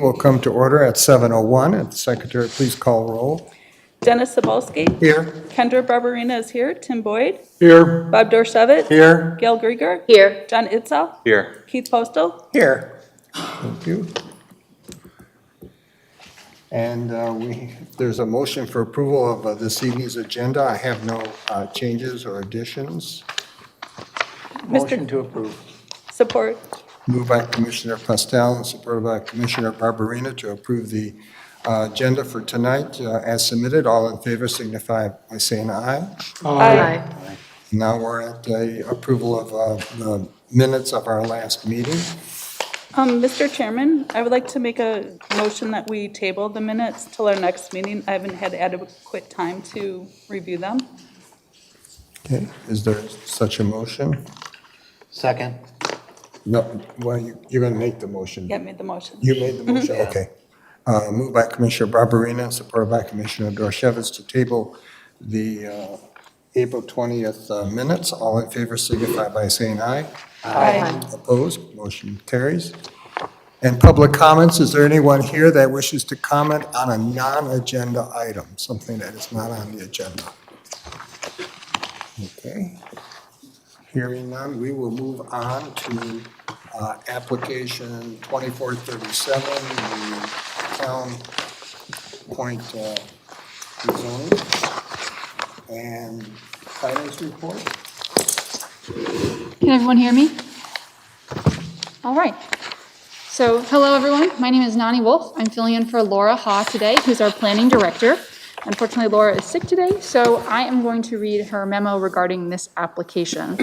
Will come to order at 7:01. If the secretary please call roll. Dennis Sabalski. Here. Kendra Barberina is here. Tim Boyd. Here. Bob Dorshevitz. Here. Gail Grieger. Here. John Itzel. Here. Keith Postel. Here. Thank you. And there's a motion for approval of this evening's agenda. I have no changes or additions. Motion to approve. Support. Moved by Commissioner Pastel and supported by Commissioner Barberina to approve the agenda for tonight as submitted. All in favor signify by saying aye. Aye. Now we're at the approval of the minutes of our last meeting. Mr. Chairman, I would like to make a motion that we table the minutes till our next meeting. I haven't had adequate time to review them. Okay, is there such a motion? Second. No, well, you're going to make the motion. Yeah, made the motion. You made the motion, okay. Moved by Commissioner Barberina, supported by Commissioner Dorshevitz to table the April 20th minutes. All in favor signify by saying aye. Aye. Opposed, motion carries. And public comments, is there anyone here that wishes to comment on a non-agenda item, something that is not on the agenda? Okay. Hearing none, we will move on to application 2437, the Town Point rezoning and finance report. Can everyone hear me? All right. So, hello everyone. My name is Nani Wolf. I'm filling in for Laura Ha today, who's our planning director. Unfortunately, Laura is sick today, so I am going to read her memo regarding this application.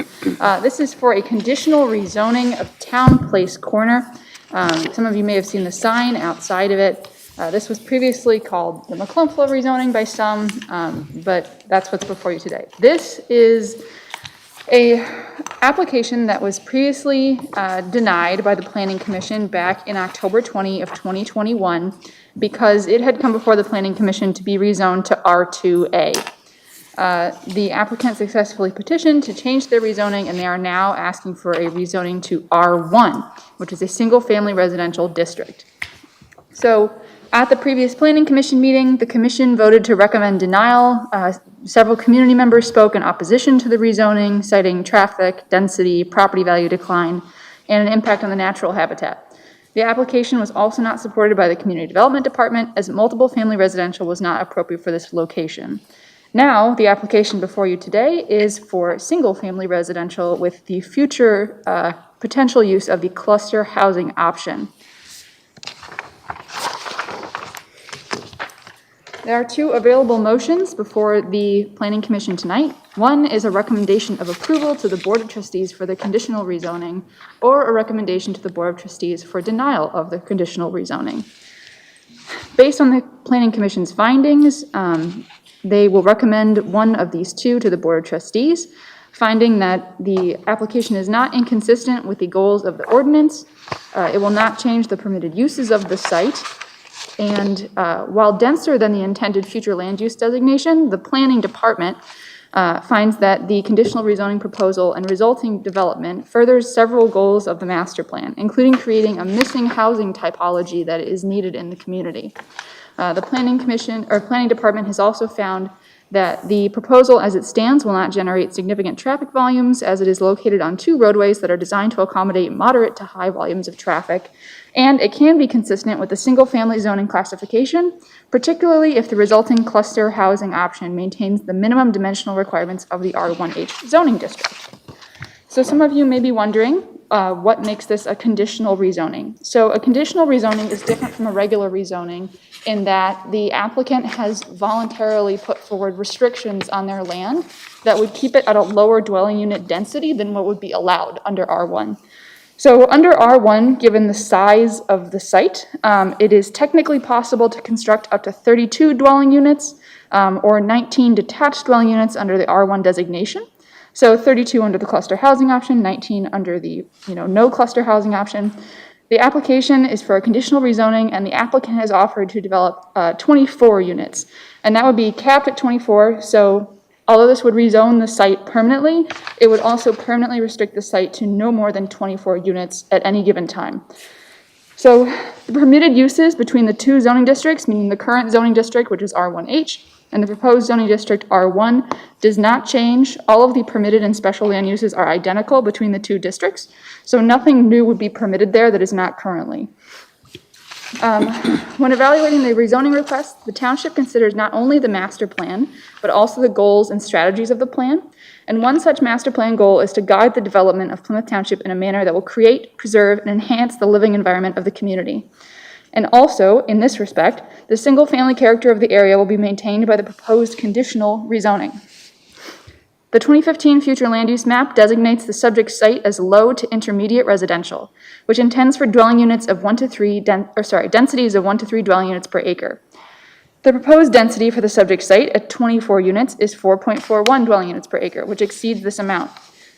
This is for a conditional rezoning of Town Place Corner. Some of you may have seen the sign outside of it. This was previously called the McClumflow rezoning by some, but that's what's before you today. This is a application that was previously denied by the Planning Commission back in October 20 of 2021 because it had come before the Planning Commission to be rezoned to R2A. The applicant successfully petitioned to change their rezoning, and they are now asking for a rezoning to R1, which is a single-family residential district. So at the previous Planning Commission meeting, the Commission voted to recommend denial. Several community members spoke in opposition to the rezoning, citing traffic, density, property value decline, and an impact on the natural habitat. The application was also not supported by the Community Development Department, as multiple family residential was not appropriate for this location. Now, the application before you today is for single-family residential with the future potential use of the cluster housing option. There are two available motions before the Planning Commission tonight. One is a recommendation of approval to the Board of Trustees for the conditional rezoning, or a recommendation to the Board of Trustees for denial of the conditional rezoning. Based on the Planning Commission's findings, they will recommend one of these two to the Board of Trustees, finding that the application is not inconsistent with the goals of the ordinance. It will not change the permitted uses of the site. And while denser than the intended future land use designation, the Planning Department finds that the conditional rezoning proposal and resulting development furthers several goals of the master plan, including creating a missing housing typology that is needed in the community. The Planning Department has also found that the proposal as it stands will not generate significant traffic volumes, as it is located on two roadways that are designed to accommodate moderate to high volumes of traffic, and it can be consistent with the single-family zoning classification, particularly if the resulting cluster housing option maintains the minimum dimensional requirements of the R1H zoning district. So some of you may be wondering what makes this a conditional rezoning. So a conditional rezoning is different from a regular rezoning in that the applicant has voluntarily put forward restrictions on their land that would keep it at a lower dwelling unit density than what would be allowed under R1. So under R1, given the size of the site, it is technically possible to construct up to 32 dwelling units or 19 detached dwelling units under the R1 designation. So 32 under the cluster housing option, 19 under the no cluster housing option. The application is for a conditional rezoning, and the applicant has offered to develop 24 units, and that would be capped at 24. So although this would rezone the site permanently, it would also permanently restrict the site to no more than 24 units at any given time. So the permitted uses between the two zoning districts, meaning the current zoning district, which is R1H, and the proposed zoning district R1, does not change. All of the permitted and special land uses are identical between the two districts, so nothing new would be permitted there that is not currently. When evaluating the rezoning request, the township considers not only the master plan, but also the goals and strategies of the plan. And one such master plan goal is to guide the development of Plymouth Township in a manner that will create, preserve, and enhance the living environment of the community. And also, in this respect, the single-family character of the area will be maintained by the proposed conditional rezoning. The 2015 future land use map designates the subject site as low to intermediate residential, which intends for dwelling units of densities of 1 to 3 dwelling units per acre. The proposed density for the subject site at 24 units is 4.41 dwelling units per acre, which exceeds this amount.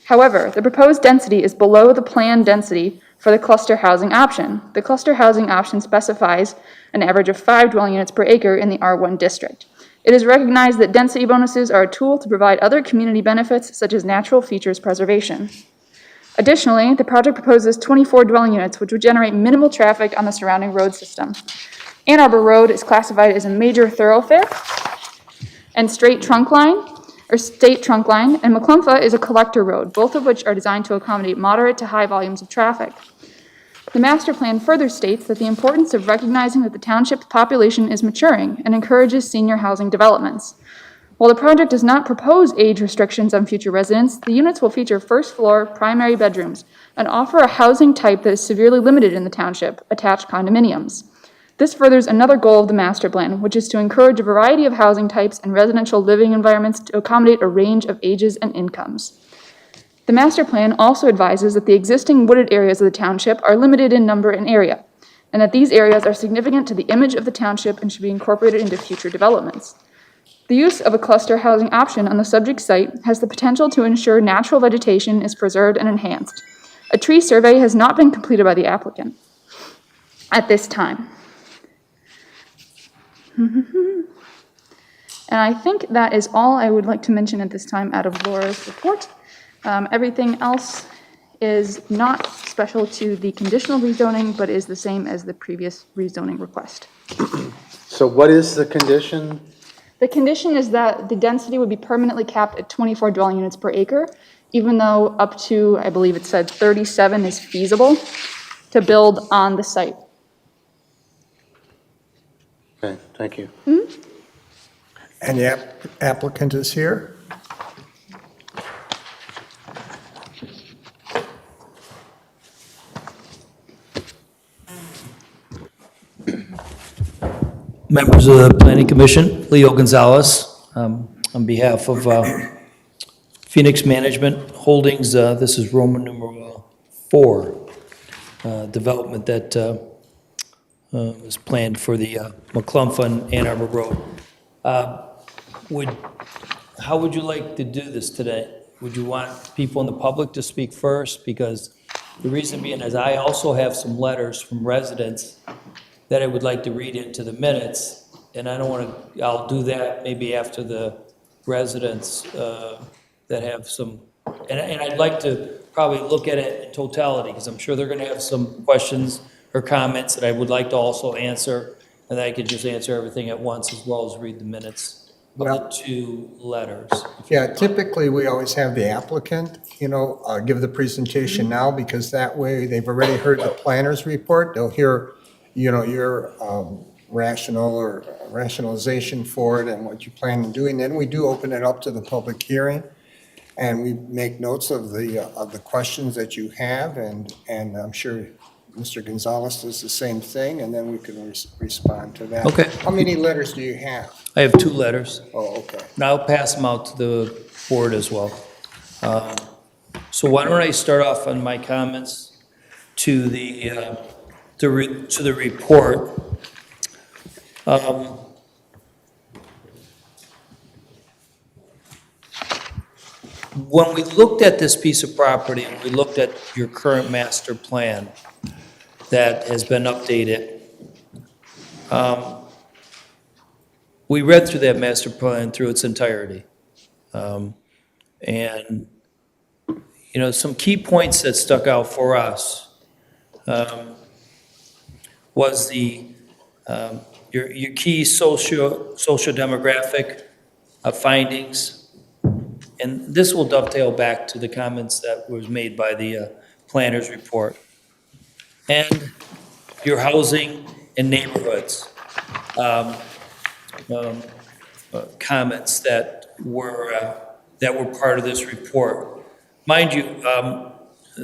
However, the proposed density is below the planned density for the cluster housing option. The cluster housing option specifies an average of 5 dwelling units per acre in the R1 district. It is recognized that density bonuses are a tool to provide other community benefits, such as natural features preservation. Additionally, the project proposes 24 dwelling units, which would generate minimal traffic on the surrounding road system. Arbor Road is classified as a major thoroughfare and state trunk line, and McClumpha is a collector road, both of which are designed to accommodate moderate to high volumes of traffic. The master plan further states that the importance of recognizing that the township's population is maturing and encourages senior housing developments. While the project does not propose age restrictions on future residents, the units will feature first-floor primary bedrooms and offer a housing type that is severely limited in the township, attached condominiums. This furthers another goal of the master plan, which is to encourage a variety of housing types and residential living environments to accommodate a range of ages and incomes. The master plan also advises that the existing wooded areas of the township are limited in number and area, and that these areas are significant to the image of the township and should be incorporated into future developments. The use of a cluster housing option on the subject site has the potential to ensure natural vegetation is preserved and enhanced. A tree survey has not been completed by the applicant at this time. And I think that is all I would like to mention at this time out of Laura's report. Everything else is not special to the conditional rezoning, but is the same as the previous rezoning request. So what is the condition? The condition is that the density would be permanently capped at 24 dwelling units per acre, even though up to, I believe it said 37 is feasible to build on the site. Okay, thank you. And the applicant is here? Members of the Planning Commission, Leo Gonzalez, on behalf of Phoenix Management Holdings, this is Roman numeral 4, development that is planned for the McClumpha and Arbor Road. How would you like to do this today? Would you want people in the public to speak first? Because the reason being is I also have some letters from residents that I would like to read into the minutes, and I don't want to, I'll do that maybe after the residents that have some, and I'd like to probably look at it in totality, because I'm sure they're going to have some questions or comments that I would like to also answer, and that I could just answer everything at once as well as read the minutes of the 2 letters. Yeah, typically, we always have the applicant, give the presentation now, because that way, they've already heard the planner's report. They'll hear, your rational or rationalization for it and what you plan on doing. Then we do open it up to the public hearing, and we make notes of the questions that you have, and I'm sure Mr. Gonzalez does the same thing, and then we can respond to that. Okay. How many letters do you have? I have 2 letters. Oh, okay. And I'll pass them out to the board as well. So why don't I start off on my comments to the report. When we looked at this piece of property and we looked at your current master plan that has been updated, we read through that master plan through its entirety. And, some key points that stuck out for us. was your key social demographic findings. And this will dovetail back to the comments that was made by the planner's report. And your housing and neighborhoods comments that were part of this report. Mind you,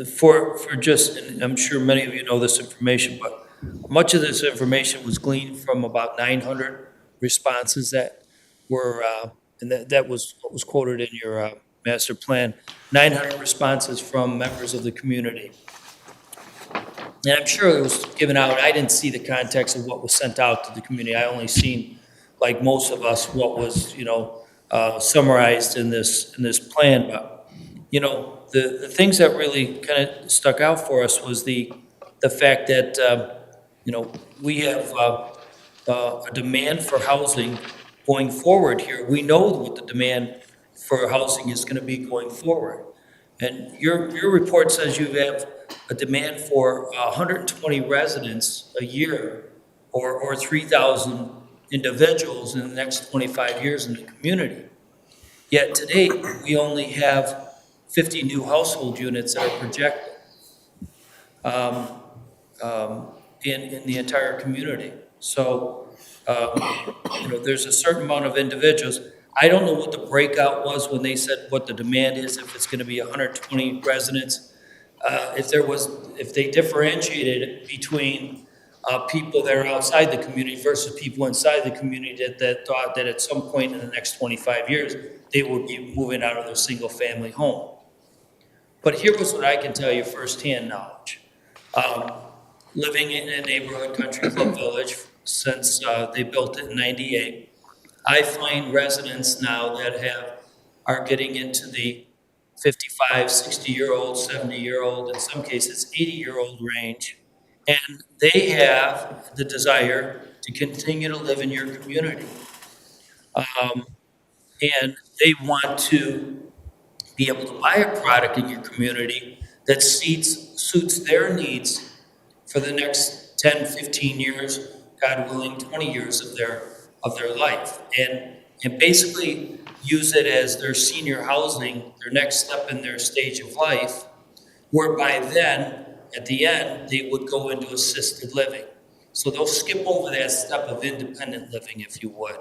for just, and I'm sure many of you know this information, but much of this information was gleaned from about 900 responses that were, and that was what was quoted in your master plan, 900 responses from members of the community. And I'm sure it was given out. I didn't see the context of what was sent out to the community. I only seen, like most of us, what was, summarized in this plan. But, the things that really kind of stuck out for us was the fact that, we have a demand for housing going forward here. We know what the demand for housing is going to be going forward. And your report says you have a demand for 120 residents a year or 3,000 individuals in the next 25 years in the community. Yet today, we only have 50 new household units that are projected in the entire community. So, there's a certain amount of individuals. I don't know what the breakout was when they said what the demand is, if it's going to be 120 residents. If they differentiated it between people that are outside the community versus people inside the community that thought that at some point in the next 25 years, they would be moving out of their single-family home. But here was what I can tell you firsthand knowledge. Living in a neighborhood country club village since they built it in '98, I find residents now that are getting into the 55, 60-year-old, 70-year-old, in some cases 80-year-old range, and they have the desire to continue to live in your community. And they want to be able to buy a product in your community that suits their needs for the next 10, 15 years, God willing, 20 years of their life. And basically use it as their senior housing, their next step in their stage of life, whereby then, at the end, they would go into assisted living. So they'll skip over that step of independent living, if you would.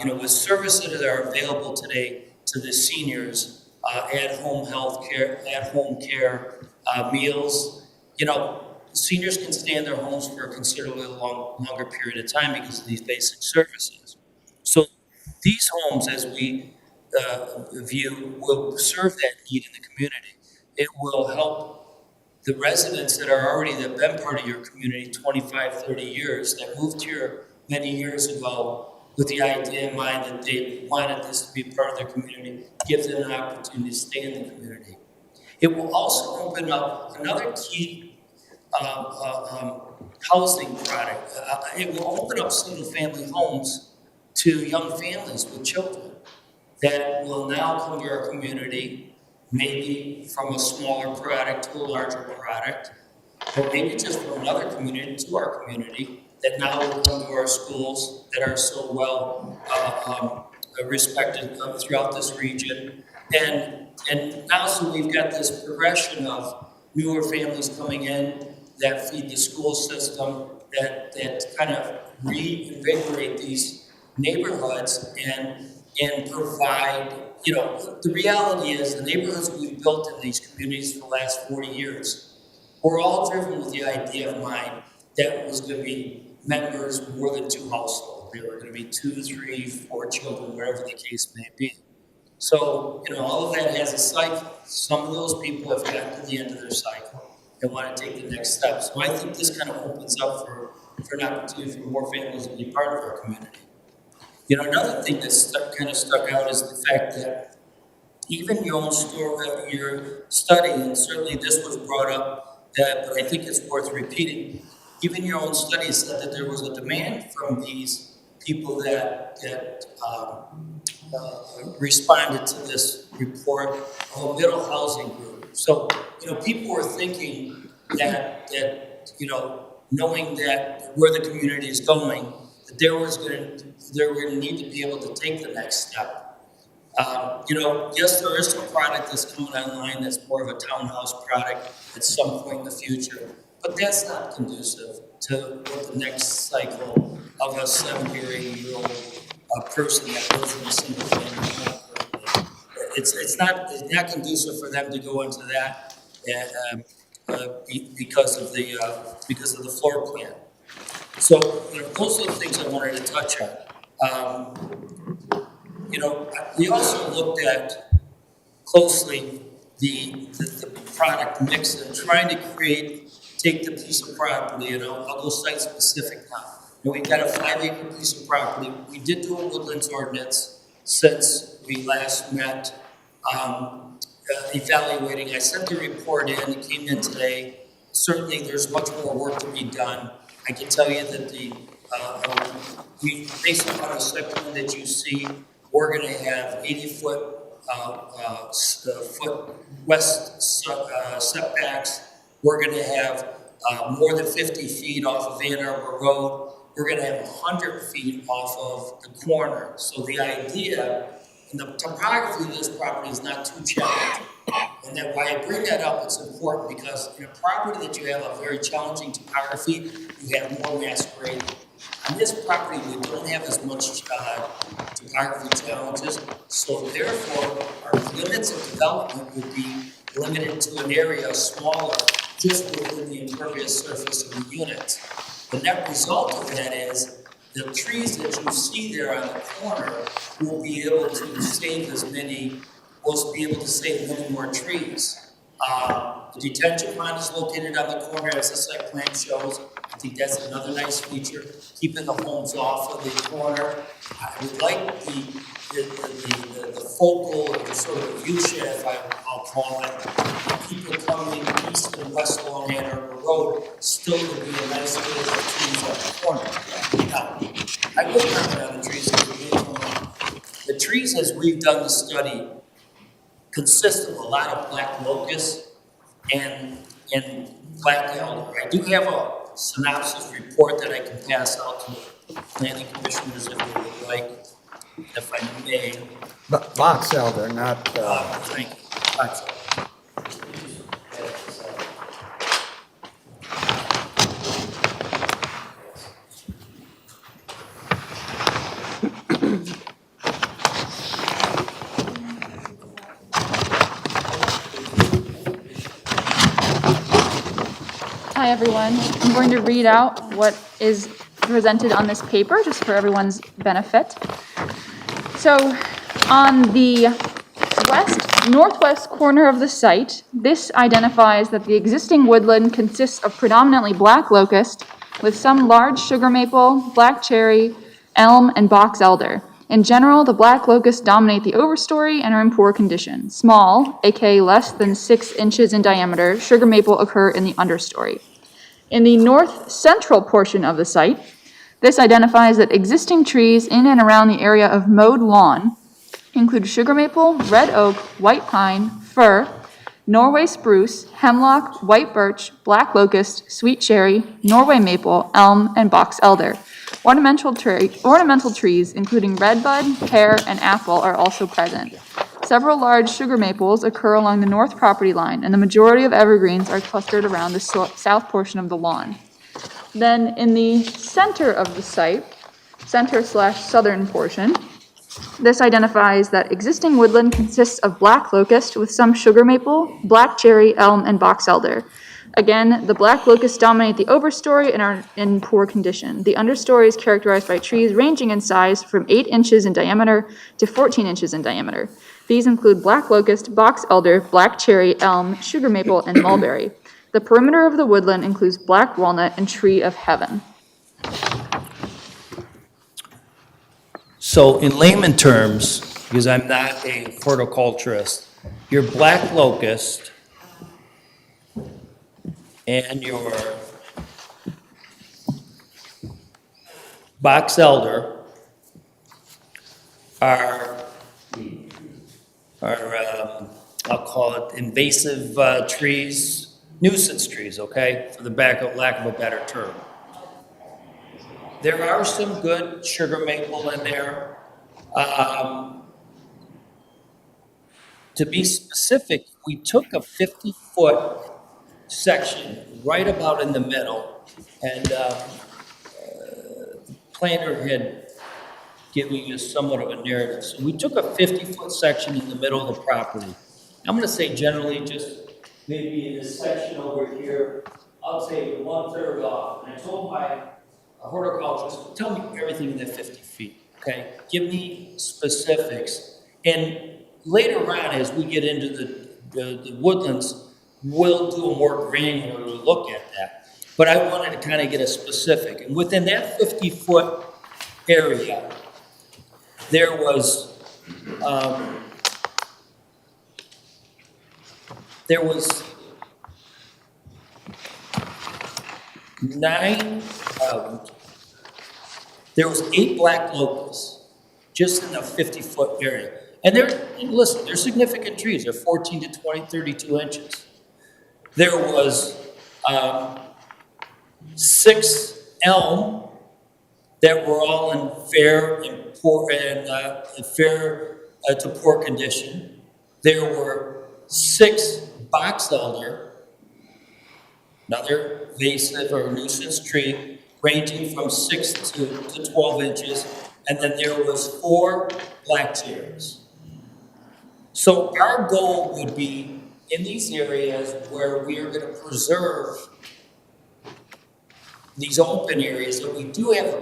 With services that are available today to the seniors, at-home health care, at-home care, meals, seniors can stay in their homes for a considerably longer period of time because of these basic services. So these homes, as we view, will serve that need in the community. It will help the residents that have been part of your community 25, 30 years, that moved here many years ago with the idea in mind that they wanted this to be part of their community, give them an opportunity to stay in the community. It will also open up another key housing product. It will open up single-family homes to young families with children that will now come to our community, maybe from a smaller product to a larger product, or maybe just from another community to our community, that now will come to our schools that are so well respected throughout this region. And now, so we've got this progression of newer families coming in that feed the school system, that kind of reinvigorate these neighborhoods and provide, the reality is the neighborhoods we've built in these communities for the last 40 years were all driven with the idea of mind that was going to be members more than two households. There were going to be 2, 3, 4 children, wherever the case may be. So, all of that has a cycle. Some of those people have gotten to the end of their cycle and want to take the next step. So I think this kind of opens up for an opportunity for more families to be part of our community. Another thing that kind of stuck out is the fact that even your study, and certainly this was brought up, but I think it's worth repeating, even your own study said that there was a demand from these people that responded to this report of a middle housing group. So, people were thinking that knowing that where the community is going, that they were going to need to be able to take the next step. Yes, there is some product that's coming online that's more of a townhouse product at some point in the future, but that's not conducive to what the next cycle of a 70 or 80-year-old person that lives in a single family home. It's not conducive for them to go into that because of the floor plan. So, those are the things I wanted to touch on. We also looked at closely the product mix and trying to take the piece of property, and I'll go site specific now. We've got a 5-acre piece of property. We did do a woodlands ordinance since we last met, evaluating. I sent the report in, it came in today. Certainly there's much more work to be done. I can tell you that based upon the section that you see, we're going to have 80-foot west setbacks. We're going to have more than 50 feet off of Arbor Road. We're going to have 100 feet off of the corner. So the idea, and the topography of this property is not too challenging. And then why I bring that up, it's important because in a property that you have a very challenging topography, you have more mass grading. On this property, we don't have as much topography challenges, so therefore our limits of development would be limited to an area smaller just within the impervious surface of the unit. The net result of that is the trees that you see there on the corner will be able to save many more trees. The detention pond is located on the corner, as the site plan shows. I think that's another nice feature, keeping the homes off of the corner. I would like the focal, or the sort of view shed, I'll call it, people coming east and west along Arbor Road, still would be a nice little trees on the corner. Now, I will comment on the trees. The trees, as we've done the study, consist of a lot of black locust and black elder. I do have a synopsis report that I can pass out to the planning commissioners if they would like, if I may. Box elder, not, Thank you. Box elder. Hi, everyone. I'm going to read out what is presented on this paper, just for everyone's benefit. So, on the northwest corner of the site, this identifies that the existing woodland consists of predominantly black locust, with some large sugar maple, black cherry, elm, and box elder. In general, the black locusts dominate the overstory and are in poor condition. Small, aka less than 6 inches in diameter, sugar maple occur in the understory. In the north central portion of the site, this identifies that existing trees in and around the area of mowed lawn include sugar maple, red oak, white pine, fir, Norway spruce, hemlock, white birch, black locust, sweet cherry, Norway maple, elm, and box elder. Ornamental trees, including redbud, pear, and apple, are also present. Several large sugar maples occur along the north property line, and the majority of evergreens are clustered around the south portion of the lawn. Then, in the center of the site, center/southern portion, this identifies that existing woodland consists of black locust with some sugar maple, black cherry, elm, and box elder. Again, the black locusts dominate the overstory and are in poor condition. The understory is characterized by trees ranging in size from 8 inches in diameter to 14 inches in diameter. These include black locust, box elder, black cherry, elm, sugar maple, and mulberry. The perimeter of the woodland includes black walnut and tree of heaven. So in layman terms, because I'm not a horticulturist, your black locust and your box elder are I'll call it invasive trees, nuisance trees, okay, for the lack of a better term. There are some good sugar maple in there. To be specific, we took a 50-foot section right about in the middle, and planner had given you somewhat of a narrative. So we took a 50-foot section in the middle of the property. I'm gonna say generally just maybe in this section over here, I'll take 1/3 off. And I told my horticulturist, tell me everything in that 50 feet, okay? Give me specifics. And later on, as we get into the woodlands, we'll do a more granular look at that. But I wanted to kind of get a specific. And within that 50-foot area, there was 8 black locusts just in the 50-foot area. And they're significant trees. They're 14 to 20, 32 inches. There was 6 elm that were all in fair to poor condition. There were 6 box elder, another invasive or nuisance tree, ranging from 6 to 12 inches, and then there was 4 black cherries. So our goal would be in these areas where we are going to preserve these open areas that we do have the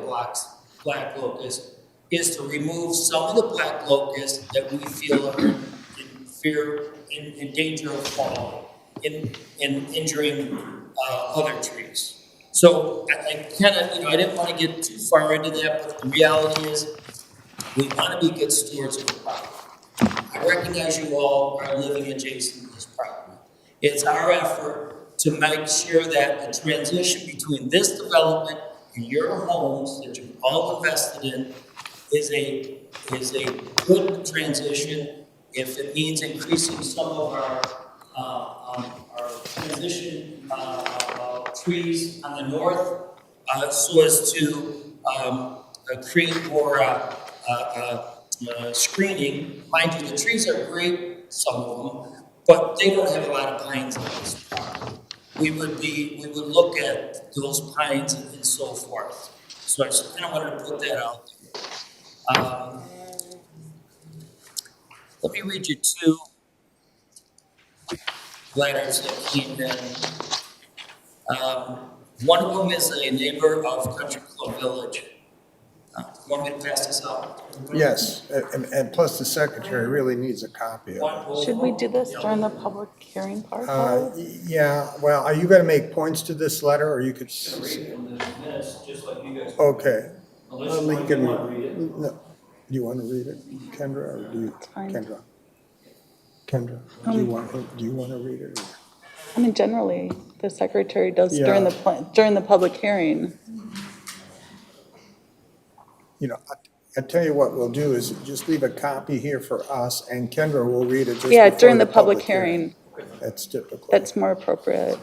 black locust, is to remove some of the black locust that we feel are in danger of falling, in injuring other trees. So I kind of, I didn't want to get too far into that, but the reality is we want to be good stewards of the property. I recognize you all are living adjacent to this property. It's our effort to make sure that the transition between this development and your homes that you've all invested in is a good transition. If it means increasing some of our transition trees on the north, so as to create more screening. Mind you, the trees are great, some of them, but they don't have a lot of pines on this property. We would look at those pines and so forth. So I just kind of wanted to put that out there. Let me read you 2 letters that came in. One of them is a neighbor of Country Club Village. Want me to pass this out? Yes, and plus the secretary really needs a copy of it. Should we do this during the public hearing part? Yeah, well, are you going to make points to this letter, or you could? Minutes, just like you guys. Okay. Unless Well, you you can- want to read it. No. Do you want to read it, Kendra, or do you? fine. Kendra, do you want to read it? Or? I mean, generally, the secretary does Yeah. during the public hearing. You know, I tell you what we'll do is just leave a copy here for us, and Kendra will read it just Yeah, before during the public hearing. That's typical. That's more appropriate.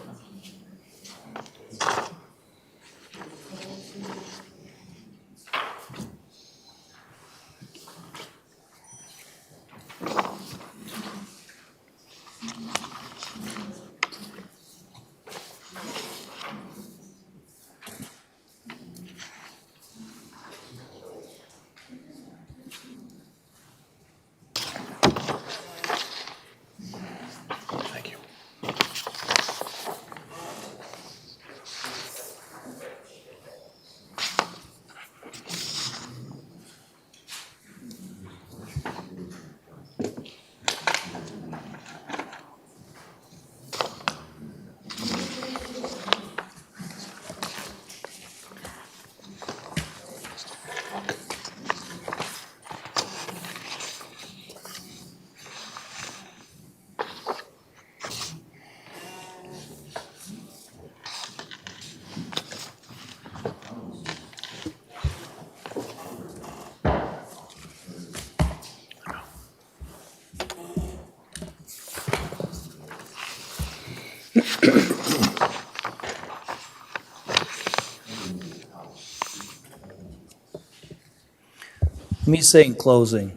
me say in closing,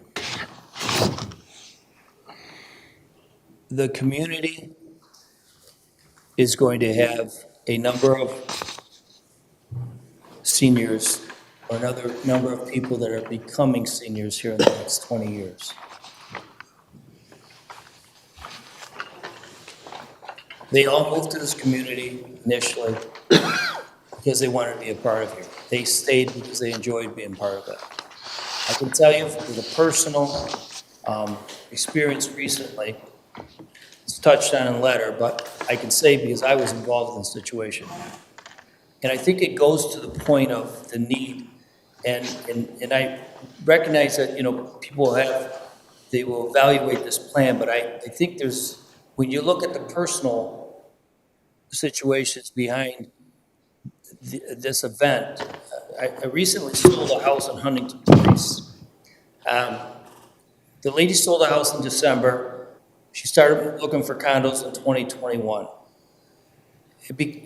the community is going to have a number of seniors or another number of people that are becoming seniors here in the next 20 years. They all moved to this community initially because they wanted to be a part of it. They stayed because they enjoyed being part of it. I can tell you from the personal experience recently, it's touched on in the letter, but I can say because I was involved in the situation. And I think it goes to the point of the need. And I recognize that, people they will evaluate this plan, but I think when you look at the personal situations behind this event, I recently sold a house in Huntington Place. The lady sold a house in December. She started looking for condos in 2021.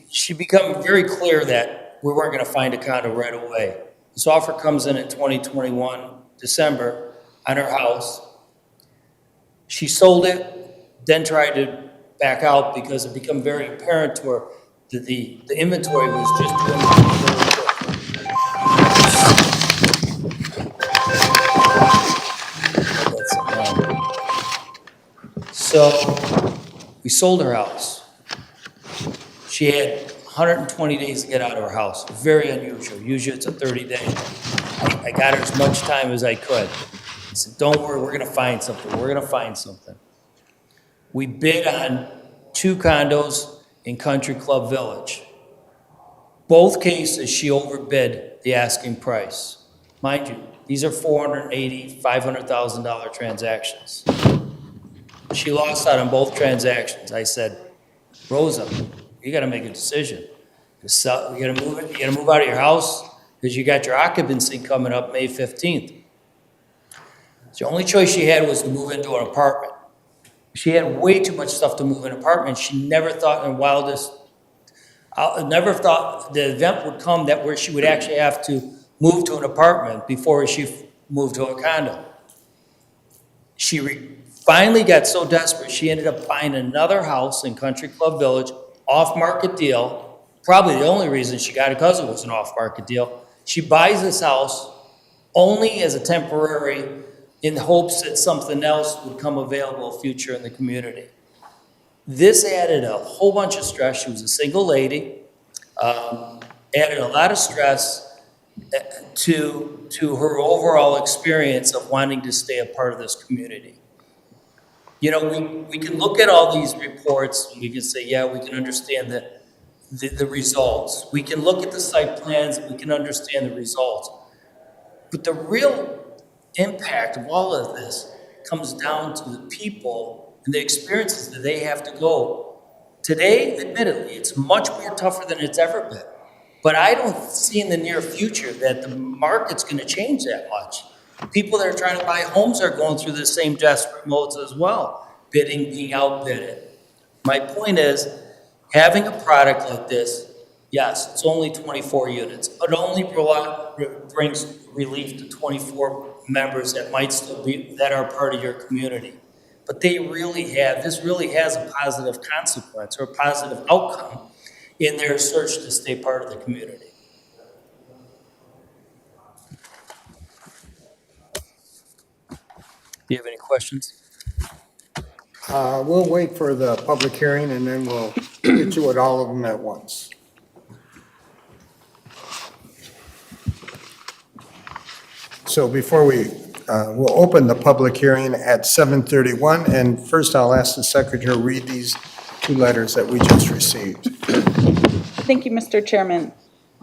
She became very clear that we weren't going to find a condo right away. This offer comes in 2021, December, on her house. She sold it, then tried to back out because it became very apparent to her that the inventory was just dwindling very quick. So we sold her house. She had 120 days to get out of her house. Very unusual. Usually it's a 30-day. I got her as much time as I could. I said, don't worry, we're going to find something. We're going to find something. We bid on 2 condos in Country Club Village. Both cases, she overbid the asking price. Mind you, these are $480,000, $500,000 transactions. She lost out on both transactions. I said, Rosa, you got to make a decision. You got to move out of your house because you got your occupancy coming up May 15th. The only choice she had was to move into an apartment. She had way too much stuff to move in an apartment. She never thought in wildest, never thought the event would come that where she would actually have to move to an apartment before she moved to a condo. She finally got so desperate, she ended up buying another house in Country Club Village, off-market deal. Probably the only reason she got it because it was an off-market deal. She buys this house only as a temporary in hopes that something else would come available future in the community. This added a whole bunch of stress. She was a single lady, added a lot of stress to her overall experience of wanting to stay a part of this community. We can look at all these reports and we can say, yeah, we can understand the results. We can look at the site plans and we can understand the results. But the real impact of all of this comes down to the people and the experiences that they have to go. Today, admittedly, it's much more tougher than it's ever been. But I don't see in the near future that the market's going to change that much. People that are trying to buy homes are going through the same desperate modes as well, bidding, being outbidded. My point is, having a product like this, yes, it's only 24 units. It only brings relief to 24 members that might still be, that are part of your community. But this really has a positive consequence or a positive outcome in their search to stay part of the community. Do you have any questions? We'll wait for the public hearing and then we'll get you with all of them at once. So before we'll open the public hearing at 7:31, and first I'll ask the secretary to read these 2 letters that we just received. Thank you, Mr. Chairman.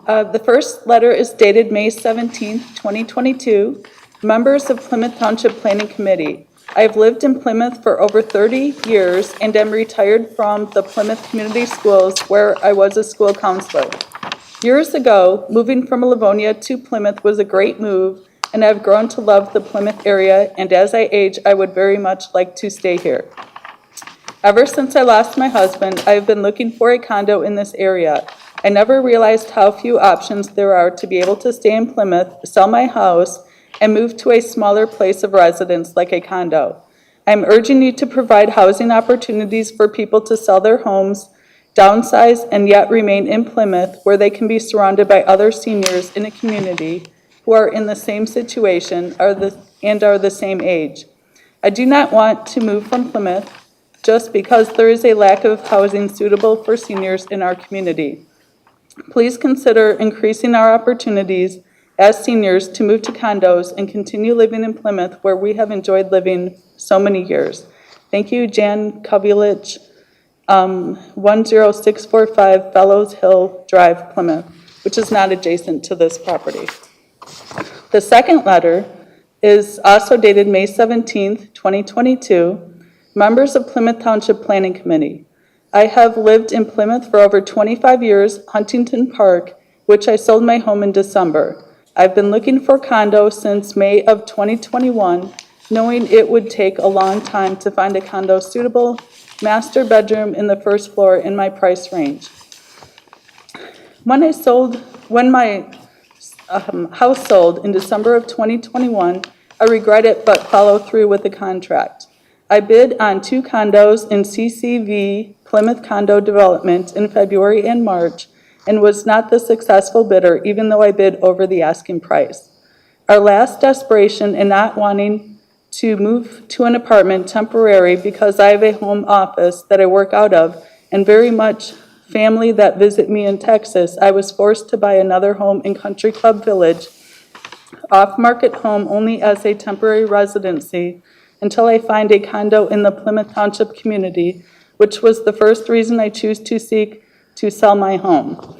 The first letter is dated May 17th, 2022. Members of Plymouth Township Planning Committee. I have lived in Plymouth for over 30 years and am retired from the Plymouth Community Schools where I was a school counselor. Years ago, moving from Livonia to Plymouth was a great move, and I've grown to love the Plymouth area, and as I age, I would very much like to stay here. Ever since I lost my husband, I have been looking for a condo in this area. I never realized how few options there are to be able to stay in Plymouth, sell my house, and move to a smaller place of residence like a condo. I'm urging you to provide housing opportunities for people to sell their homes, downsize, and yet remain in Plymouth where they can be surrounded by other seniors in a community who are in the same situation and are the same age. I do not want to move from Plymouth just because there is a lack of housing suitable for seniors in our community. Please consider increasing our opportunities as seniors to move to condos and continue living in Plymouth where we have enjoyed living so many years. Thank you, Jan Kovulich, 10645 Fellows Hill Drive, Plymouth, which is not adjacent to this property. The second letter is also dated May 17th, 2022. Members of Plymouth Township Planning Committee. I have lived in Plymouth for over 25 years, Huntington Park, which I sold my home in December. I've been looking for condo since May of 2021, knowing it would take a long time to find a condo suitable, master bedroom in the first floor in my price range. When my house sold in December of 2021, I regret it but follow through with the contract. I bid on 2 condos in CCV Plymouth Condo Development in February and March and was not the successful bidder even though I bid over the asking price. Our last desperation in not wanting to move to an apartment temporary because I have a home office that I work out of and very much family that visit me in Texas, I was forced to buy another home in Country Club Village, off-market home only as a temporary residency until I find a condo in the Plymouth Township community, which was the first reason I choose to seek to sell my home.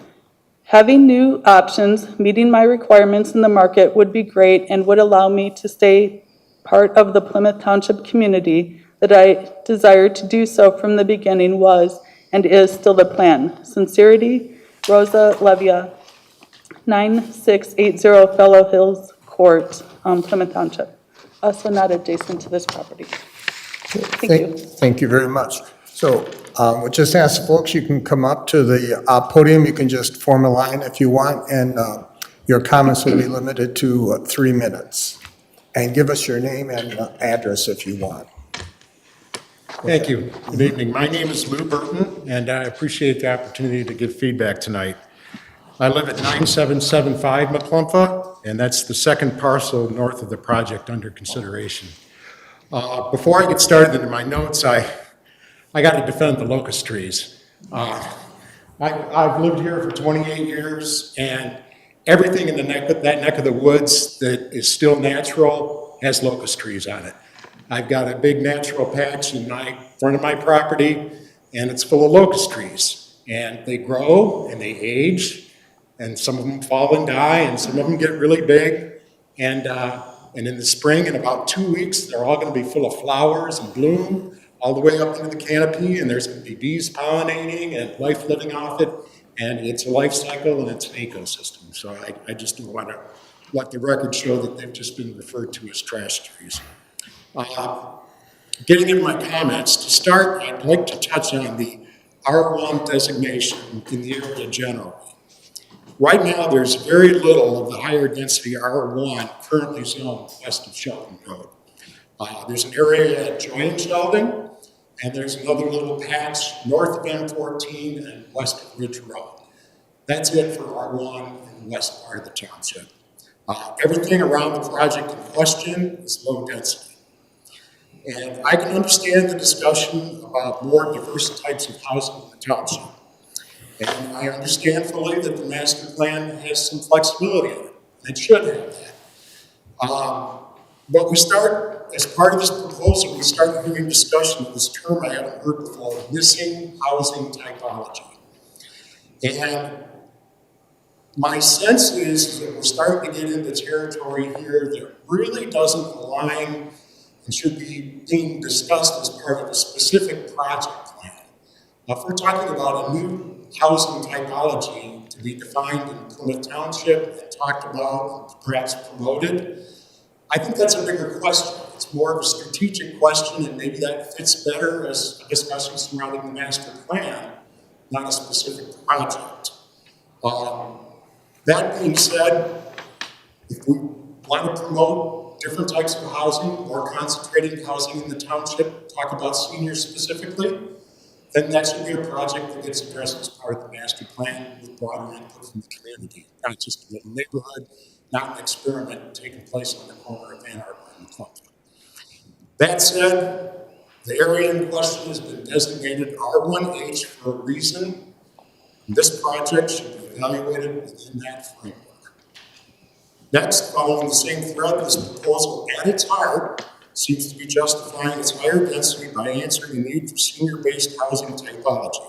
Having new options, meeting my requirements in the market would be great and would allow me to stay part of the Plymouth Township community that I desire to do so from the beginning was and is still the plan. Sincerely, Rosa Levia, 9680 Fellow Hills Court, Plymouth Township. Also not adjacent to this property. Thank you. Thank you very much. So we'll just ask folks, you can come up to the podium. You can just form a line if you want, and your comments will be limited to 3 minutes. And give us your name and address if you want. Thank you. Good evening. My name is Lou Burton, and I appreciate the opportunity to give feedback tonight. I live at 9775 McClumpha, and that's the second parcel north of the project under consideration. Before I get started into my notes, I got to defend the locust trees. I've lived here for 28 years, and everything in that neck of the woods that is still natural has locust trees on it. I've got a big natural patch in front of my property, and it's full of locust trees. And they grow and they age, and some of them fall and die, and some of them get really big. And in the spring, in about 2 weeks, they're all going to be full of flowers and bloom all the way up into the canopy, and there's going to be bees pollinating and life living off it. And it's a life cycle and it's an ecosystem. So I just don't want to let the record show that they've just been referred to as trash trees. Getting into my comments, to start, I'd like to touch on the R1 designation in the area generally. Right now, there's very little of the higher density R1 currently zoned west of Shelton Road. There's an area at Joy Sheldon, and there's another little patch north of M14 and west of Ridge Road. That's it for R1 in the west part of the township. Everything around the project in question is low density. And I can understand the discussion about more diverse types of housing in the township. And I understand fully that the master plan has some flexibility in it. It should have that. But we start, as part of this proposal, we start hearing discussion of this term I haven't heard before, missing housing typology. And my sense is that we're starting to get into territory here that really doesn't align and should be being discussed as part of a specific project plan. Now, if we're talking about a new housing typology to be defined in Plymouth Township and talked about and perhaps promoted, I think that's a bigger question. It's more of a strategic question, and maybe that fits better as a discussion surrounding the master plan, not a specific project. That being said, if we want to promote different types of housing, more concentrated housing in the township, talk about seniors specifically, then that should be a project that gets addressed as part of the master plan with broader input from the community, not just a little neighborhood, not an experiment taking place on the corner of Ann Arbor and Plymouth. That said, the area in question has been designated R1H for a reason. This project should be evaluated within that framework. Next, following the same thread, this proposal at its heart seems to be justifying its higher density by answering the need for senior-based housing typology.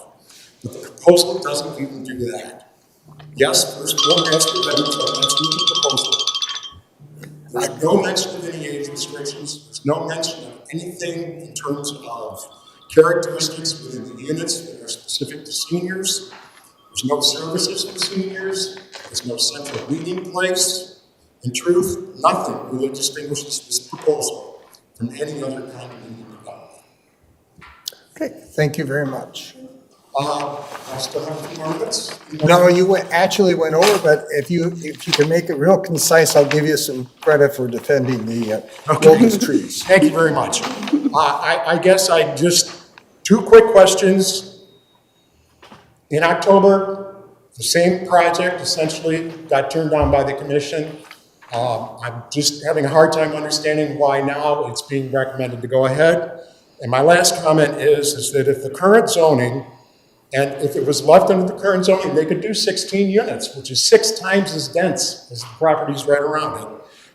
But the proposal doesn't even do that. Yes, there's no master bedrooms are mentioned in the proposal. There's no mention of any age restrictions. There's no mention of anything in terms of characteristics within the units that are specific to seniors. There's no services for seniors. There's no central meeting place. In truth, nothing really distinguishes this proposal from any other condominium development. Okay, thank you very much. I still have a few more minutes. No, you actually went over, but if you can make it real concise, I'll give you some credit for defending the locust trees. Thank you very much. I guess I just, two quick questions. In October, the same project essentially got turned down by the commission. I'm just having a hard time understanding why now it's being recommended to go ahead. And my last comment is that if the current zoning, and if it was left under the current zoning, they could do 16 units, which is 6 times as dense as the properties right around it.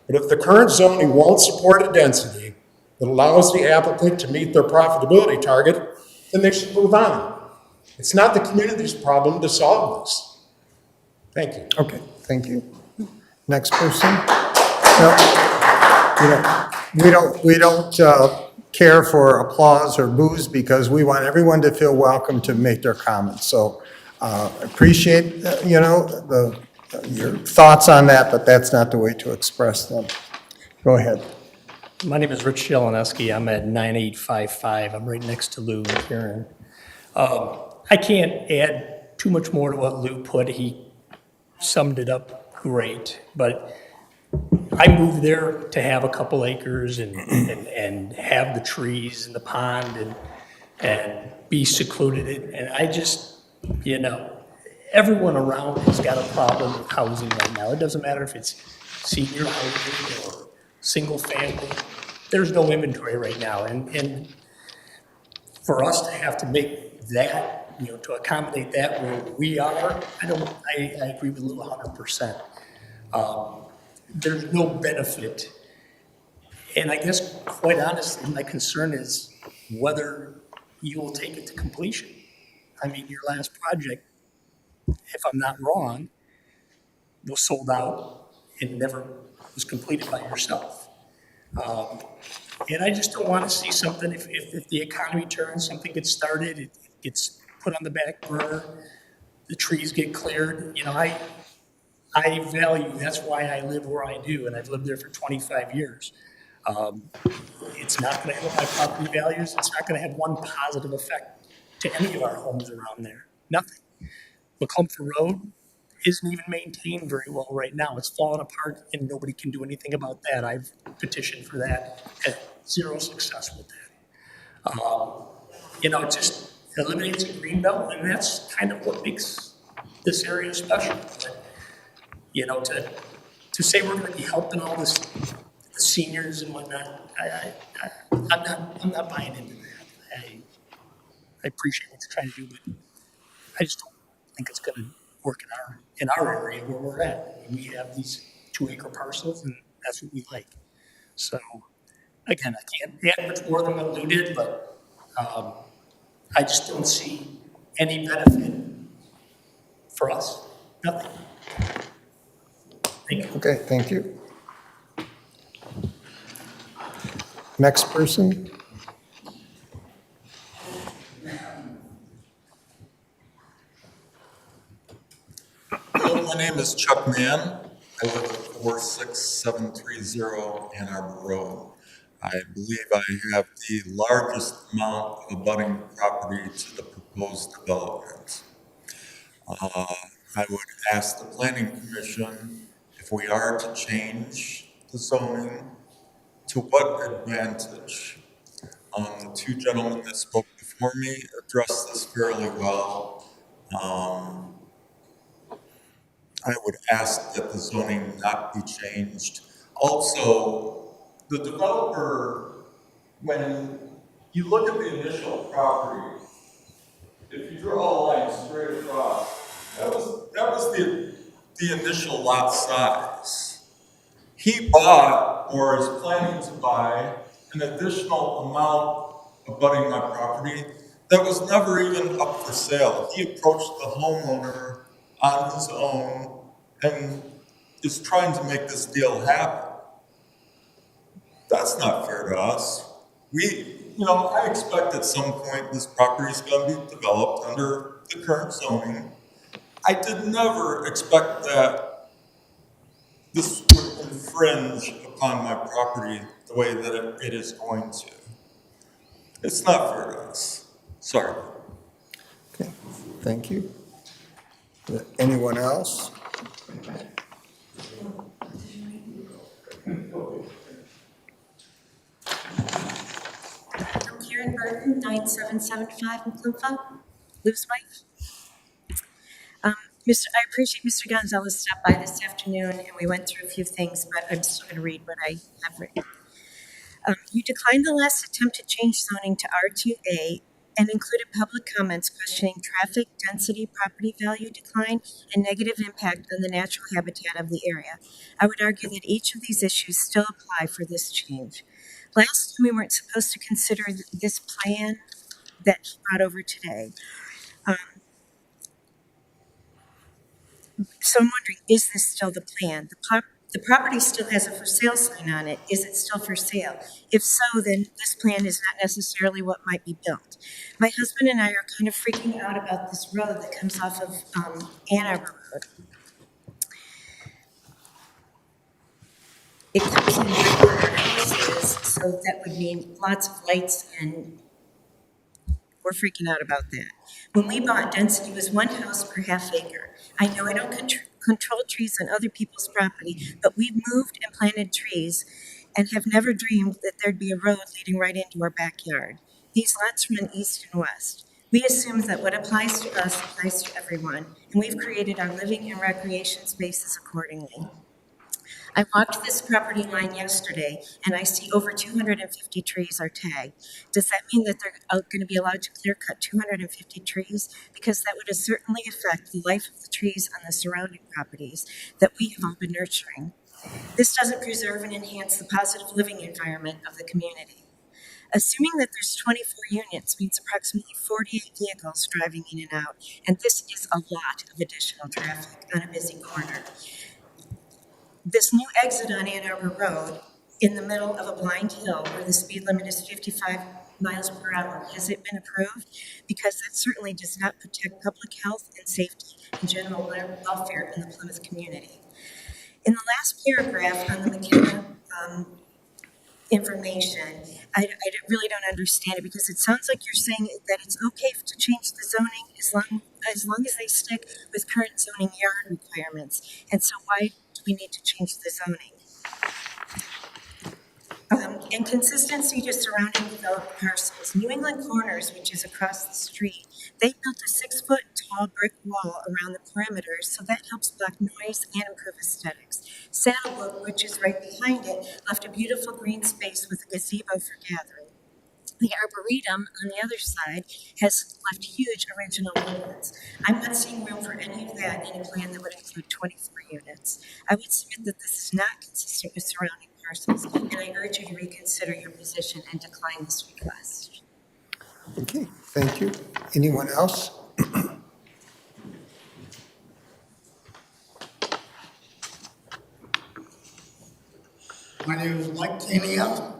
But if the current zoning won't support a density that allows the applicant to meet their profitability target, then they should move on. It's not the community's problem to solve this. Thank you. Okay, thank you. Next person? No, we don't care for applause or boos because we want everyone to feel welcome to make their comments. So appreciate, your thoughts on that, but that's not the way to express them. Go ahead. My name is Rich Schielenski. I'm at 9855. I'm right next to Lou and Karen. I can't add too much more to what Lou put. He summed it up great, but I moved there to have a couple acres and have the trees and the pond and be secluded. And I just, everyone around has got a problem with housing right now. It doesn't matter if it's senior housing or single family. There's no inventory right now. And for us to have to make that, to accommodate that where we are, I agree with Lou 100%. There's no benefit. And I guess, quite honestly, my concern is whether you will take it to completion. I mean, your last project, if I'm not wrong, was sold out and never was completed by yourself. And I just don't want to see something, if the economy turns, something gets started, it gets put on the back burner, the trees get cleared. I value, that's why I live where I do, and I've lived there for 25 years. It's not going to help my property values. It's not going to have one positive effect to any of our homes around there. Nothing. McClumpher Road isn't even maintained very well right now. It's falling apart, and nobody can do anything about that. I've petitioned for that. Had zero success with that. It just eliminates a green belt, and that's kind of what makes this area special. To say we're going to be helping all the seniors and whatnot, I'm not buying into that. I appreciate what you're trying to do, but I just don't think it's going to work in our area where we're at. We have these 2-acre parcels, and that's what we like. So, again, I can't add much more than what Lou did, but I just don't see any benefit for us. Nothing. Thank you. Okay, thank you. Next person? Hello, my name is Chuck Mann. I live at 46730 Ann Arbor Road. I believe I have the largest amount of abutting property to the proposed development. I would ask the Planning Commission if we are to change the zoning? To what advantage? The two gentlemen that spoke before me addressed this fairly well. I would ask that the zoning not be changed. Also, the developer, when you look at the initial property, if you draw a line straight across, that was the initial lot size. He bought, or is planning to buy, an additional amount abutting my property that was never even up for sale. He approached the homeowner on his own and is trying to make this deal happen. That's not fair to us. I expect at some point this property is going to be developed under the current zoning. I did never expect that this would infringe upon my property the way that it is going to. It's not fair to us. Sorry. Okay, thank you. Anyone else? I'm Karen Burton, 9775 McClintock, Lou's wife. I appreciate Mr. Gonzalez stopped by this afternoon and we went through a few things, but I'm still going to read what I have written. You declined the last attempt to change zoning to R2A and included public comments questioning traffic, density, property value decline, and negative impact on the natural habitat of the area. I would argue that each of these issues still apply for this change. Last time we weren't supposed to consider this plan that he brought over today. So I'm wondering, is this still the plan? The property still has a for sale sign on it. Is it still for sale? If so, then this plan is not necessarily what might be built. My husband and I are kind of freaking out about this road that comes off of Arbor Road. It comes in regular houses, so that would mean lots of lights, and we're freaking out about that. When we bought, density was 1 house per half acre. I know I don't control trees on other people's property, but we've moved and planted trees and have never dreamed that there'd be a road leading right into our backyard. These lots run east and west. We assume that what applies to us applies to everyone, and we've created our living and recreation spaces accordingly. I walked this property line yesterday, and I see over 250 trees are tagged. Does that mean that they're going to be allowed to clear cut 250 trees? Because that would certainly affect the life of the trees on the surrounding properties that we have all been nurturing. This doesn't preserve and enhance the positive living environment of the community. Assuming that there's 24 units means approximately 48 vehicles driving in and out, and this is a lot of additional traffic on a busy corner. This new exit on Arbor Road in the middle of a blind hill where the speed limit is 55 miles per hour, has it been approved? Because that certainly does not protect public health and safety and general welfare in the Plymouth community. In the last paragraph on the McKenna information, I really don't understand it, because it sounds like you're saying that it's okay to change the zoning as long as they stick with current zoning yard requirements. And so why do we need to change the zoning? Inconsistency to surrounding developed parcels. New England Corners, which is across the street, they built a 6-foot tall brick wall around the perimeter, so that helps block noise and improve aesthetics. Saddlebrook, which is right behind it, left a beautiful green space with a gazebo for gathering. The Arboretum on the other side has left huge original woodlands. I'm not seeing room for any of that in a plan that would include 24 units. I would submit that this is not consistent with surrounding parcels, and I urge you to reconsider your position and decline this request. Okay, thank you. Anyone else? My name is Mike Tania.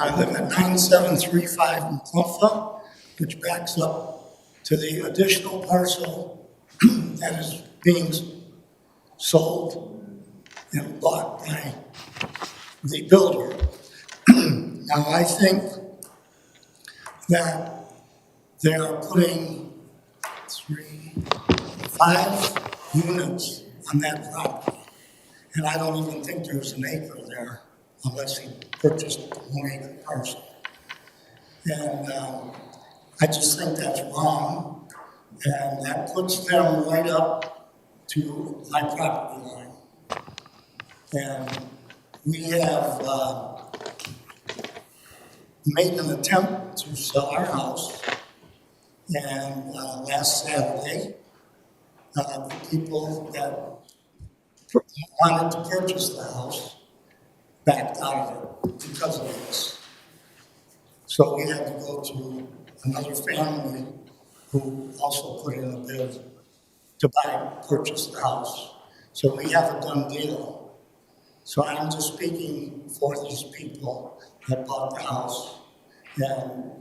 I live at 9735 McClintock, which backs up to the additional parcel that is being sold and bought by the builder. Now, I think that they are putting 5 units on that property. And I don't even think there's an acre there unless he purchased a 1 acre parcel. And I just think that's wrong. And that puts them right up to my property line. And we have made an attempt to sell our house. And last Saturday, the people that wanted to purchase the house backed out of it because of this. So we had to go to another family who also put in a bid to purchase the house. So we have a done deal. So I'm just speaking for these people that bought the house. And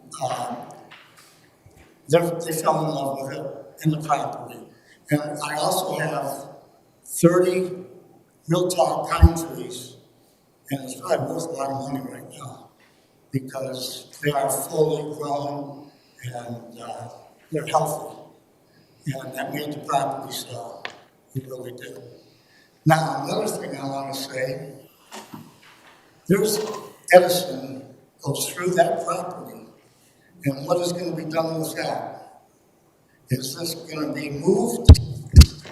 they fell in love with it and the property. And I also have 30 real tall pine trees, and it's probably worth a lot of money right now because they are fully grown and they're healthy. And that made the property sell. It really did. Now, another thing I want to say, there's Edison goes through that property, and what is going to be done with that? Is this going to be moved?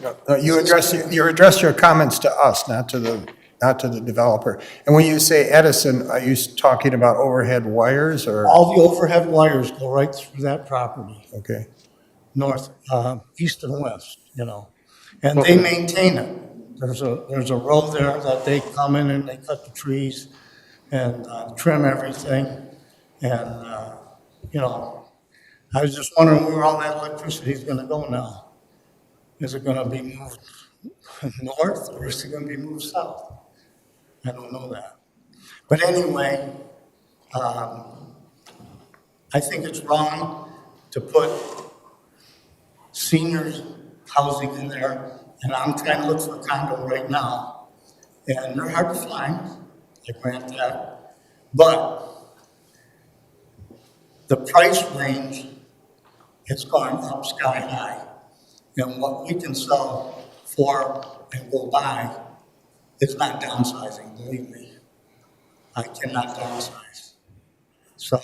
No, you address your comments to us, not to the developer. And when you say Edison, are you talking about overhead wires or? All the overhead wires go right through that property, Okay. north, east and west, you know, and they maintain it. There's a row there that they come in and they cut the trees and trim everything. And, you know, I was just wondering where all that electricity is going to go now. Is it going to be moved north or is it going to be moved south? I don't know that. But anyway, I think it's wrong to put seniors housing in there, and I'm trying to look for a condo right now, and they're hard to find, I grant that, but the price range has gone up sky high, and what we can sell for and go buy is not downsizing, believe me. I cannot downsize. So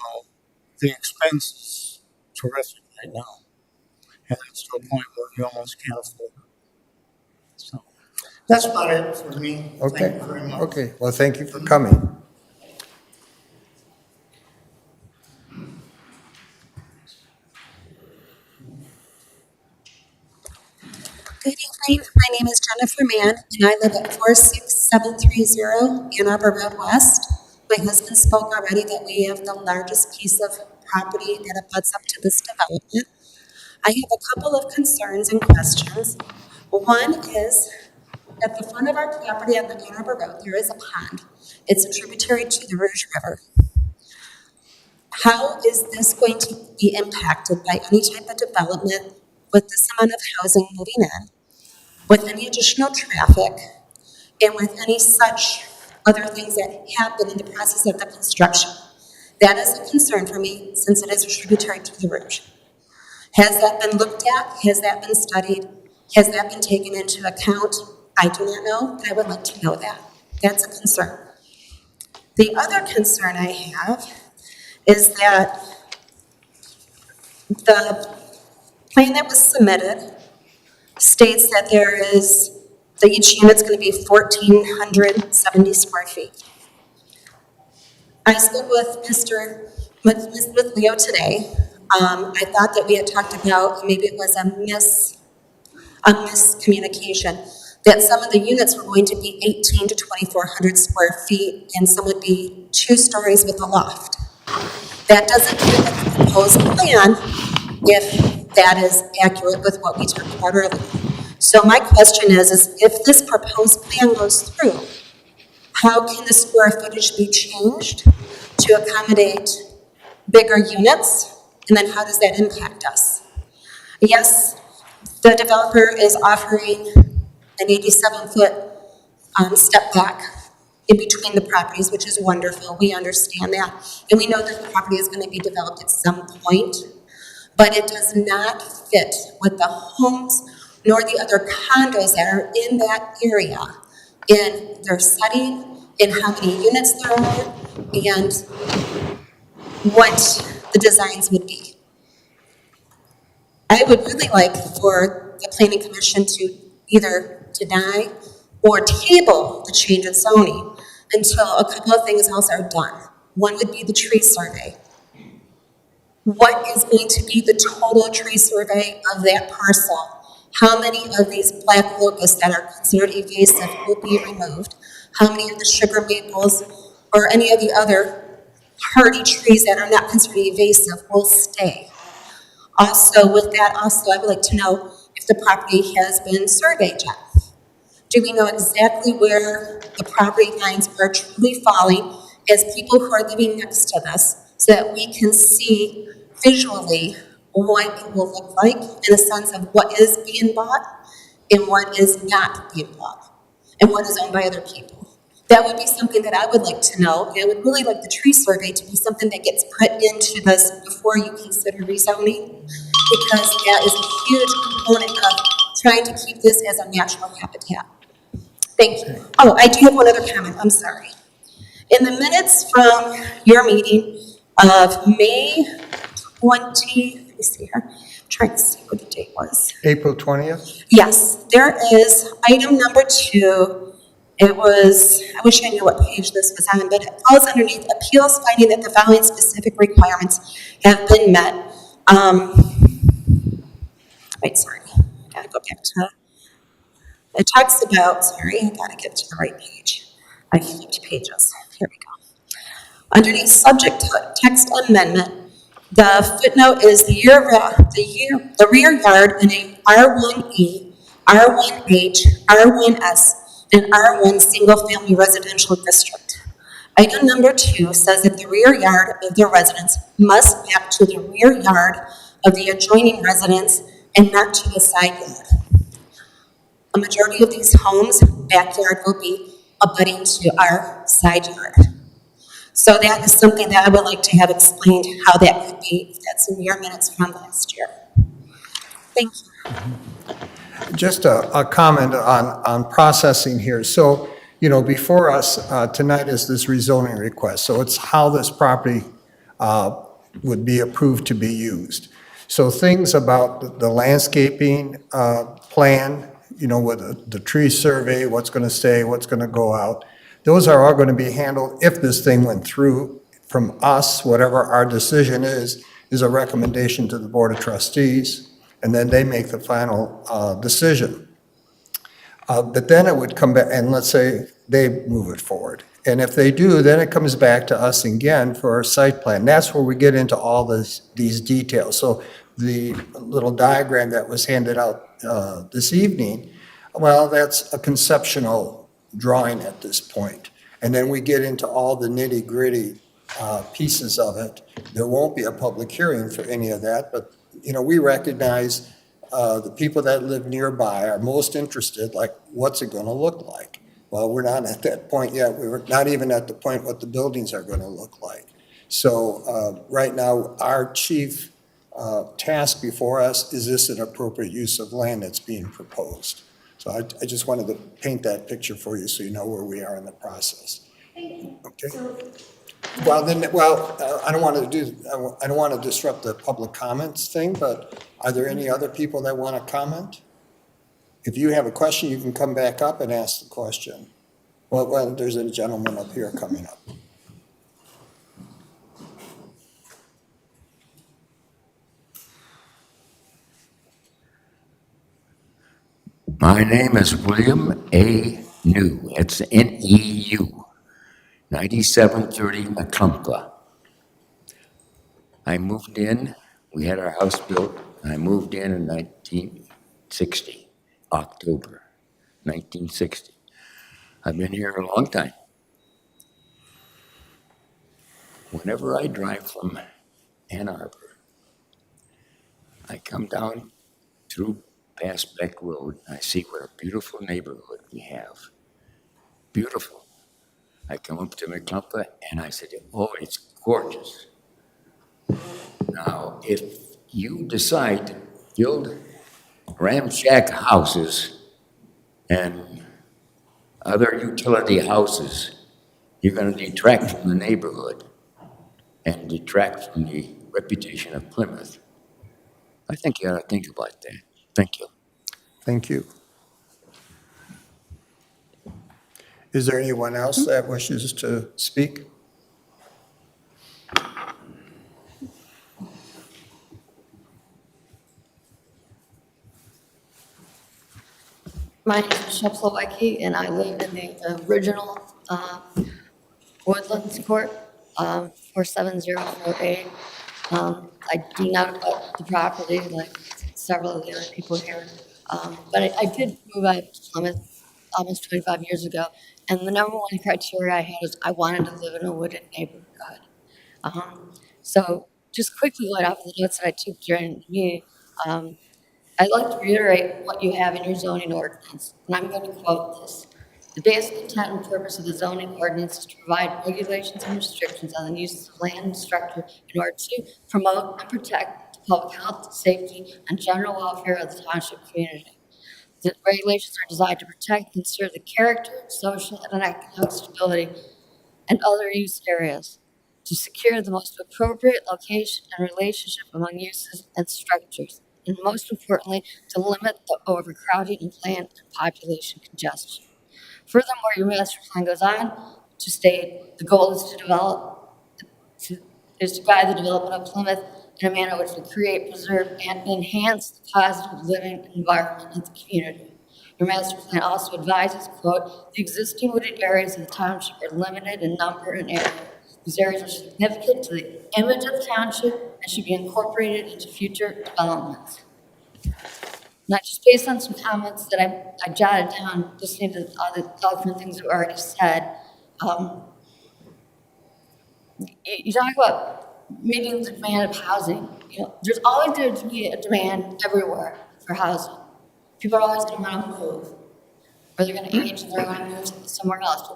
the expense is terrific right now. And it's to a point where you almost can't afford it. So that's about it for me. Okay. Thank you very much. Okay. Well, thank you for coming. Good evening. My name is Jennifer Mann, and I live at 46730 Ann Arbor Road West. My husband spoke already that we have the largest piece of property that abuts up to this development. I have a couple of concerns and questions. One is, at the front of our property on the Ann Arbor Road, there is a pond. It's a tributary to the Rouge River. How is this going to be impacted by any type of development with this amount of housing moving in, with any additional traffic, and with any such other things that happen in the process of the construction? That is a concern for me since it is a tributary to the Rouge. Has that been looked at? Has that been studied? Has that been taken into account? I do not know, but I would like to know that. That's a concern. The other concern I have is that the plan that was submitted states that that each unit's going to be 1,470 square feet. I spoke with Leo today. I thought that we had talked about, maybe it was a miscommunication, that some of the units were going to be 1,800 to 2,400 square feet, and some would be 2 stories with a loft. That doesn't fit with the proposed plan if that is accurate with what we talked about earlier. So my question is if this proposed plan goes through, how can the square footage be changed to accommodate bigger units? And then how does that impact us? Yes, the developer is offering an 87-foot step back in between the properties, which is wonderful. We understand that. And we know that the property is going to be developed at some point, but it does not fit with the homes nor the other condos that are in that area in their setting, in how many units there are, and what the designs would be. I would really like for the planning commission to either deny or table the change in zoning until a couple of things else are done. One would be the tree survey. What is going to be the total tree survey of that parcel? How many of these black locusts that are considered invasive will be removed? How many of the sugar maples or any of the other hardy trees that are not considered invasive will stay? Also, with that, I would like to know if the property has been surveyed yet. Do we know exactly where the property lines are truly falling as people who are living next to this so that we can see visually what it will look like in a sense of what is being bought and what is not being bought and what is owned by other people? That would be something that I would like to know. And I would really like the tree survey to be something that gets put into this before you consider rezoning, because that is a huge component of trying to keep this as a natural habitat. Thank you. Oh, I do have one other comment. I'm sorry. In the minutes from your meeting of May 20, let me see here, I'm trying to see what the date was. April 20th? Yes, there is item number 2. It was, I wish I knew what page this was on, but it falls underneath appeals finding that the following specific requirements have been met. Wait, sorry, I gotta go back to, it talks about, sorry, I gotta get to the right page. I flipped pages, here we go. Underneath subject text amendment, the footnote is the rear yard in a R1E, R1H, R1S, and R1 single-family residential district. Item number 2 says that the rear yard of the residence must back to the rear yard of the adjoining residence and not to the side yard. A majority of these homes' backyard will be abutting to our side yard. So that is something that I would like to have explained how that could be, if that's in your minutes from last year. Thank you. Just a comment on processing here. So, you know, before us tonight is this rezoning request. So it's how this property would be approved to be used. So things about the landscaping plan, you know, with the tree survey, what's going to stay, what's going to go out, those are all going to be handled if this thing went through from us. Whatever our decision is a recommendation to the Board of Trustees, and then they make the final decision. But then it would come back, and let's say they move it forward. And if they do, then it comes back to us again for our site plan. That's where we get into all these details. So the little diagram that was handed out this evening, well, that's a conceptual drawing at this point. And then we get into all the nitty-gritty pieces of it. There won't be a public hearing for any of that, but you know, we recognize the people that live nearby are most interested, like, what's it going to look like? Well, we're not at that point yet. We're not even at the point what the buildings are going to look like. So right now, our chief task before us is this an appropriate use of land that's being proposed? So I just wanted to paint that picture for you so you know where we are in the process. Okay. Well, I don't want to disrupt the public comments thing, but are there any other people that want to comment? If you have a question, you can come back up and ask the question. Well, there's a gentleman up here coming up. My name is William A. New. It's N-E-U, 9730 McClumpla. I moved in, we had our house built, I moved in 1960, October 1960. I've been here a long time. Whenever I drive from Ann Arbor, I come down through past Beck Road, I see what a beautiful neighborhood we have. Beautiful. I come up to McClumpla and I said, oh, it's gorgeous. Now, if you decide to build ramshack houses and other utility houses, you're going to detract from the neighborhood and detract from the reputation of Plymouth. I think you ought to think about that. Thank you. Thank you. Is there anyone else that wishes to speak? My name is Michelle Slavik, and I live in the original Woodlands Court, 47048. I do not own the property like several of the other people here. But I did move out to Plymouth almost 25 years ago, and the number one criteria I had is I wanted to live in a wooded neighborhood. So just quickly going off of the notes that I took during the meeting, I'd like to reiterate what you have in your zoning ordinance, and I'm going to quote this. The basic intent and purpose of the zoning ordinance is to provide regulations and restrictions on the use of land and structure in order to promote and protect the public health, safety, and general welfare of the township community. The regulations are designed to protect and conserve the character, social, and economic stability and other use areas, to secure the most appropriate location and relationship among uses and structures, and most importantly, to limit the overcrowding and land and population congestion. Furthermore, your master plan goes on to state the goal is to guide the development of Plymouth in a manner which will create, preserve, and enhance the positive living environment in the community. Your master plan also advises, quote, the existing wooded areas of the township are limited in number and area. These areas are significant to the image of the township and should be incorporated into future developments. Not just based on some comments that I jotted down, listening to all the eloquent things that were already said. You talk about meeting the demand of housing. You know, there's always going to be a demand everywhere for housing. People are always going to want to move, or they're going to age and they're going to move somewhere else.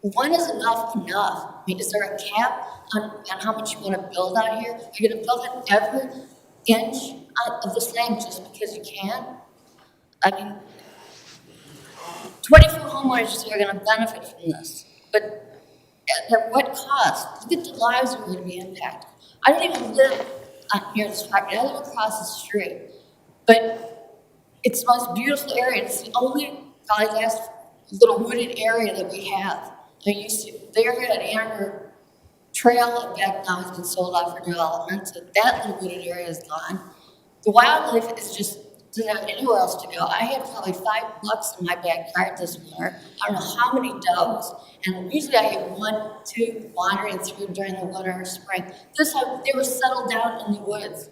When is enough enough? I mean, is there a cap on how much you want to build out here? You're going to build on every inch of this land just because you can? I mean, 24 homeowners are going to benefit from this, but at what cost? Look at the lives that are going to be impacted. I don't even live near this property. I live across the street, but it's the most beautiful area. It's the only, probably last little wooded area that we have. They're at Arbor Trail and back now has been sold off for development, so that little wooded area is gone. The wildlife is just doesn't have anywhere else to go. I had probably 5 bucks in my backyard this winter. I don't know how many doves, and usually I get 1, 2 wandering through during the winter or spring. This time they were settled down in the woods.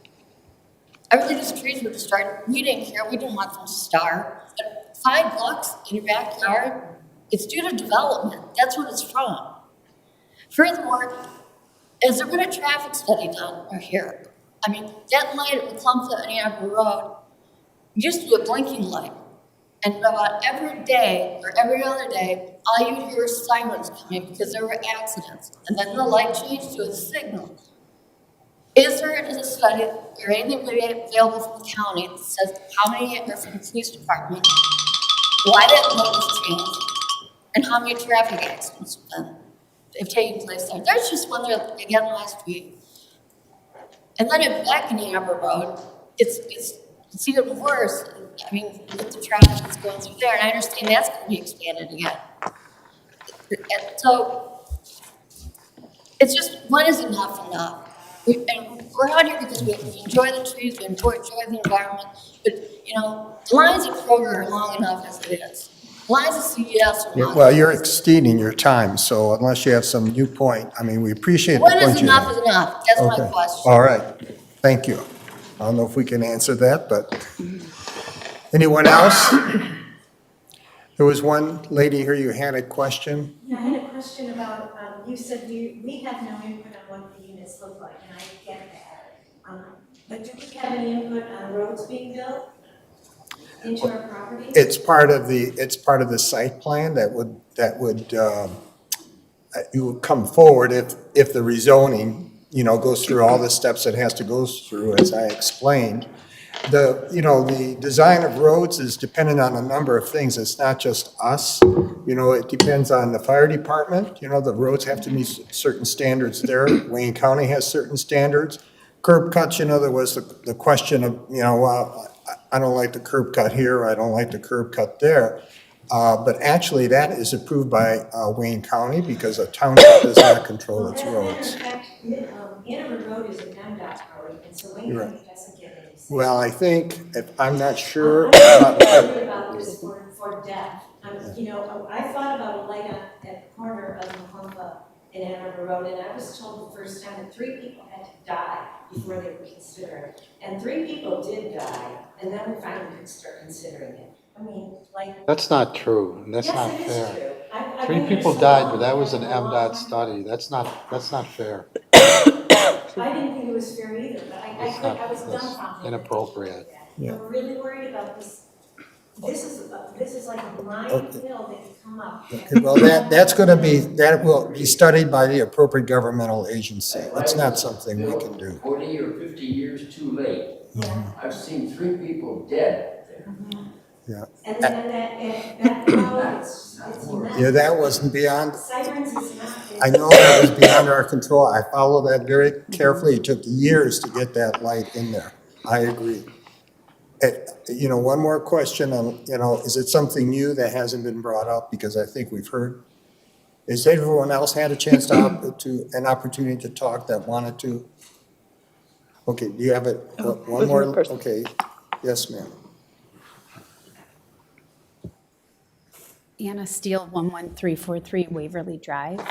Everything these trees were destroyed. We didn't care. We didn't want them to starve. But 5 bucks in your backyard, it's due to development. That's what it's from. Furthermore, has there been a traffic study done here? I mean, that light at Plymouth and Arbor Road used to be a blinking light. And about every day or every other day, all you'd hear was sirens coming because there were accidents. And then the light changed to a signal. Is there a study or anything available from the county that says how many are from the police department, why that light was changed, and how many traffic accidents have taken place there? There's just one there again last week. And then back in Arbor Road, it's even worse. I mean, with the traffic that's going through there, and I understand that's going to be expanded again. And so it's just, when is enough enough? We're out here because we enjoy the trees, we enjoy the environment, but, you know, the lines at Kroger are long enough as it is. The lines at CVS are long. Well, you're exceeding your time, so unless you have some new point, I mean, we appreciate the point When is you enough made. is enough? That's my Okay. question. All right, thank you. I don't know if we can answer that, but anyone else? There was one lady here, you had a question? Yeah, I had a question about, you said we have no input on what the units look like, and I get that. But do we have any input on roads being built into our property? It's part of the site plan that would you would come forward if the rezoning, you know, goes through all the steps it has to go through, as I explained. The design of roads is dependent on a number of things. It's not just us. It depends on the fire department. The roads have to meet certain standards there. Wayne County has certain standards. Curb cuts, there was the question of, well, I don't like the curb cut here, I don't like the curb cut there. But actually, that is approved by Wayne County because a township does not control its roads. In fact, Arbor Road is a PennDOT road, and so Wayne County doesn't get any say. Well, I think, I'm not sure. I'm not worried about this for death. I thought about a light at the corner of McClumba and Arbor Road, and I was told the first time that 3 people had to die before they would consider it. And 3 people did die, and then we finally could start considering it. That's not true, and that's not Yes, it fair. is true. 3 people died, but that was an MDOT study. That's not fair. I didn't think it was fair either, but I was dumbfounded. Inappropriate. Yeah. I'm really worried about this. This is like a blind hill that you come up. Okay, well, that will be studied by the appropriate governmental agency. It's not something we can do. 40 or 50 years too late. I've seen 3 people dead there. Yeah. And then that road, it's immense. Yeah, that wasn't beyond, Sirens is not. I know that was beyond our control. I follow that very carefully. It took years to get that light in there. I agree. One more question on, is it something new that hasn't been brought up? Because I think we've heard. Has everyone else had a chance to an opportunity to talk that wanted to? Okay, do you have it? One more? Okay, yes, ma'am. Anna Steele, 11343 Waverly Drive.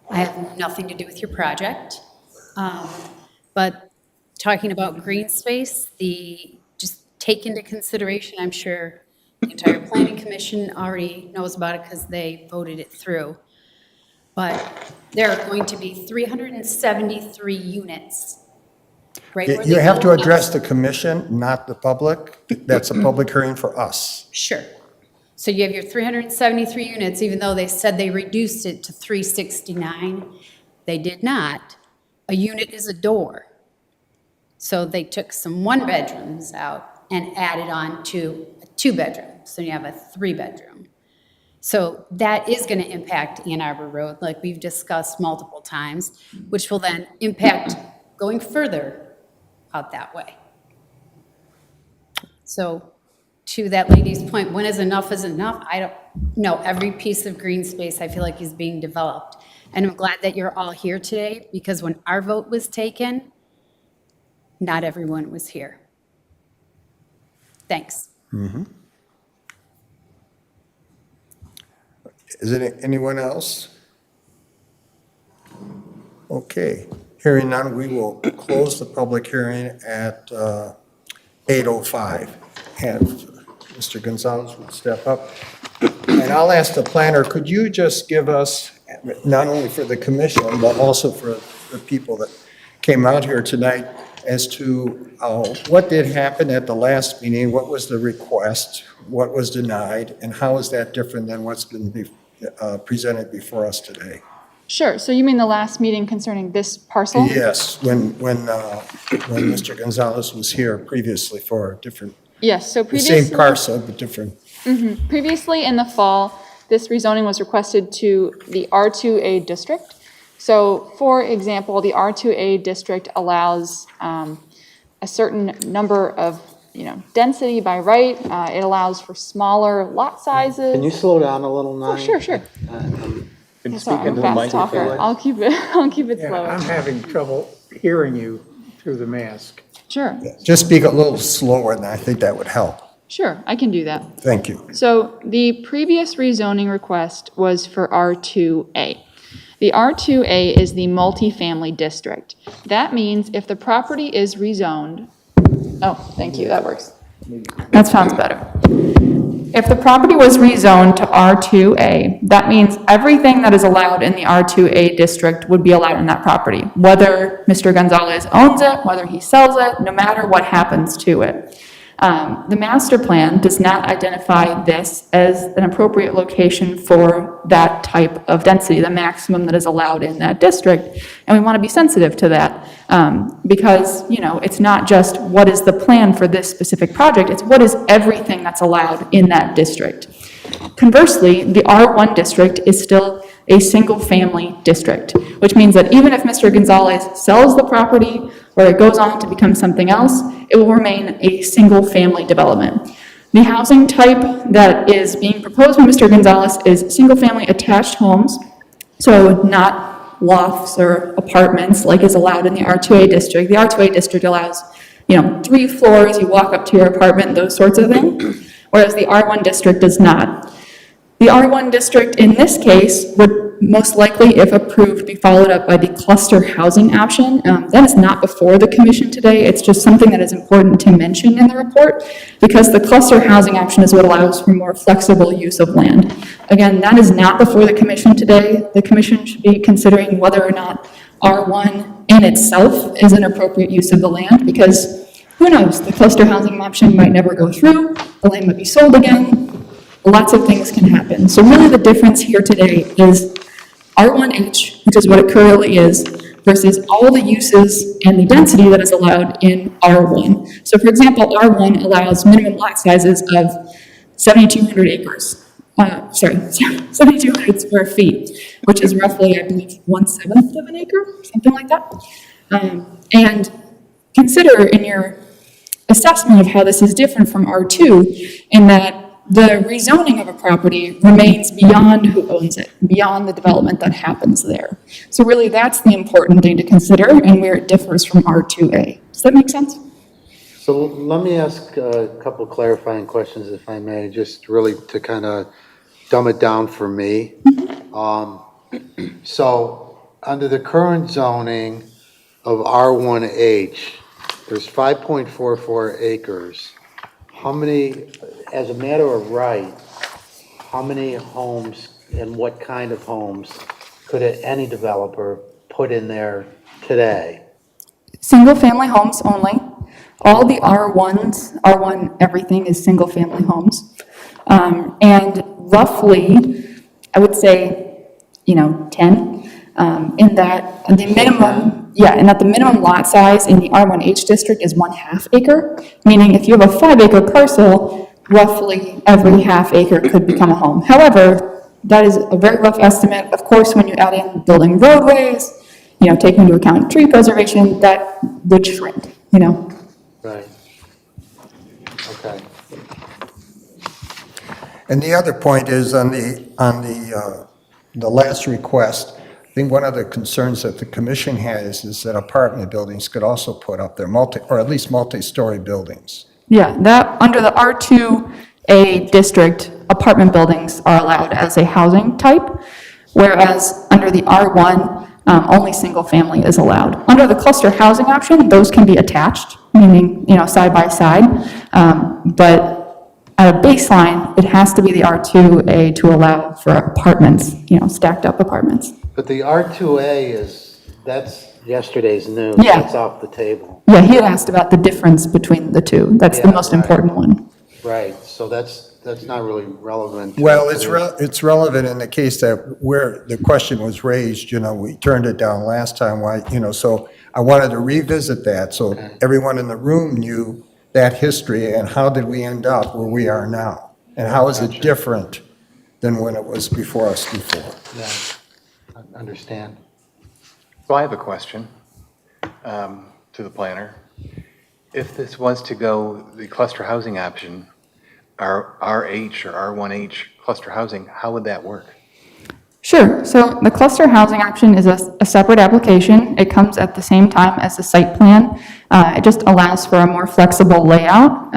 I have nothing to do with your project, but talking about green space, just take into consideration, I'm sure the entire planning commission already knows about it because they voted it through, but there are going to be 373 units. Right where You the have to old address house- the commission, not the public. That's a public hearing for us. Sure. So you have your 373 units, even though they said they reduced it to 369, they did not. A unit is a door. So they took some 1-bedrooms out and added on to a 2-bedroom. So you have a 3-bedroom. So that is going to impact Ann Arbor Road, like we've discussed multiple times, which will then impact going further out that way. So to that lady's point, when is enough? I don't know. Every piece of green space I feel like is being developed. And I'm glad that you're all here today because when our vote was taken, not everyone was here. Thanks. Mm-hmm. Is it anyone else? Okay, hearing none, we will close the public hearing at 8:05. Have Mr. Gonzalez would step up. And I'll ask the planner, could you just give us, not only for the commission, but also for the people that came out here tonight, as to what did happen at the last meeting, what was the request, what was denied, and how is that different than what's been presented before us today? Sure, so you mean the last meeting concerning this parcel? Yes, when Mr. Gonzalez was here previously for a different, Yes, so the previously. same parcel, but different. Previously in the fall, this rezoning was requested to the R2A district. So for example, the R2A district allows a certain number of, density by right. It allows for smaller lot sizes. Can you slow down a little now? Oh, sure. Can you Sorry, speak into I'm the a fast talker. microphone? I'll keep it Yeah, slower. I'm having trouble hearing you through the mask. Sure, Just speak a little slower, and I think that would help. sure, I can do that. Thank you. So the previous rezoning request was for R2A. The R2A is the multifamily district. That means if the property is rezoned, oh, thank you, that works. That sounds better. If the property was rezoned to R2A, that means everything that is allowed in the R2A district would be allowed in that property, whether Mr. Gonzalez owns it, whether he sells it, no matter what happens to it. The master plan does not identify this as an appropriate location for that type of density, the maximum that is allowed in that district. And we want to be sensitive to that because, it's not just what is the plan for this specific project, it's what is everything that's allowed in that district. Conversely, the R1 district is still a single-family district, which means that even if Mr. Gonzalez sells the property or it goes on to become something else, it will remain a single-family development. The housing type that is being proposed by Mr. Gonzalez is single-family attached homes, so not lofts or apartments like is allowed in the R2A district. The R2A district allows, 3 floors, you walk up to your apartment, those sorts of things, whereas the R1 district does not. The R1 district in this case would most likely, if approved, be followed up by the cluster housing option. That is not before the commission today. It's just something that is important to mention in the report because the cluster housing option is what allows for more flexible use of land. Again, that is not before the commission today. The commission should be considering whether or not R1 in itself is an appropriate use of the land because who knows, the cluster housing option might never go through, the land might be sold again, lots of things can happen. So really the difference here today is R1H, which is what it currently is, versus all the uses and the density that is allowed in R1. So for example, R1 allows minimum lot sizes of 7,200 acres. 7,200 square feet, which is roughly, I believe, 1/7 of an acre, something like that. And consider in your assessment of how this is different from R2 in that the rezoning of a property remains beyond who owns it, beyond the development that happens there. So really that's the important thing to consider and where it differs from R2A. Does that make sense? So let me ask a couple clarifying questions, if I may, just really to kind of dumb it down for me. So under the current zoning of R1H, there's 5.44 acres. How many, as a matter of right, how many homes and what kind of homes could any developer put in there today? Single-family homes only. All the R1 everything is single-family homes. And roughly, I would say, 10, in that the minimum, and that the minimum lot size in the R1H district is 1/2 acre, meaning if you have a 5-acre parcel, roughly every half acre could become a home. However, that is a very rough estimate. Of course, when you add in building roadways, taking into account tree preservation, that would shrink, Right. Okay. And the other point is on the last request, I think one of the concerns that the commission has is that apartment buildings could also put up their or at least multi-story buildings. Yeah, that, under the R2A district, apartment buildings are allowed as a housing type, whereas under the R1, only single family is allowed. Under the cluster housing option, those can be attached, meaning, side by side, but at a baseline, it has to be the R2A to allow for apartments, stacked up apartments. But the R2A that's yesterday's news. Yeah. That's off the table. Yeah, he had asked about the difference between the two. That's the most important one. Right, so that's not really relevant. Well, it's relevant in the case that where the question was raised, we turned it down last time, so I wanted to revisit that, so everyone in the room knew that history and how did we end up where we are now? And how is it different than when it was before us before? Yeah, I understand. So I have a question to the planner. If this was to go the cluster housing option, RH or R1H cluster housing, how would that work? Sure. So the cluster housing option is a separate application. It comes at the same time as the site plan. It just allows for a more flexible layout.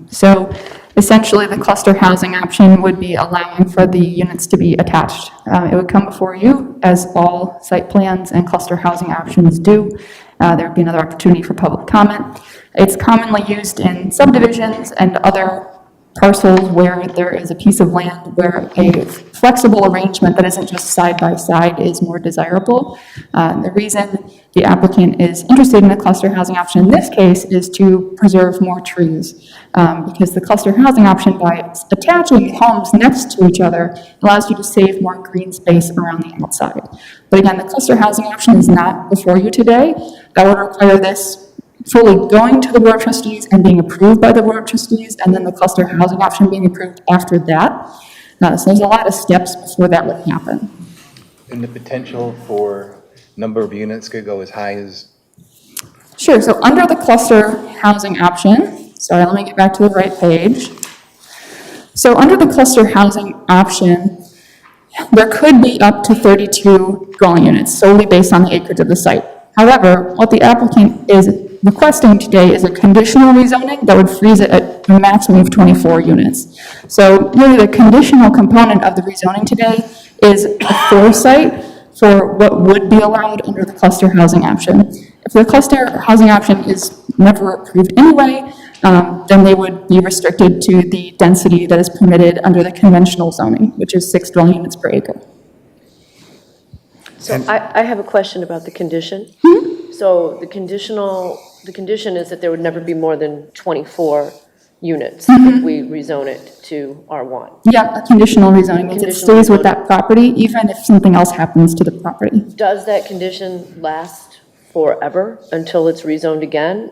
So essentially, the cluster housing option would be allowing for the units to be attached. It would come before you, as all site plans and cluster housing options do. There would be another opportunity for public comment. It's commonly used in subdivisions and other parcels where there is a piece of land where a flexible arrangement that isn't just side by side is more desirable. The reason the applicant is interested in a cluster housing option in this case is to preserve more trees. Because the cluster housing option, by attaching homes next to each other, allows you to save more green space around the outside. But again, the cluster housing option is not before you today. That would require this fully going to the Board of Trustees and being approved by the Board of Trustees, and then the cluster housing option being approved after that. So there's a lot of steps before that would happen. And the potential for number of units could go as high as? Sure, so under the cluster housing option, sorry, let me get back to the right page. So under the cluster housing option, there could be up to 32 dwelling units solely based on the acreage of the site. However, what the applicant is requesting today is a conditional rezoning that would freeze it at a maximum of 24 units. So really the conditional component of the rezoning today is a foresight for what would be allowed under the cluster housing option. If the cluster housing option is never approved anyway, then they would be restricted to the density that is permitted under the conventional zoning, which is 6 dwelling units per acre. So I have a question about the condition. So the condition is that there would never be more than 24 units if we rezone it to R1. Yeah, a conditional rezoning means it stays with that property even if something else happens to the property. Does that condition last forever until it's rezoned again?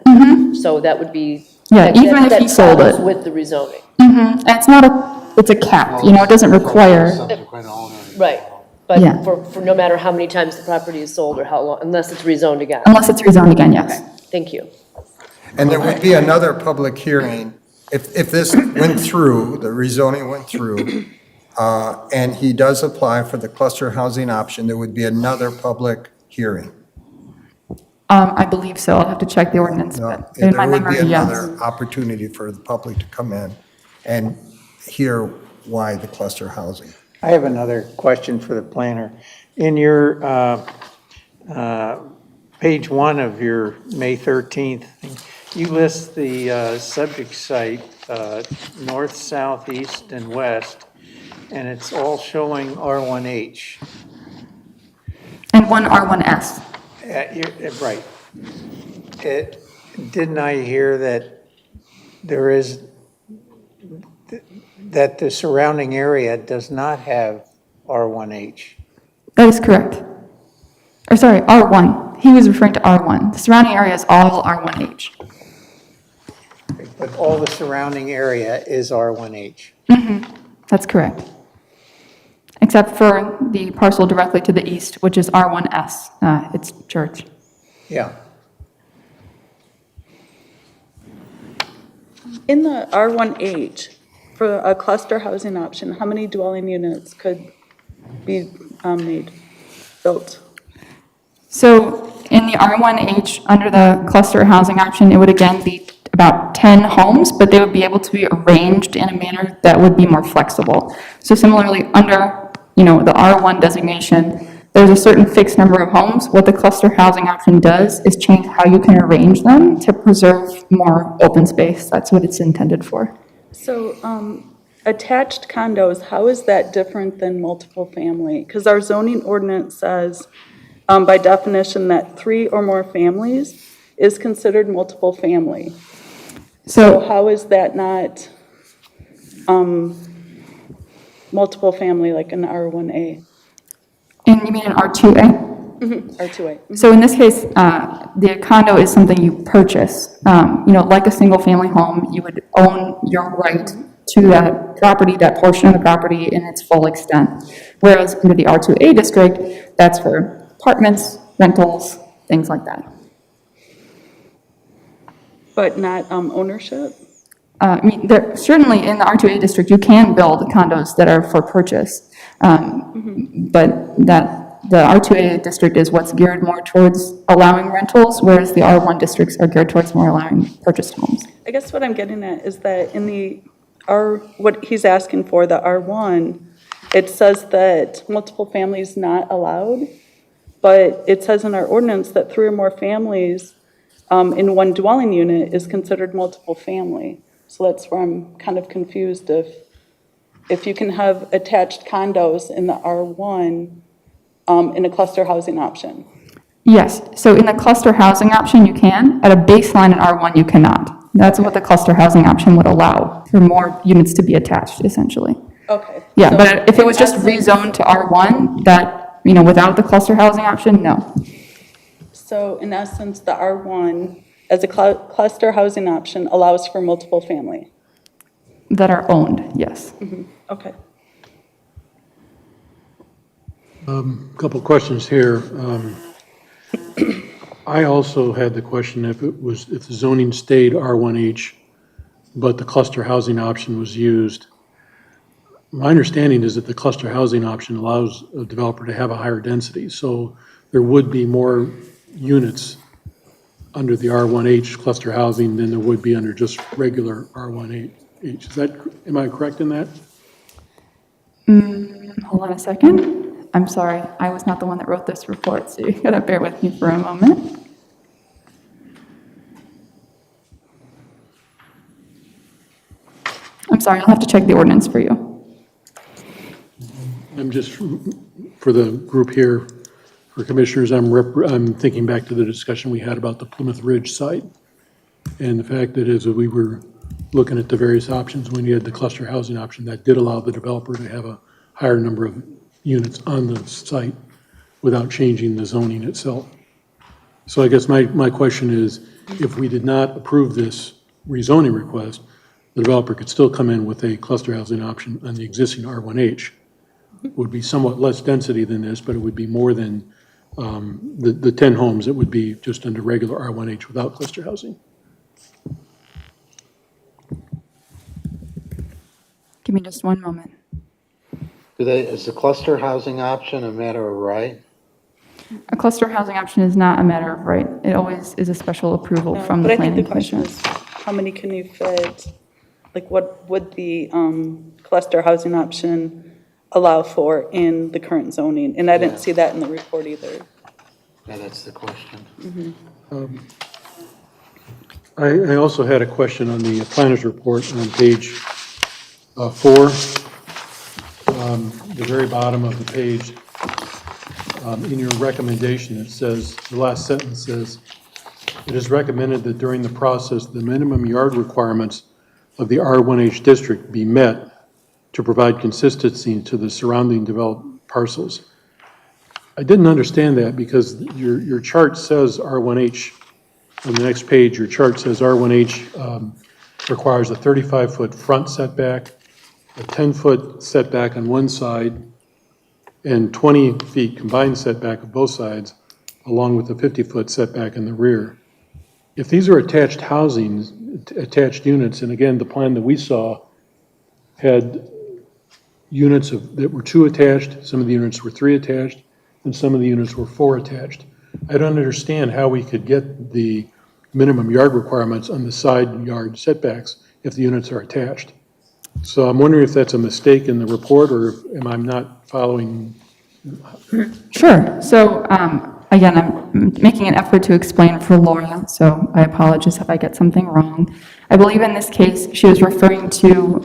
So that would be. Yeah, even if he sold it. With the rezoning. And it's not it's a cap, it doesn't require. Right, but Yeah. for no matter how many times the property is sold or how long, unless it's rezoned again. Unless it's rezoned again, yes. Thank you. And there would be another public hearing, if this went through, the rezoning went through, and he does apply for the cluster housing option, there would be another public hearing. I believe so, I'll have to check the ordinance, but in my There would be memory, yes. another opportunity for the public to come in and hear why the cluster housing. I have another question for the planner. In your page 1 of your May 13th, you list the subject site, north, south, east, and west, and it's all showing R1H. And one R1S. Right. Didn't I hear that that the surrounding area does not have R1H? That is correct. Or sorry, R1. He was referring to R1. The surrounding area is all R1H. But all the surrounding area is R1H. That's correct. Except for the parcel directly to the east, which is R1S. It's church. Yeah. In the R1H, for a cluster housing option, how many dwelling units could be built? So in the R1H, under the cluster housing option, it would again be about 10 homes, but they would be able to be arranged in a manner that would be more flexible. So similarly, under the R1 designation, there's a certain fixed number of homes. What the cluster housing option does is change how you can arrange them to preserve more open space. That's what it's intended for. So attached condos, how is that different than multiple family? Because our zoning ordinance says, by definition, that 3 or more families is considered multiple family. So how is that not multiple family like an R1A? And you mean an R2A? R2A. So in this case, the condo is something you purchase. Like a single family home, you would own your right to that property, that portion of the property in its full extent. Whereas under the R2A district, that's for apartments, rentals, things like that. But not ownership? Certainly in the R2A district, you can build condos that are for purchase. But the R2A district is what's geared more towards allowing rentals, whereas the R1 districts are geared towards more allowing purchased homes. I guess what I'm getting at is that in the what he's asking for, the R1, it says that multiple families not allowed, but it says in our ordinance that 3 or more families in one dwelling unit is considered multiple family. So that's where I'm kind of confused if you can have attached condos in the R1 in a cluster housing option. Yes, so in the cluster housing option, you can. At a baseline in R1, you cannot. That's what the cluster housing option would allow, for more units to be attached, essentially. Okay. Yeah, so but if it was in just essence- rezoned to R1, that, without the cluster housing option, no. So in essence, the R1 as a cluster housing option allows for multiple family. That are owned, yes. Okay. Couple questions here. I also had the question if the zoning stayed R1H, but the cluster housing option was used. My understanding is that the cluster housing option allows a developer to have a higher density, so there would be more units under the R1H cluster housing than there would be under just regular R1H. Am I correct in that? Hold on a second. I'm sorry, I was not the one that wrote this report, so you gotta bear with me for a moment. I'm sorry, I'll have to check the ordinance for you. I'm just, for the group here, for commissioners, I'm thinking back to the discussion we had about the Plymouth Ridge site. And the fact that as we were looking at the various options, when you had the cluster housing option, that did allow the developer to have a higher number of units on the site without changing the zoning itself. So I guess my question is, if we did not approve this rezoning request, the developer could still come in with a cluster housing option on the existing R1H. It would be somewhat less density than this, but it would be more than the 10 homes that would be just under regular R1H without cluster housing. Give me just one moment. Is the cluster housing option a matter of right? A cluster housing option is not a matter of right. It always is a special approval No, from but the I think planning the question commission. is, how many can you fit? Like, what would the cluster housing option allow for in the current zoning? And I didn't see that in the report either. Yeah, that's the question. I also had a question on the planner's report on page 4, the very bottom of the page. In your recommendation, it says, the last sentence says, "It is recommended that during the process, the minimum yard requirements of the R1H district be met to provide consistency to the surrounding developed parcels." I didn't understand that because your chart says R1H. On the next page, your chart says R1H requires a 35-foot front setback, a 10-foot setback on one side, and 20 feet combined setback of both sides, along with a 50-foot setback in the rear. If these are attached housings, attached units, and again, the plan that we saw had units that were 2 attached, some of the units were 3 attached, and some of the units were 4 attached. I don't understand how we could get the minimum yard requirements on the side yard setbacks if the units are attached. So I'm wondering if that's a mistake in the report, or am I not following? Sure. So again, I'm making an effort to explain for Laura, so I apologize if I get something wrong. I believe in this case, she was referring to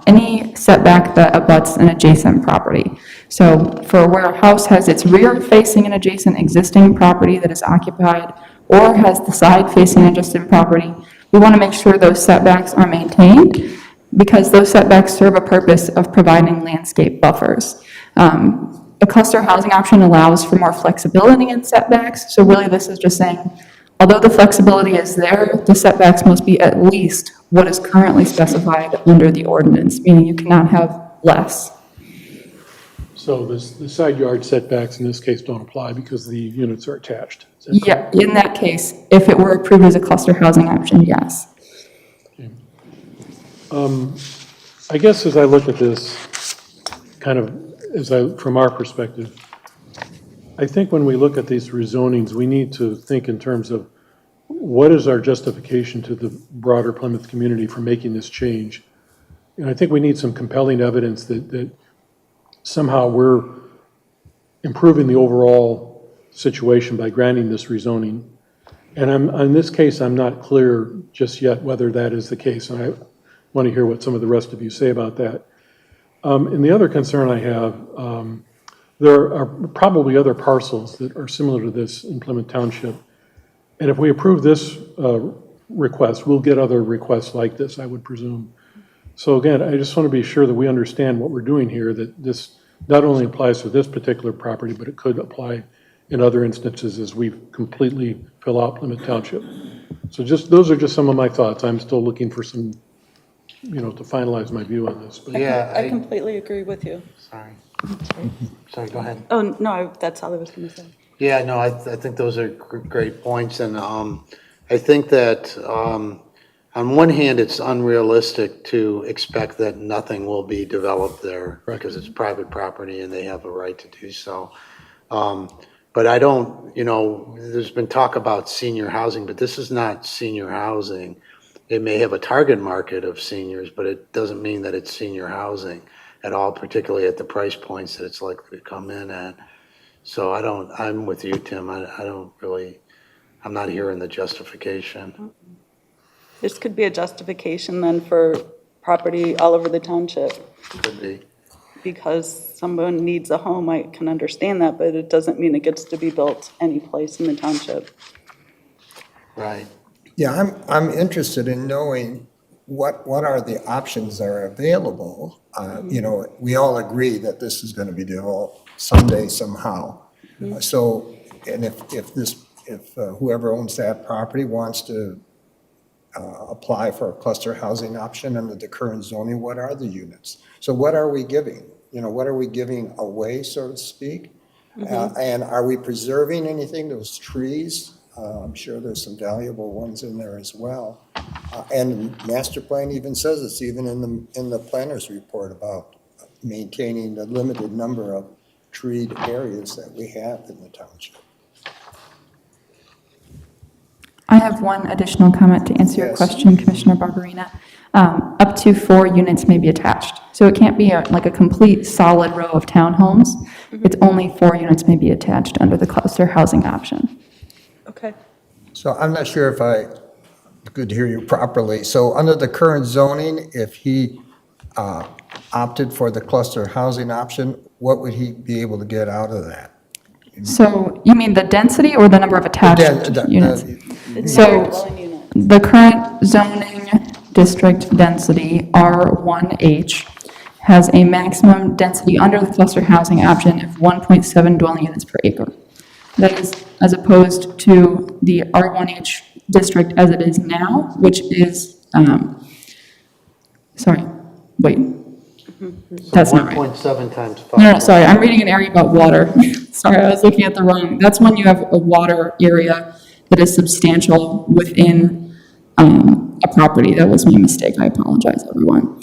any setback that abuts an adjacent property. So for where a house has its rear facing an adjacent existing property that is occupied, or has the side facing an adjacent property, we want to make sure those setbacks are maintained, because those setbacks serve a purpose of providing landscape buffers. A cluster housing option allows for more flexibility in setbacks, so really this is just saying, although the flexibility is there, the setbacks must be at least what is currently specified under the ordinance, meaning you cannot have less. So the side yard setbacks in this case don't apply because the units are attached. Yeah, in that case, if it were approved as a cluster housing option, yes. I guess as I look at this, kind of from our perspective, I think when we look at these rezonings, we need to think in terms of what is our justification to the broader Plymouth community for making this change. And I think we need some compelling evidence that somehow we're improving the overall situation by granting this rezoning. And in this case, I'm not clear just yet whether that is the case. And want to hear what some of the rest of you say about that. And the other concern I have, there are probably other parcels that are similar to this in Plymouth Township. And if we approve this request, we'll get other requests like this, I would presume. So again, I just want to be sure that we understand what we're doing here, that this not only applies to this particular property, but it could apply in other instances as we completely fill out Plymouth Township. So those are just some of my thoughts. I'm still looking for some, to finalize my view on this. But I completely agree with you. Sorry, go ahead. Oh, no, that's all I was going to say. Yeah, no, I think those are great points, and I think that on one hand, it's unrealistic to expect that nothing will be developed there because it's private property and they have a right to do so. But I don't, there's been talk about senior housing, but this is not senior housing. It may have a target market of seniors, but it doesn't mean that it's senior housing at all, particularly at the price points that it's likely to come in at. So I'm with you, Tim. I'm not hearing the justification. This could be a justification then for property all over the township. Could be. Because someone needs a home, I can understand that, but it doesn't mean it gets to be built any place in the township. Right. Yeah, I'm interested in knowing what are the options that are available. We all agree that this is going to be developed someday, somehow. So, and if whoever owns that property wants to apply for a cluster housing option under the current zoning, what are the units? So what are we giving? What are we giving away, so to speak? And are we preserving anything? Those trees, I'm sure there's some valuable ones in there as well. And master plan even says it's even in the planner's report about maintaining the limited number of treed areas that we have in the township. I have one additional comment to answer your question, Commissioner Barberina. Up to 4 units may be attached. So it can't be like a complete solid row of townhomes. It's only 4 units may be attached under the cluster housing option. Okay. So I'm not sure if I could hear you properly. So under the current zoning, if he opted for the cluster housing option, what would he be able to get out of that? So you mean the density or the number of attached units? So the current zoning district density, R1H, has a maximum density under the cluster housing option of 1.7 dwelling units per acre. That is as opposed to the R1H district as it is now, which is, that's not right. 1.7 times 5. No, sorry, I'm reading an area about water. Sorry, I was looking at the wrong. That's when you have a water area that is substantial within a property. That was my mistake. I apologize, everyone.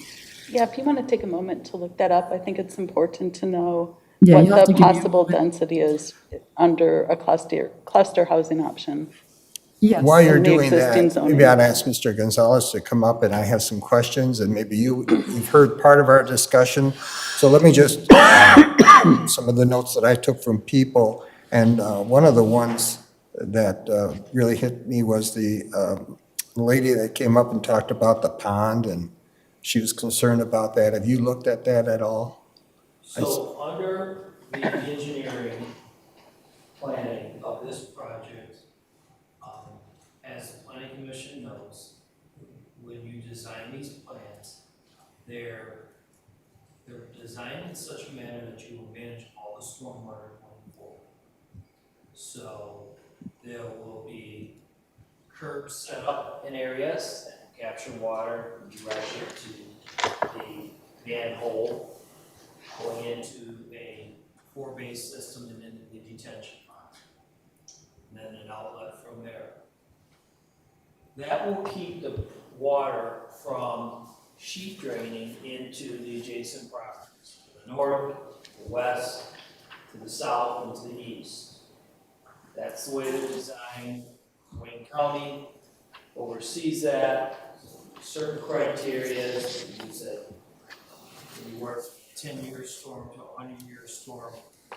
Yeah, if you want to take a moment to look that up, I think it's important to know Yeah, you'll have what to the give me a possible density is under a cluster housing option. Yes. While you're in the doing existing that, zoning. maybe I'd ask Mr. Gonzalez to come up, and I have some questions, and maybe you've heard part of our discussion. So let me just, some of the notes that I took from people, and one of the ones that really hit me was the lady that came up and talked about the pond, and she was concerned about that. Have you looked at that at all? So under the engineering planning of this project, as the planning commission knows, when you design these plans, they're designed in such a manner that you will manage all the stormwater going forward. So there will be curbs set up in areas that will capture water and direct it to the manhole going into a 4-base system and into the detention pond, and then an outlet from there. That will keep the water from sheet draining into the adjacent properties, to the north, to the west, to the south, and to the east. That's the way they're designed. Wayne County oversees that. Certain criteria, you said, anywhere from 10-year storm to 100-year storm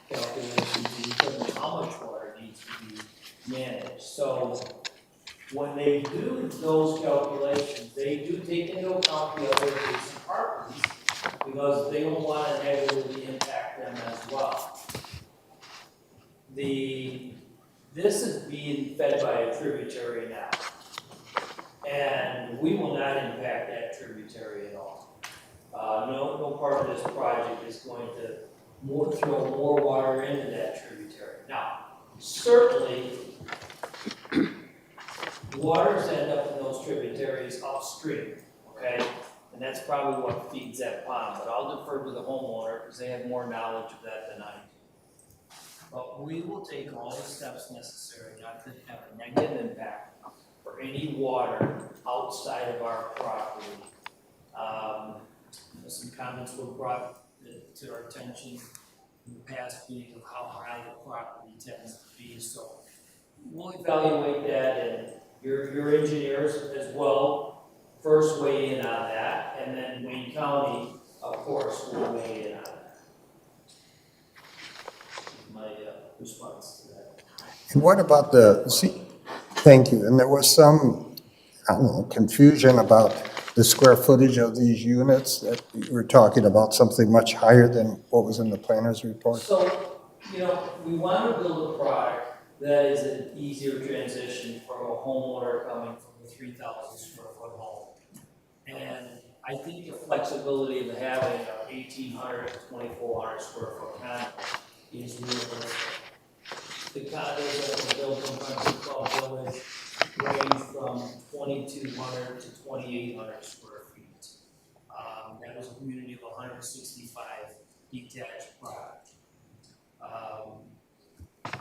calculations, and how much water needs to be managed. So when they do those calculations, they do take into account the other adjacent properties because they don't want to negatively impact them as well. This is being fed by a tributary now. And we will not impact that tributary at all. No part of this project is going to throw more water into that tributary. Now, certainly, waters end up in those tributaries upstream, okay? And that's probably what feeds that pond, but I'll defer to the homeowner because they have more knowledge of that than I do. But we will take all the steps necessary not to have a negative impact for any water outside of our property. Some comments were brought to our attention in the past being of how high the property tends to be. So we'll evaluate that, and your engineers as well first weigh in on that, and then Wayne County, of course, will weigh in on that. My response to that. And what about thank you, and there was some, I don't know, confusion about the square footage of these units, that you were talking about something much higher than what was in the planner's report. So, we want to build a product that is an easier transition from a homeowner coming from a 3,000 square foot home. And I think the flexibility of having an 1,800 to 2,400 square foot condo is realistic. The condos that were built in Country Club Village range from 2,200 to 2,800 square feet. That was a community of 165 detached product.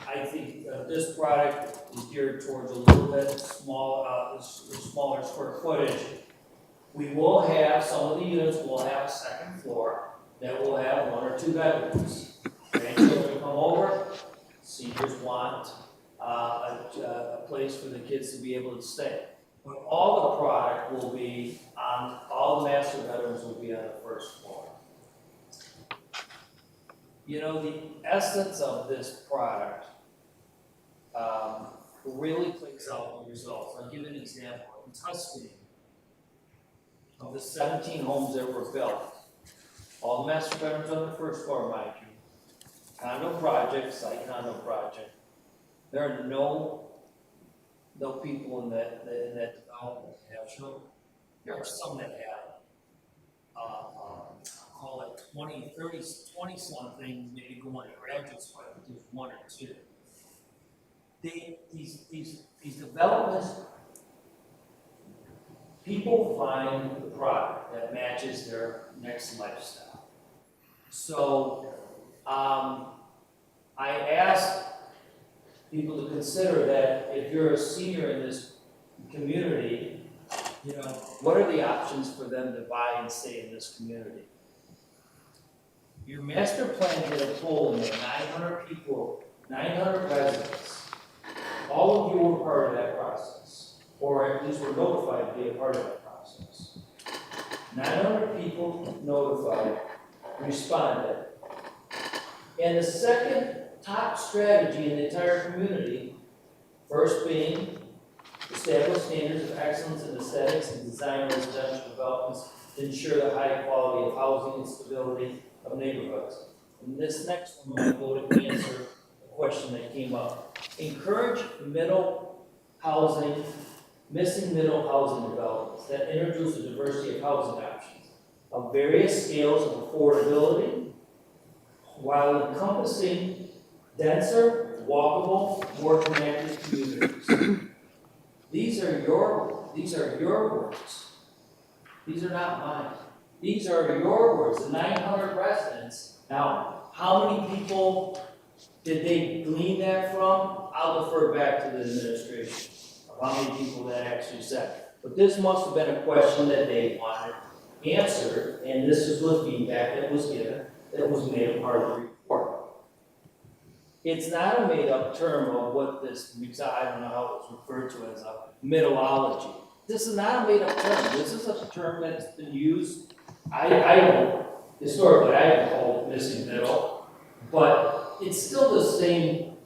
I think this product is geared towards a little bit smaller square footage. We will have, some of the units will have a second floor that will have 1 or 2 bedrooms. Grandchildren come over, seniors want a place for the kids to be able to stay. But all the product will be on, all the master bedrooms will be on the first floor. The essence of this product really plays out the results. I'll give you an example. In Tuscany, of the 17 homes that were built, all the master bedrooms on the first floor, mind you, condo project, site condo project, there are no people in that development that have children. There are some that have, call it 20, 30, 20 something, maybe going to graduate school, but there's 1 or 2. These developments, people find the product that matches their next lifestyle. So I ask people to consider that if you're a senior in this community, what are the options for them to buy and stay in this community? Your master plan had a poll in there, 900 people, 900 residents. All of you were part of that process, or at least were notified to be a part of that process. 900 people notified, responded. And the second top strategy in the entire community, first being establish standards of excellence in aesthetics and design residential developments to ensure the high quality of housing and stability of neighborhoods. And this next one might go to answer a question that came up. Encourage missing middle housing developments that introduce a diversity of housing options of various scales of affordability while encompassing denser, walkable, more connected communities. These are your words. These are not mine. These are your words, the 900 residents. Now, how many people did they glean that from? I'll defer back to the administration of how many people that actually said. But this must have been a question that they wanted answered, and this is the feedback that was given, that was made a part of the report. It's not a made-up term of what this, I don't know how it's referred to as a middleology. This is not a made-up term. This is a term that's been used, historically I haven't called it missing middle, but it's still the same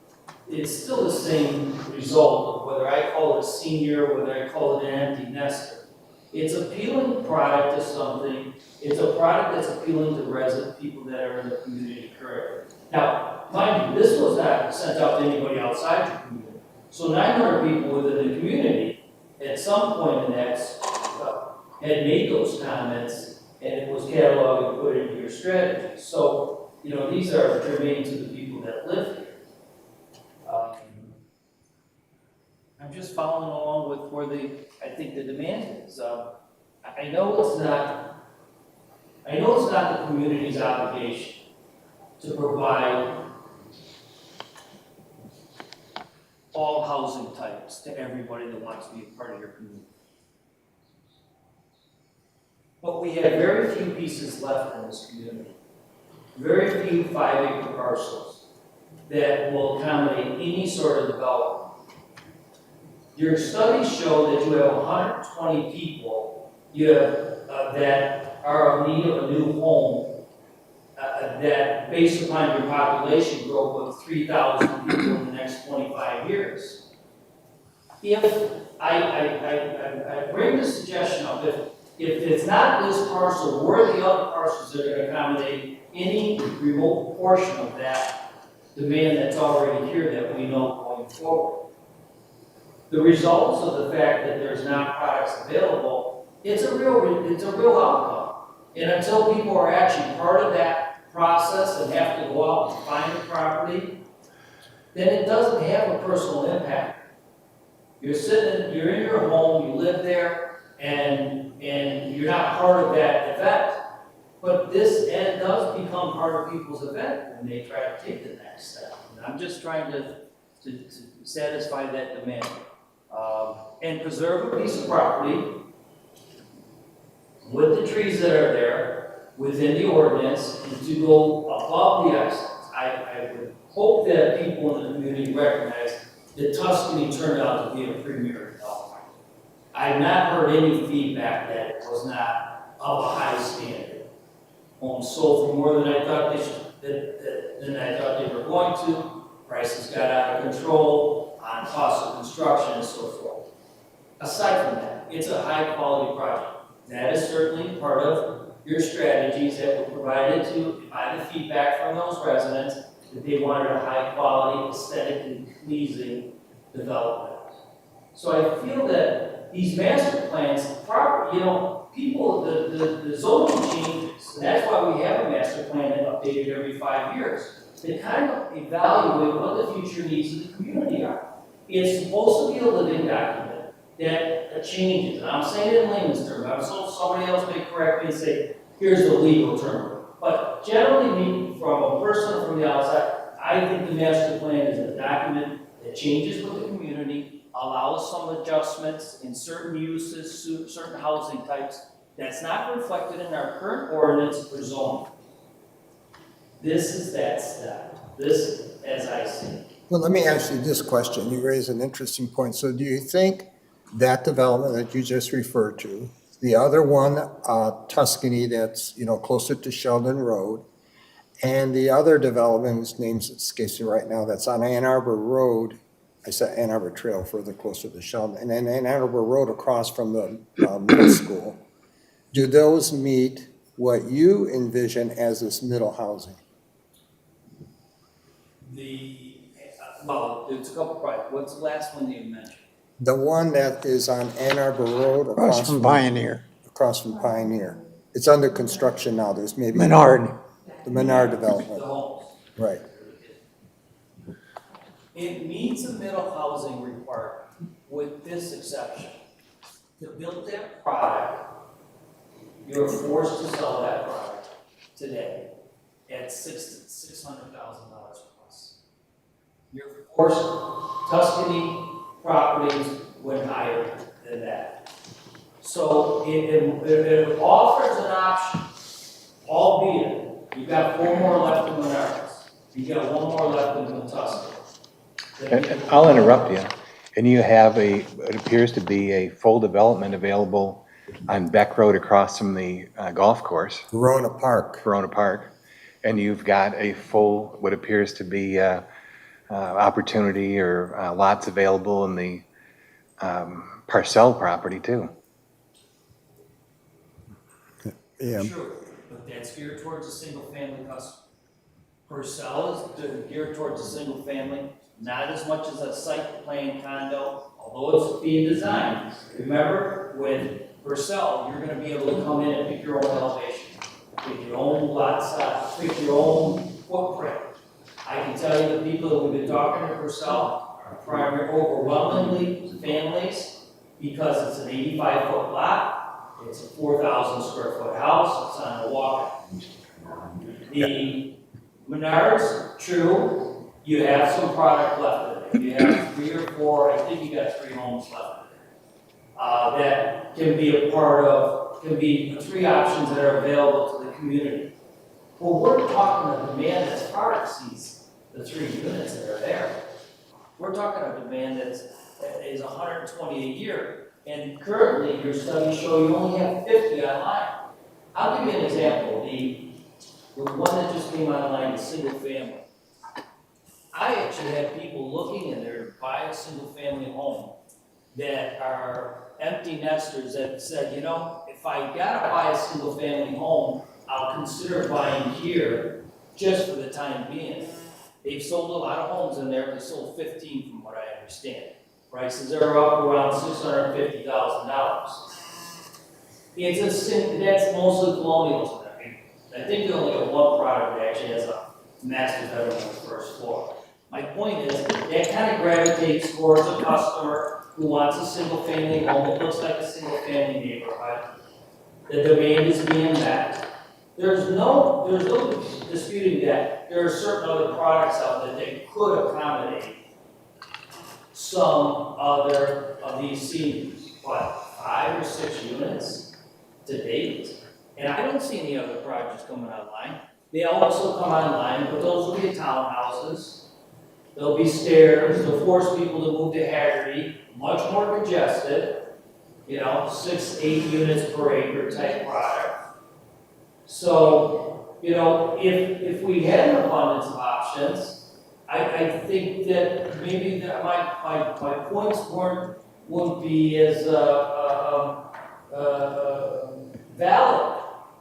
it's still the same result, whether I call it a senior, whether I call it an empty nester. It's appealing product to something. It's a product that's appealing to resident people that are in the community currently. Now, mind you, this was not sent out to anybody outside the community. So 900 people within the community, at some point in that, had made those comments, and it was cataloged and put into your strategy. So, you know, these are germane to the people that live here. I'm just following along with where I think the demand is. I know it's not the community's obligation to provide all housing types to everybody that wants to be a part of your community. But we have very few pieces left in this community. Very few 5-acre parcels that will accommodate any sort of development. Your studies show that you have 120 people that are in need of a new home that, based upon your population growth of 3,000 people in the next 25 years. If I bring the suggestion up, if it's not this parcel, where are the other parcels that are going to accommodate any remote portion of that demand that's already here that we know going forward? The results of the fact that there's not products available, it's a real outcome. And until people are actually part of that process and have to go out and find the property, then it doesn't have a personal impact. You're in your home, you live there, and you're not part of that event. But this does become part of people's event when they try to take the next step. And I'm just trying to satisfy that demand. And preserve a piece of property with the trees that are there within the ordinance, and to go above the excellence. I would hope that people in the community recognize that Tuscany turned out to be a premier development. I've not heard any feedback that it was not of a high standard. Homes sold for more than I thought they were going to. Prices got out of control on cost of construction and so forth. Aside from that, it's a high-quality project. That is certainly part of your strategies that were provided to by the feedback from those residents that they wanted a high-quality, aesthetically pleasing development. So I feel that these master plans, people, the zoning changes, and that's why we have a master plan that updated every 5 years. They kind of evaluate what the future needs of the community are. It's supposed to be a living document that changes. And I'm saying it in layman's terms. I'm so somebody else may correct me and say, here's the legal term. But generally, from a person from the outside, I think the master plan is a document that changes with the community, allows some adjustments in certain uses, certain housing types, that's not reflected in our current ordinance for zoning. This is that step. This, as I see it. Well, let me ask you this question. You raise an interesting point. So do you think that development that you just referred to, the other one, Tuscany, that's, closer to Sheldon Road, and the other development, whose name's escapes me right now, that's on Ann Arbor Road, I said Ann Arbor Trail, further closer to Sheldon, and then Ann Arbor Road across from the middle school, do those meet what you envision as this middle housing? Well, there's a couple projects. What's the last one that you mentioned? The one that is on Ann Arbor Road. Across from Pioneer. Across from Pioneer. It's under construction now. There's maybe. Menard. The Menard development. The homes. Right. It meets a middle housing requirement with this exception. To build that product, you're forced to sell that product today at $600,000 plus. You're forced. Tuscany properties went higher than that. So it offers an option, albeit you've got 4 more left in Menards. You've got 1 more left in Tuscany. And I'll interrupt you. And you have what appears to be a full development available on Beck Road across from the golf course. Verona Park. And you've got a full, what appears to be opportunity or lots available in the parcel property too. Yeah. True, but that's geared towards a single-family customer. Purcell is geared towards a single family, not as much as a site plan condo, although it's being designed. Remember, with Purcell, you're gonna be able to come in and pick your own elevation, pick your own lot size, pick your own footprint. I can tell you the people that we've been talking to Purcell are primarily overwhelmingly families, because it's an 85-foot lot, it's a 4,000 square foot house, it's on a walk. The Menards, true, you have some product left in it. You have 3 or 4, I think you got 3 homes left in it. That can be a part of, can be 3 options that are available to the community. Well, we're talking a demand that's far exceeds the 3 units that are there. We're talking a demand that is 120 a year. And currently, your studies show you only have 50 online. I'll give you an example. The one that just came online is single family. I actually have people looking in there to buy a single family home that are empty nesters that said, you know, if I gotta buy a single family home, I'll consider buying here just for the time being. They've sold a lot of homes in there. They sold 15 from what I understand. Prices are up around $650,000. That's mostly colonials. I think they only have one product that actually has a master bedroom on the first floor. My point is, that kind of gravitates towards a customer who wants a single family home that looks like a single family neighborhood. The demand is being met. There's no disputing that there are certain other products out there that could accommodate some other of these seniors, but 5 or 6 units to date. And I don't see any other projects coming online. They also come online, but those will be townhouses. There'll be stairs. They'll force people to move to Haggerty, much more congested. 6, 8 units per acre type product. So, if we had an abundance of options, I think that maybe that my points wouldn't be as valid.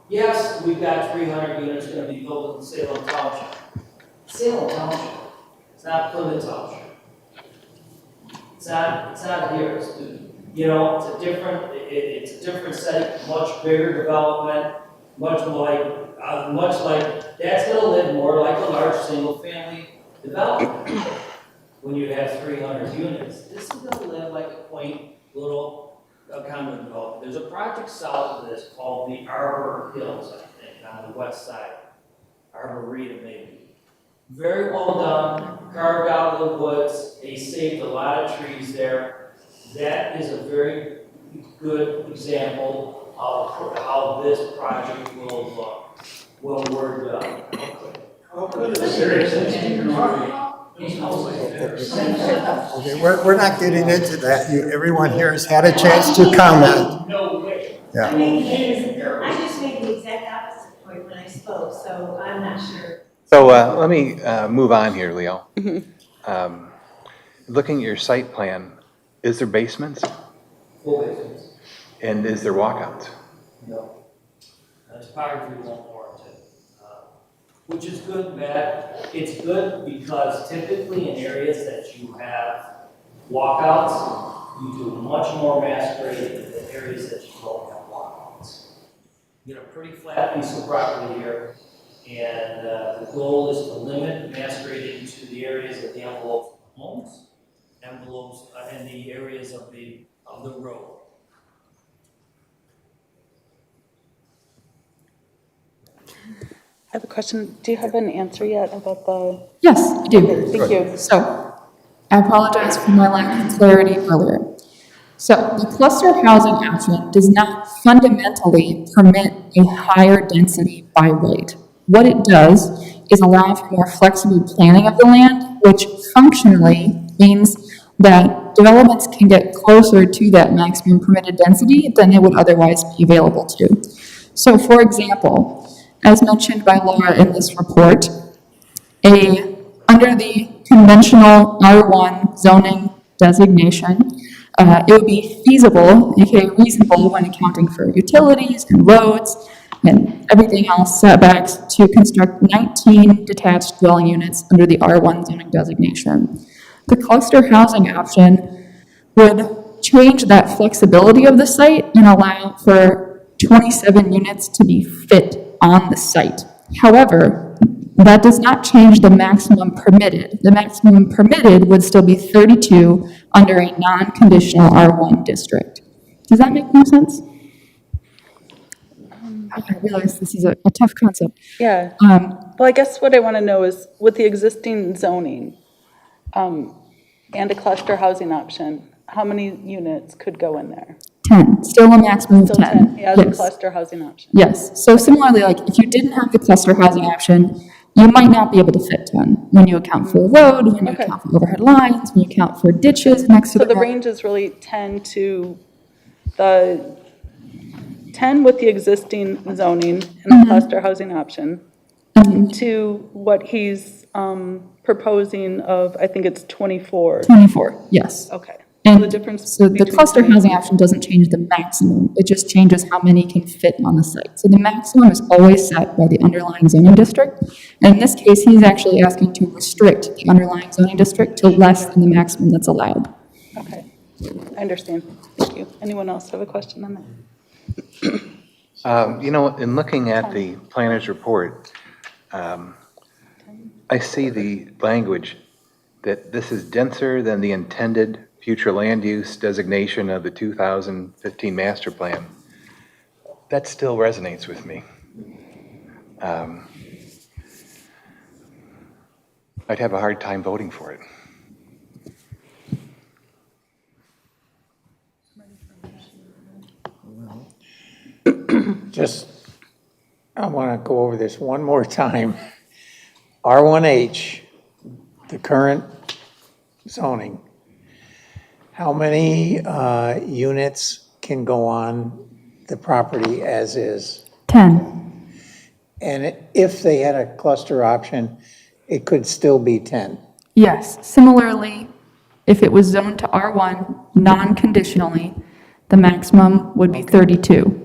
Yes, we've got 300 units going to be built in Salem Township. Salem Township. It's not Plymouth Township. It's not here. It's a different setting, much bigger development, much like that's going to live more like a large single family development. When you have 300 units, this is going to live like a quaint little condo development. There's a project south of this called the Arbor Hills, I think, on the west side. Arboretum, maybe. Very well done, carved out of the woods. They saved a lot of trees there. That is a very good example of how this project will look when we're done. Okay, we're not getting into that. Everyone here has had a chance to comment. No way. Yeah. I just made the exact opposite point when I spoke, so I'm not sure. So let me move on here, Leo. Looking at your site plan, is there basements? Full basements. And is there walkouts? No. That's power we won't warrant it. Which is good and bad. It's good because typically in areas that you have walkouts, you do much more mass grading than areas that you don't have walkouts. You get a pretty flat piece of property here, and the goal is to limit mass grading to the areas of the envelopes of the homes, envelopes, and the areas of the road. I have a question. Do you have an answer yet about the? Yes, I do. Okay, thank you. So, I apologize for my lack of clarity earlier. So, the cluster housing option does not fundamentally permit a higher density by right. What it does is allow for more flexible planning of the land, which functionally means that developments can get closer to that maximum permitted density than they would otherwise be available to. So, for example, as mentioned by Laura in this report, a under the conventional R1 zoning designation, it would be feasible, aka reasonable, when accounting for utilities and roads and everything else, setbacks, to construct 19 detached dwelling units under the R1 zoning designation. The cluster housing option would change that flexibility of the site and allow for 27 units to be fit on the site. However, that does not change the maximum permitted. The maximum permitted would still be 32 under a non-conditional R1 district. Does that make more sense? I realize this is a tough concept. Yeah. Well, I guess what I want to know is, with the existing zoning and a cluster housing option, how many units could go in there? 10, still a maximum of Still 10. Yeah, the Yes. cluster housing option. Yes, so similarly, like if you didn't have the cluster housing option, you might not be able to fit 10 when you account for a road, when you account for overhead lines, when you account for ditches next to So the the road. range is really 10 to the 10 with the existing zoning and the cluster housing option to what he's proposing of, I think it's 24. 24, yes. Okay. And the difference so the between cluster 20 housing option doesn't change the maximum, it just changes how many can fit on the site. So the maximum is always set by the underlying zoning district. And in this case, he's actually asking to restrict the underlying zoning district to less than the maximum that's allowed. Okay, I understand. Thank you. Anyone else have a question on that? You know, in looking at the planner's report, I see the language that this is denser than the intended future land use designation of the 2015 master plan. That still resonates with me. I'd have a hard time voting for it. Just, I want to go over this one more time. R1H, the current zoning, how many units can go on the property as is? 10. And if they had a cluster option, it could still be 10. Yes, similarly, if it was zoned to R1 non-conditionally, the maximum would be 32.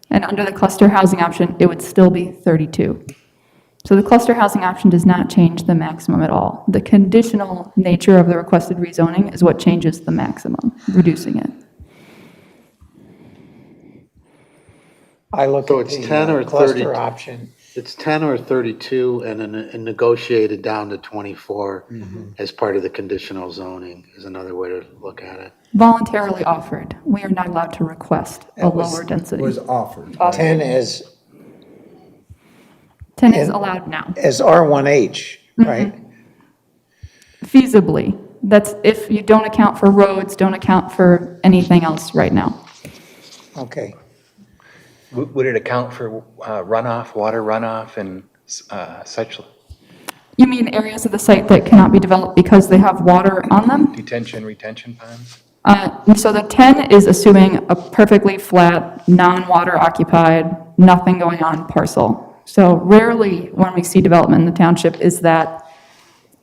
And under the cluster housing option, it would still be 32. So the cluster housing option does not change the maximum at all. The conditional nature of the requested rezoning is what changes the maximum, reducing it. I look So at it's the 10 or cluster 30 option. It's 10 or 32 and negotiated down to 24 as part of the conditional zoning is another way to look at it. Voluntarily offered. We are not allowed to request a lower density. Was offered. 10 is 10 is allowed now. as R1H, right? Feasibly. That's if you don't account for roads, don't account for anything else right now. Okay. Would it account for runoff, water runoff, and such You mean areas of the site that cannot be developed because they have water on them? detention, retention ponds? So the 10 is assuming a perfectly flat, non-water occupied, nothing going on parcel. So rarely when we see development in the township is that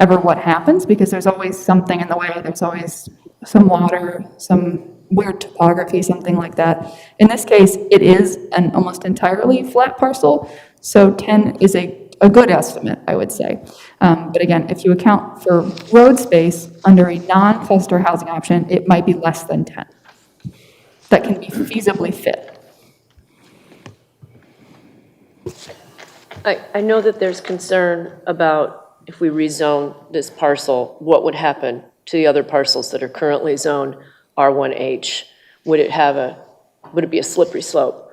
ever what happens, because there's always something in the way. There's always some water, some weird topography, something like that. In this case, it is an almost entirely flat parcel, so 10 is a good estimate, I would say. But again, if you account for road space under a non-cluster housing option, it might be less than 10 that can be feasibly fit. I know that there's concern about if we rezone this parcel, what would happen to the other parcels that are currently zoned R1H? Would it be a slippery slope?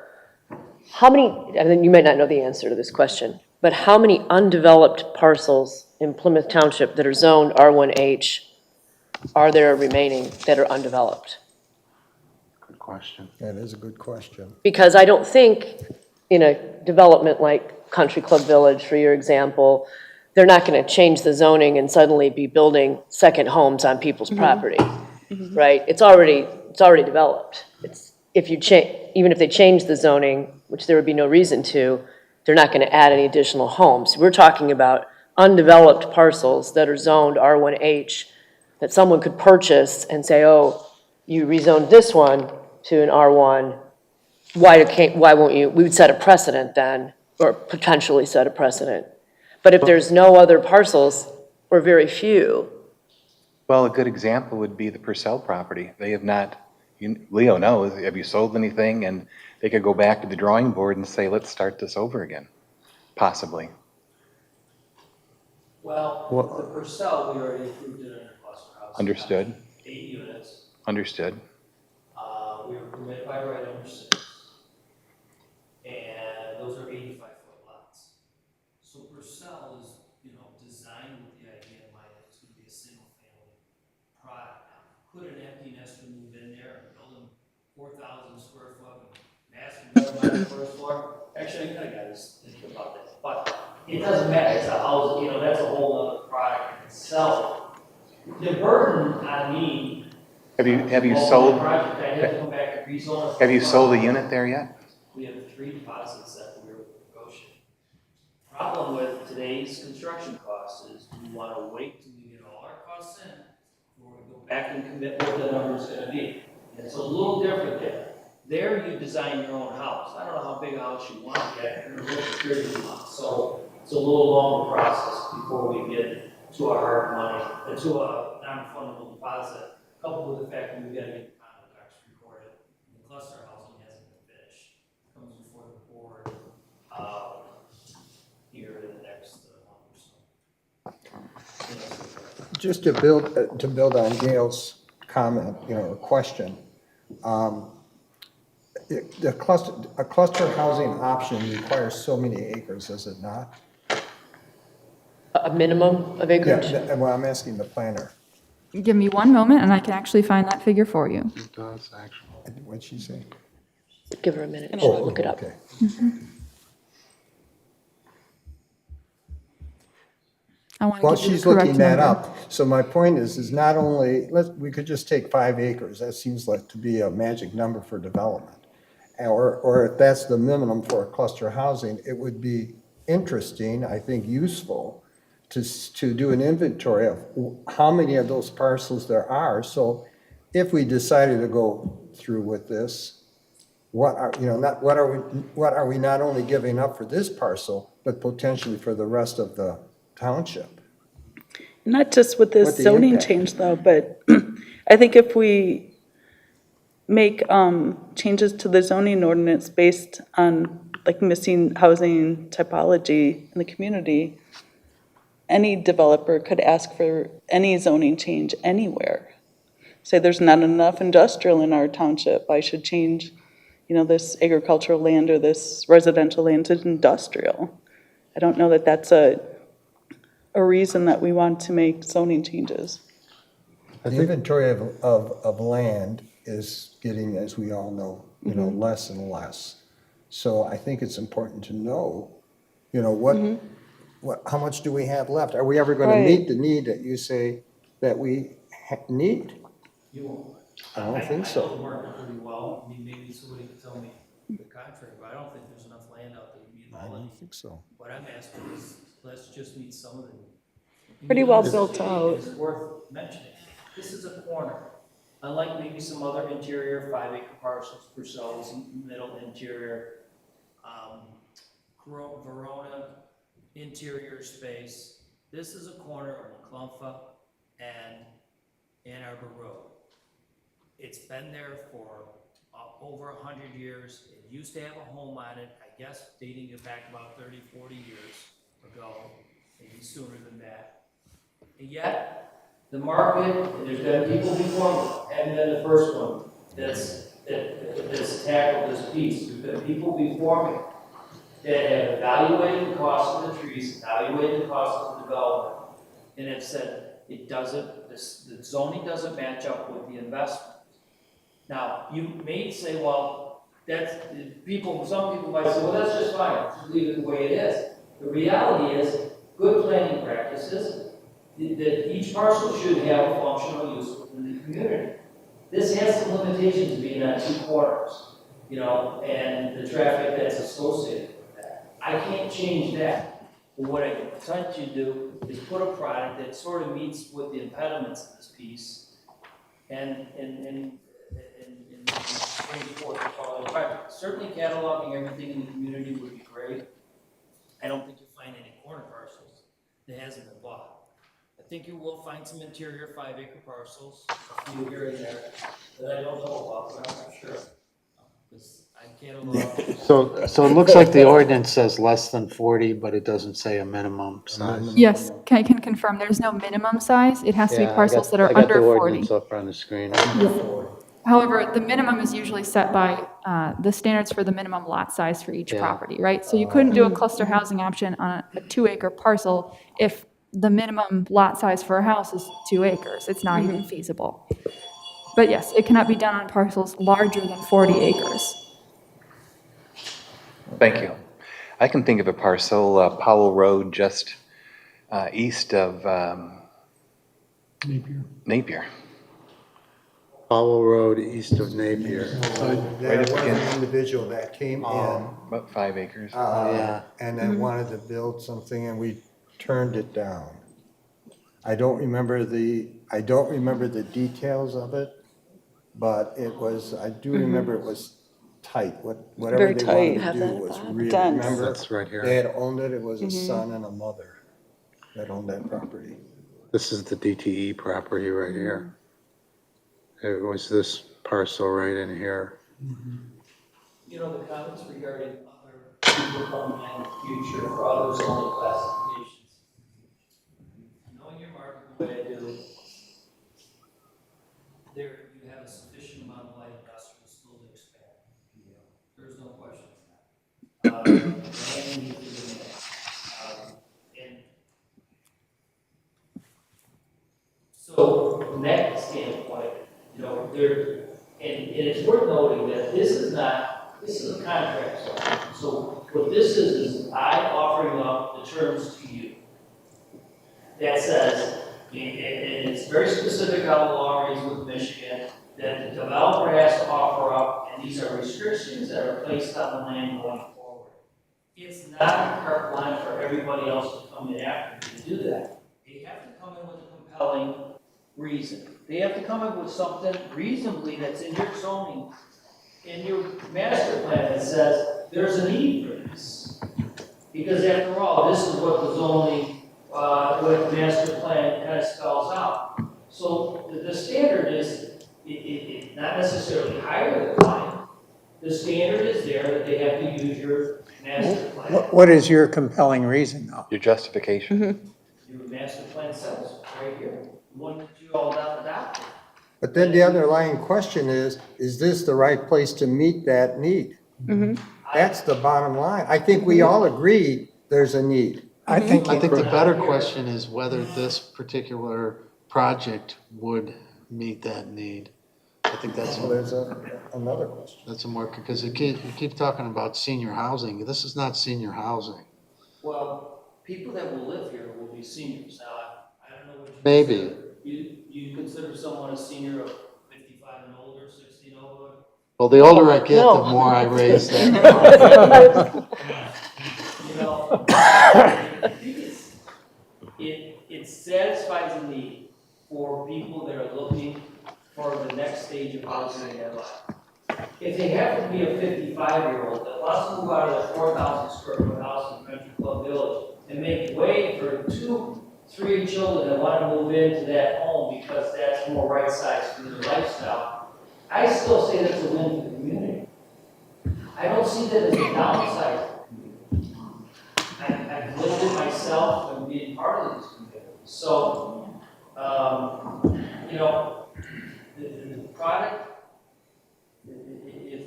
How many, and then you might not know the answer to this question, but how many undeveloped parcels in Plymouth Township that are zoned R1H are there remaining that are undeveloped? Good question. That is a good question. Because I don't think in a development like Country Club Village, for your example, they're not going to change the zoning and suddenly be building second homes on people's property, right? It's already developed. Even if they change the zoning, which there would be no reason to, they're not going to add any additional homes. We're talking about undeveloped parcels that are zoned R1H that someone could purchase and say, oh, you rezoned this one to an R1, why won't you? We would set a precedent then, or potentially set a precedent. But if there's no other parcels, or very few, Well, a good example would be the Purcell property. They have not, Leo knows, have you sold anything? And they could go back to the drawing board and say, let's start this over again, possibly. Well, the Purcell, we already approved it under cluster housing. Understood. 8 units. Understood. We were permitted by right under 6. And those are 85-foot lots. So Purcell is, designed with the idea in mind that it's gonna be a single-family product. Could an empty nester move in there and build them 4,000 square foot and massive building on the first floor? Actually, I gotta think about that. But it doesn't matter, it's a house, that's a whole other product in itself. The burden on me. Have you sold? Project, I have to come back and rezone. Have you sold a unit there yet? We have 3 deposits that we're negotiating. Problem with today's construction costs is we want to wait till we get all our costs in before we go back and commit what the number's going to be. And it's a little different there. There you design your own house. I don't know how big a house you want yet, or what the period you want. So it's a little longer process before we get to our hard money, to a non-refundable deposit, coupled with the fact that we've got to get the condo docs recorded. The cluster housing hasn't been finished. It comes before the board here in the next month or so. Just to build on Gail's comment, or question, a cluster housing option requires so many acres, does it not? a minimum of acreage? Yeah, well, I'm asking the planner. Give me one moment and I can actually find that figure for you. It does, actually. What'd she say? Give her a minute, she'll look it up. Okay. I want to While give you the she's correct looking that number. up, so my point is not only, we could just take 5 acres, that seems like to be a magic number for development. Or if that's the minimum for a cluster housing, it would be interesting, I think useful, to do an inventory of how many of those parcels there are. So if we decided to go through with this, what are we not only giving up for this parcel, but potentially for the rest of the township? Not just with What this the zoning impact? change though, but I think if we make changes to the zoning ordinance based on like missing housing typology in the community, any developer could ask for any zoning change anywhere. Say there's not enough industrial in our township, I should change, this agricultural land or this residential land to industrial. I don't know that that's a reason that we want to make zoning changes. The inventory of land is getting, as we all know, less and less. So I think it's important to know, how much do we have left? Are we ever going to meet the need that you say that we need? You won't. I don't think I so. know the market pretty well. I mean, maybe somebody could tell me the contrary, but I don't think there's enough land out there to meet all of it. think so. What I'm asking is, let's just meet some of them. Pretty well built out. It's worth mentioning. This is a corner. Unlike maybe some other interior 5-acre parcels, Purcell's middle interior, Verona interior space. This is a corner of McClumpha and Ann Arbor Road. It's been there for over 100 years. It used to have a home on it, I guess dating it back about 30, 40 years ago, maybe sooner than that. And yet, the market, and there's been people before me, haven't been the first one that's tackled this piece. There's been people before me that have evaluated the cost of the trees, evaluated the cost of the development, and have said it doesn't, the zoning doesn't match up with the investment. Now, you may say, well, some people might say, well, that's just fine, just leave it the way it is. The reality is, good planning practices, that each parcel should have a functional use within the community. This has some limitations being on 2 corners, and the traffic that's associated with that. I can't change that. What I tend to do is put a product that sort of meets with the impediments of this piece and bring forth the quality project. Certainly cataloging everything in the community would be great. I don't think you'll find any corner parcels that hasn't been bought. I think you will find some interior 5-acre parcels, a few here and there, that I don't know about, but I'm not sure. Because I catalog. So it looks like the ordinance says less than 40, but it doesn't say a minimum size. Yes, I can confirm, there's no minimum size. It has to be Yeah, parcels that I are got the under 40. ordinance up on the screen. However, the minimum is usually set by the standards for the minimum lot size for each Yeah. property, right? So you couldn't do a cluster housing option on a 2-acre parcel if the minimum lot size for a house is 2 acres. It's not even feasible. But yes, it cannot be done on parcels larger than 40 acres. Thank you. I can think of a parcel, Powell Road, just east of Napier. Powell Road, east of Napier. There was an individual that came in. About 5 acres. Yeah. And then wanted to build something, and we turned it down. I don't remember the details of it, but it was, I do remember it was tight. Whatever Very they tight. wanted to do was really, Dense. remember? That's right here. They had owned it, it was a son and a mother that owned that property. This is the DTE property right here. It was this parcel right in here. You know, the comments regarding other people coming in the future for other zoning classifications. Knowing your market the way I do, there, you have a sufficient amount of light industrial still to expand. There's no question. And you do that. And so from that standpoint, you know, there, and it's worth noting that this is a contract zone. So what this is I offering up the terms to you. That says, and it's very specific how the law reads with Michigan, that the developer has to offer up, and these are restrictions that are placed on the land going forward. It's not a carte blanche for everybody else to come in after you to do that. They have to come in with a compelling reason. They have to come in with something reasonably that's in your zoning, in your master plan that says there's a need for this. Because after all, this is what the zoning, what the master plan kind of spells out. So the standard is it not necessarily higher the line. The standard is there that they have to use your master plan. What is your compelling reason, though? Your justification. Your master plan says right here, one that you all adopted. But then the underlying question is this the right place to meet that need? That's the bottom line. I think we all agree there's a need. I think the better question is whether this particular project would meet that need. I think that's. So there's another question. That's a more, because you keep talking about senior housing. This is not senior housing. Well, people that will live here will be seniors. Now, I don't know what you Maybe. consider. You consider someone a senior of 55 and older, 60 and older? Well, the older I get, the more I raise that. You know, I think it satisfies a need for people that are looking for the next stage of housing in their life. If they happen to be a 55-year-old that wants to move out of their 4,000 square foot house in Country Club Village and make way for 2-3 children that want to move into that home because that's more right sized for their lifestyle, I still say that's a win for the community. I don't see that as a downside. I've lived it myself and being part of these communities. So, you know, the product, if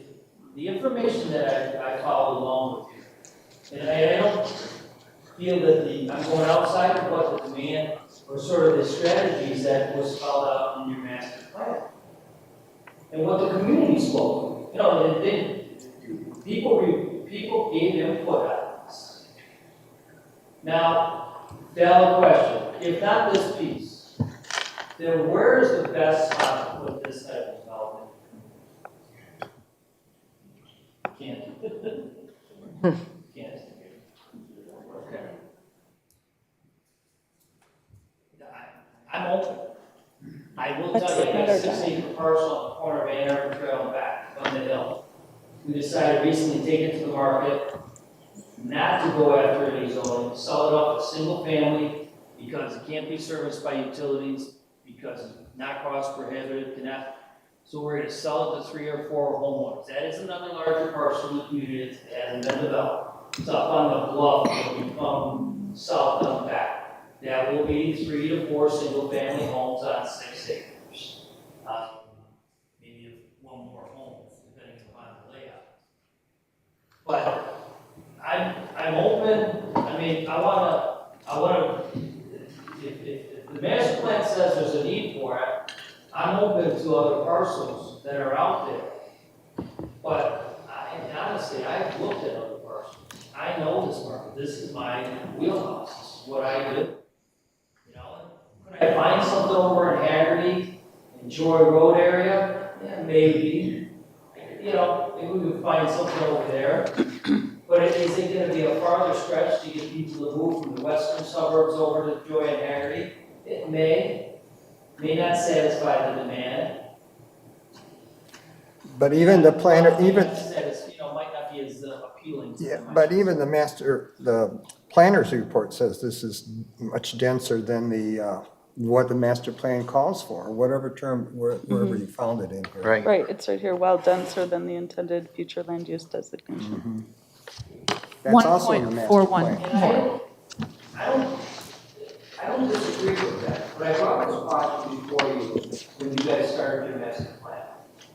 the information that I followed along with you, and I don't feel that I'm going outside of what the demand or sort of the strategies that was spelled out in your master plan. And what the community spoke, you know, people gave input on this. Now, valid question. If not this piece, then where is the best spot to put this type of development? Can't. Can't. Okay. parcel on the corner of Ann Arbor Trail and back on the hill. We decided recently to take it to the market, not to go after any zoning, sell it off as single family because it can't be serviced by utilities, because it's not cost prohibitive, cannot. So we're gonna sell it to 3 or 4 homeowners. That is another larger parcel in the community that hasn't been developed. It's up on the bluff when you come south and back. That will be 3 to 4 single family homes on 6 acres. Maybe 1 more home, depending upon the layout. But I'm open, I mean, I wanna, if the master plan says there's a need for it, I'm open to other parcels that are out there. But honestly, I've looked at other parcels. I know this market, this is my wheelhouse, this is what I do. You know, could I find something over in Haggerty, in Joy Road area? Yeah, maybe. You know, maybe we could find something over there. But is it going to be a farther stretch to get people to move from the western suburbs over to Joy and Haggerty? It may not satisfy the demand. But even the planner, even, Might not be as appealing. yeah, but even the planner's report says this is much denser than what the master plan calls for, whatever term, wherever you found it in here. Right. Right, it's right here, while denser than the intended future land use designation. That's also in the master plan. 1.41 more. I don't disagree with that, but I brought this project before you when you guys started your master plan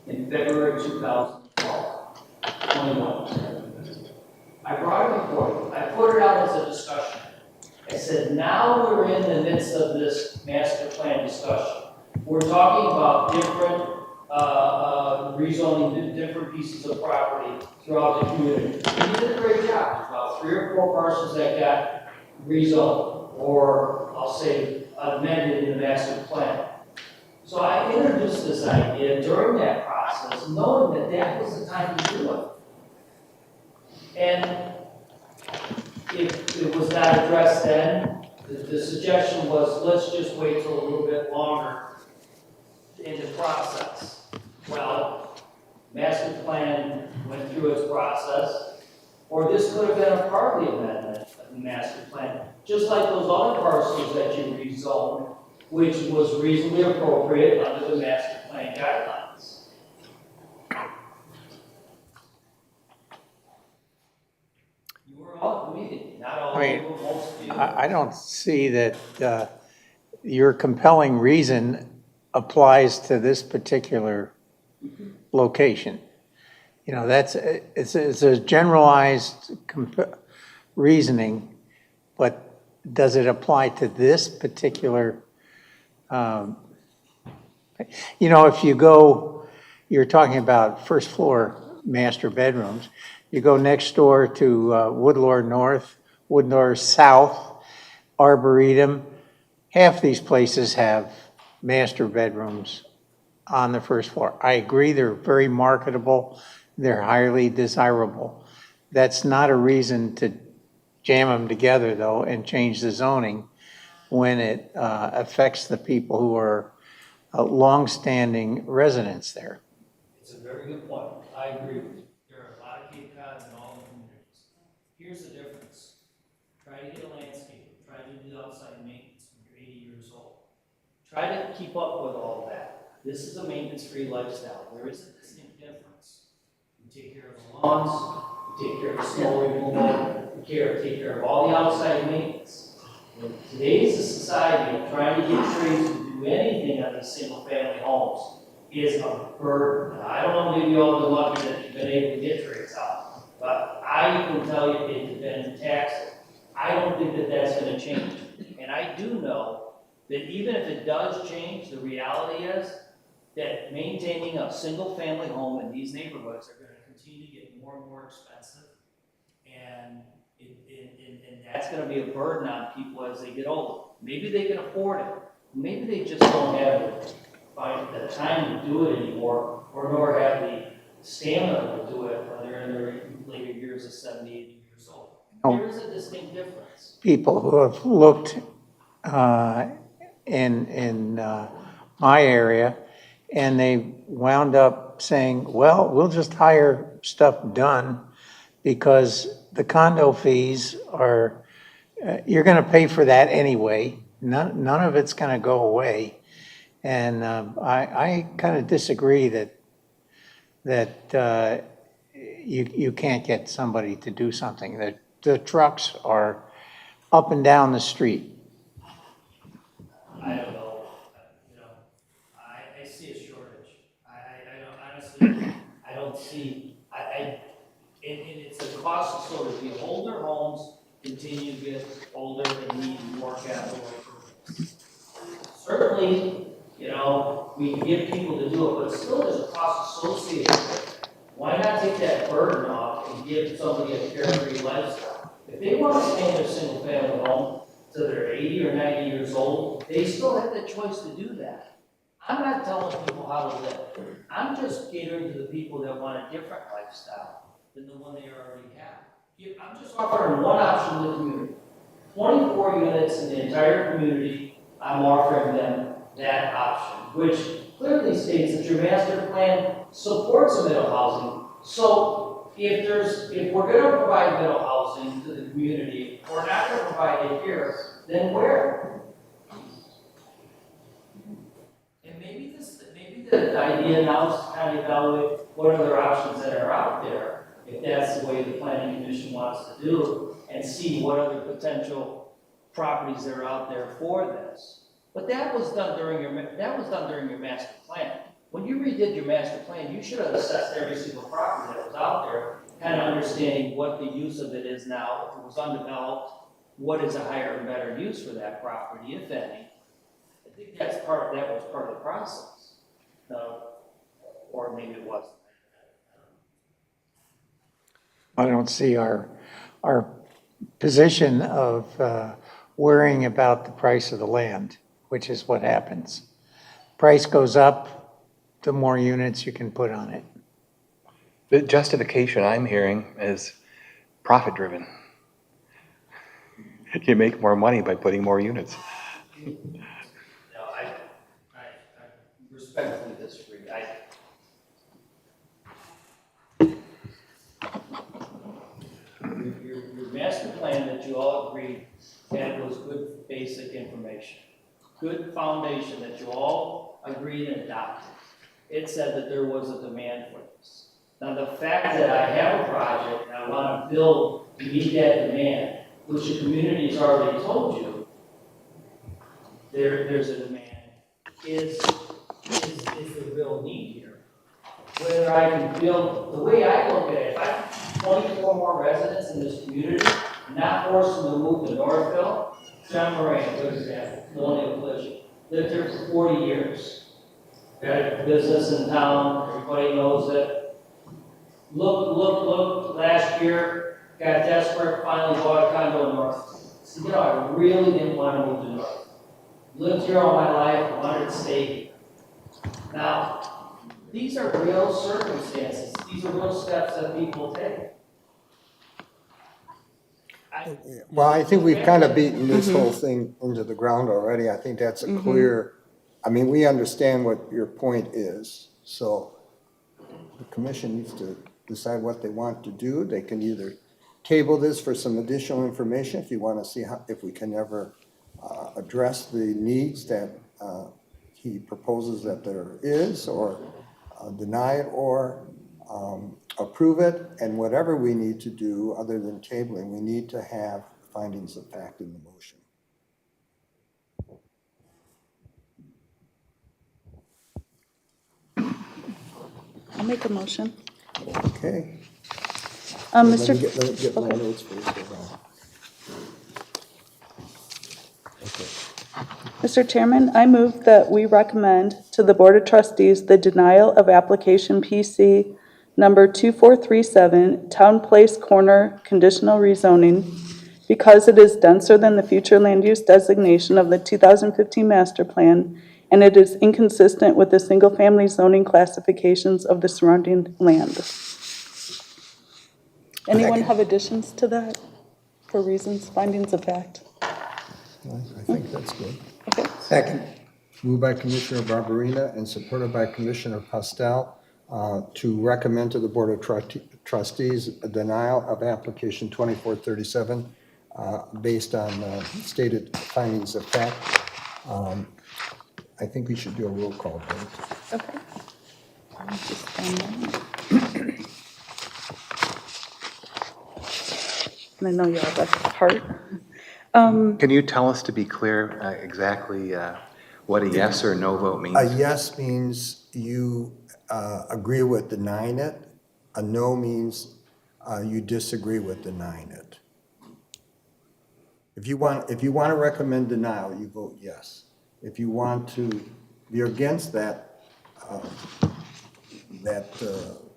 in February 2012, 21. I brought it before you. I put it out as a discussion. I said, now we're in the midst of this master plan discussion. We're talking about different rezoning different pieces of property throughout the community. And you did a great job. There's about 3 or 4 parcels that got rezoned, or I'll say amended in the master plan. So I introduced this idea during that process, knowing that that was the time to do it. And if it was not addressed then, the suggestion was, let's just wait till a little bit longer in the process. Well, master plan went through its process, or this could have been a partly amendment of the master plan, just like those other parcels that you rezoned, which was reasonably appropriate under the master plan guidelines. You were all at the meeting, not all of you, but most of you. I don't see that your compelling reason applies to this particular location. You know, it's a generalized reasoning, but does it apply to this particular? You know, if you go, you're talking about first floor master bedrooms. You go next door to Woodlore North, Woodlore South, Arboretum. Half these places have master bedrooms on the first floor. I agree, they're very marketable. They're highly desirable. That's not a reason to jam them together, though, and change the zoning when it affects the people who are longstanding residents there. It's a very good point. I agree with you. There are a lot of Cape Cods in all the communities. Here's the difference. Try to get a landscape. Try to do outside maintenance when you're 80 years old. Try to keep up with all of that. This is a maintenance-free lifestyle. There is a distinct difference. You take care of the lawns, you take care of the snow removal, you take care of all the outside maintenance. In today's society, trying to get trees to do anything on these single-family homes is a burden. Now, I don't know, maybe you all been lucky that you've been able to get trees out, but I can tell you it's been taxing. I don't think that that's going to change. And I do know that even if it does change, the reality is that maintaining a single-family home in these neighborhoods are going to continue to get more and more expensive, and that's going to be a burden on people as they get older. Maybe they can afford it. Maybe they just don't have the time to do it anymore, or nor have the stamina to do it when they're in their later years of 70, 80 years old. There is a distinct difference. People who have looked in my area, And they wound up saying, well, we'll just hire stuff done because the condo fees are, you're going to pay for that anyway. None of it's going to go away. And I kind of disagree that you can't get somebody to do something. The trucks are up and down the street. I don't know, I see a shortage. I don't, honestly, I don't see, and it's a cost so that the older homes continue to get older and need more capital improvements. Certainly, we can get people to do it, but still there's a cost associated with it. Why not take that burden off and give somebody a carefree lifestyle? If they want to stay in their single family home till they're 80 or 90 years old, they still have the choice to do that. I'm not telling people how to live. I'm just catering to the people that want a different lifestyle than the one they already have. I'm just offering one option to the community. 24 units in the entire community, I'm offering them that option, which clearly states that your master plan supports a middle housing. So if we're going to provide middle housing to the community, we're not going to provide it here, then where? And maybe the idea now is to kind of evaluate what other options that are out there, if that's the way the planning commission wants to do, and see what other potential properties that are out there for this. But that was done during your master plan. When you redid your master plan, you should have assessed every single property that was out there, kind of understanding what the use of it is now. If it was undeveloped, what is a higher and better use for that property, if any? I think that was part of the process. Or maybe it wasn't. I don't see our position of worrying about the price of the land, which is what happens. Price goes up, the more units you can put on it. The justification I'm hearing is profit-driven. You make more money by putting more units. No, I respectfully disagree. Your master plan that you all agreed had was good basic information, good foundation that you all agreed and adopted. It said that there was a demand for this. Now, the fact that I have a project and I want to build to meet that demand, which the community has already told you there's a demand, is the real need here. Whether I can build, the way I look at it, if I have 24 more residents in this community, not force them to move to Northville, John Moran, good example, Colonial Collision, lived here for 40 years. Got a business in town, everybody knows it. Look, last year, got desperate, finally bought a condo in North. So, I really didn't want to move to North. Lived here all my life, wanted to stay here. Now, these are real circumstances. These are real steps that people take. Well, I think we've kind of beaten this whole thing into the ground already. I think that's a clear, we understand what your point is. So the commission needs to decide what they want to do. They can either table this for some additional information if you want to see if we can ever address the needs that he proposes that there is, or deny it, or approve it. And whatever we need to do other than tabling, we need to have findings of fact in the motion. I'll make a motion. Okay. Mr. Let me get my notes first. Mr. Chairman, I move that we recommend to the Board of Trustees the denial of application PC number 2437, Town Place Corner Conditional Rezoning, because it is denser than the future land use designation of the 2015 Master Plan, and it is inconsistent with the single-family zoning classifications of the surrounding land. Anyone have additions to that for reasons, findings of fact? I think that's good. Okay. Second. moved by Commissioner Barberina and supported by Commissioner Postel, to recommend to the Board of Trustees a denial of application 2437 based on stated findings of fact. I think we should do a roll call vote. Okay. Just find that. And I know you all got the part. Can you tell us, to be clear, exactly what a yes or no vote means? A yes means you agree with denying it. A no means you disagree with denying it. If you want to recommend denial, you vote yes. If you want to be against that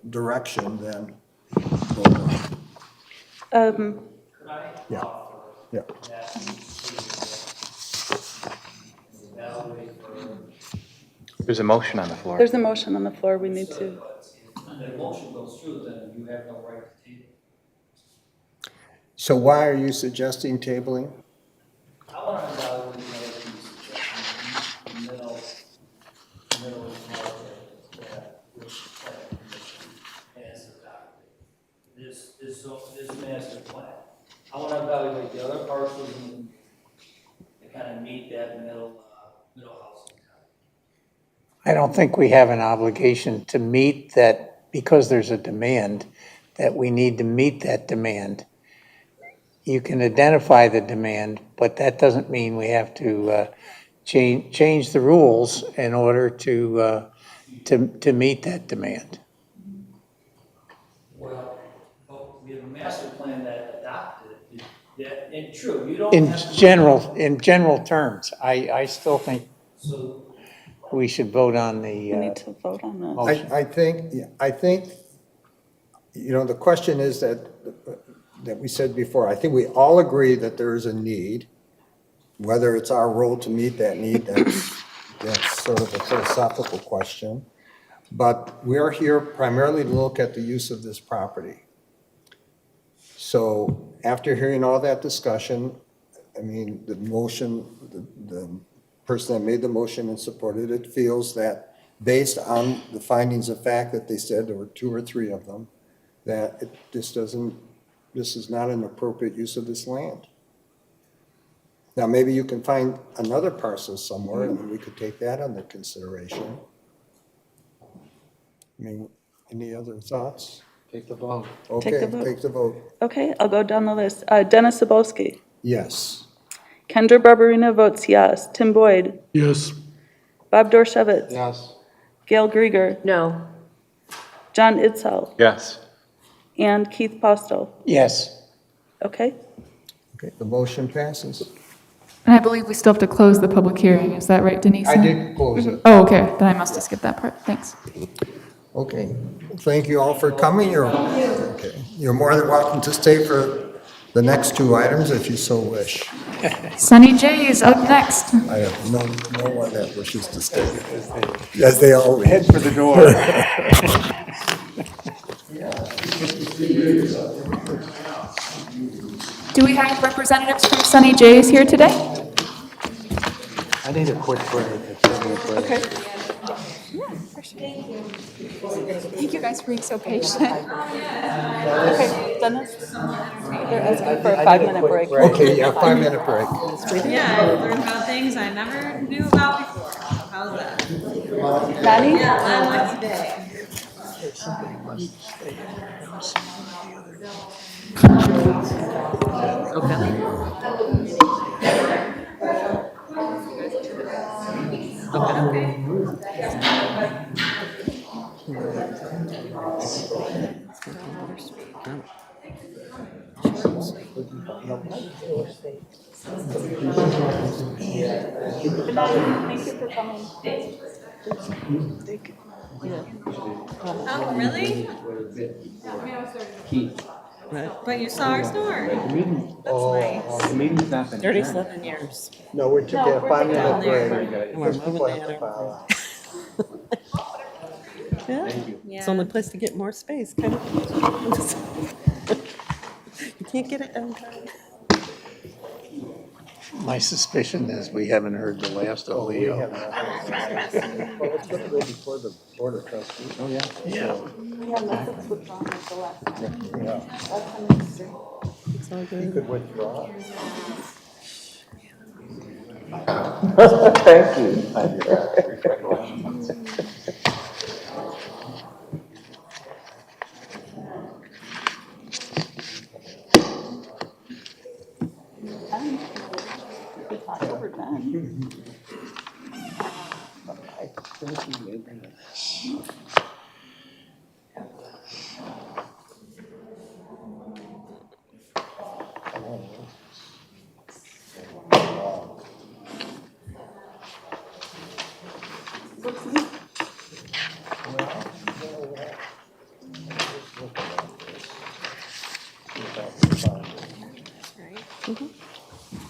direction, then vote no. Yeah. Yeah. There's a motion on the floor. There's a motion on the floor. We need to. When the motion goes through, then you have no right to table. So why are you suggesting tabling? I want to evaluate the other two suggestions, middle market, which has adopted. This master plan. I want to evaluate the other parcels and kind of meet that middle housing. I don't think we have an obligation to meet that because there's a demand, that we need to meet that demand. You can identify the demand, but that doesn't mean we have to change the rules in order to meet that demand. Well, we have a master plan that adopted it. That, and true, you don't In have to. general terms, I still think So we should vote on the. We need to vote on that. motion. I think, the question is that we said before, I think we all agree that there is a need. Whether it's our role to meet that need, that's sort of a philosophical question. But we are here primarily to look at the use of this property. So after hearing all that discussion, I mean, the motion, the person that made the motion and supported it feels that based on the findings of fact that they said, there were 2 or 3 of them, that this is not an appropriate use of this land. Now, maybe you can find another parcel somewhere and we could take that under consideration. I mean, any other thoughts? Take the vote. Okay, take the vote. Okay, I'll go down the list. Dennis Sabowski. Yes. Kendra Barberina votes yes. Tim Boyd. Yes. Bob Dorshevitz. Yes. Gail Grieger. No. John Itzel. Yes. And Keith Postel. Yes. Okay. Okay, the motion passes. And I believe we still have to close the public hearing. Is that right, Denise? I did close it. Oh, okay. Then I must have skipped that part. Thanks. Okay, thank you all for coming. You're more than welcome to stay for the next 2 items if you so wish. Sunny J is up next. I have no one that wishes to stay, as they all Head for the door. Do we have representatives from Sunny J's here today? I need a quick break. Okay. Thank you guys for being so patient. Okay, Dennis? They're asking for a 5-minute break. Okay, yeah, 5-minute break. Yeah, I learned about things I never knew about before. How's that? Nani? Yeah, I like today. Good night. Thank you for coming. Oh, really? But you saw our store. That's nice. 37 years. No, we're taking a 5-minute break. And we're Because people have to file. Yeah. It's the only place to get more space, kind of. You can't get it done, kind of. My suspicion is we haven't heard the last of Leo. Well, it's going to go before the board of trustees. Oh, yeah? Yeah. He could withdraw. Thank you.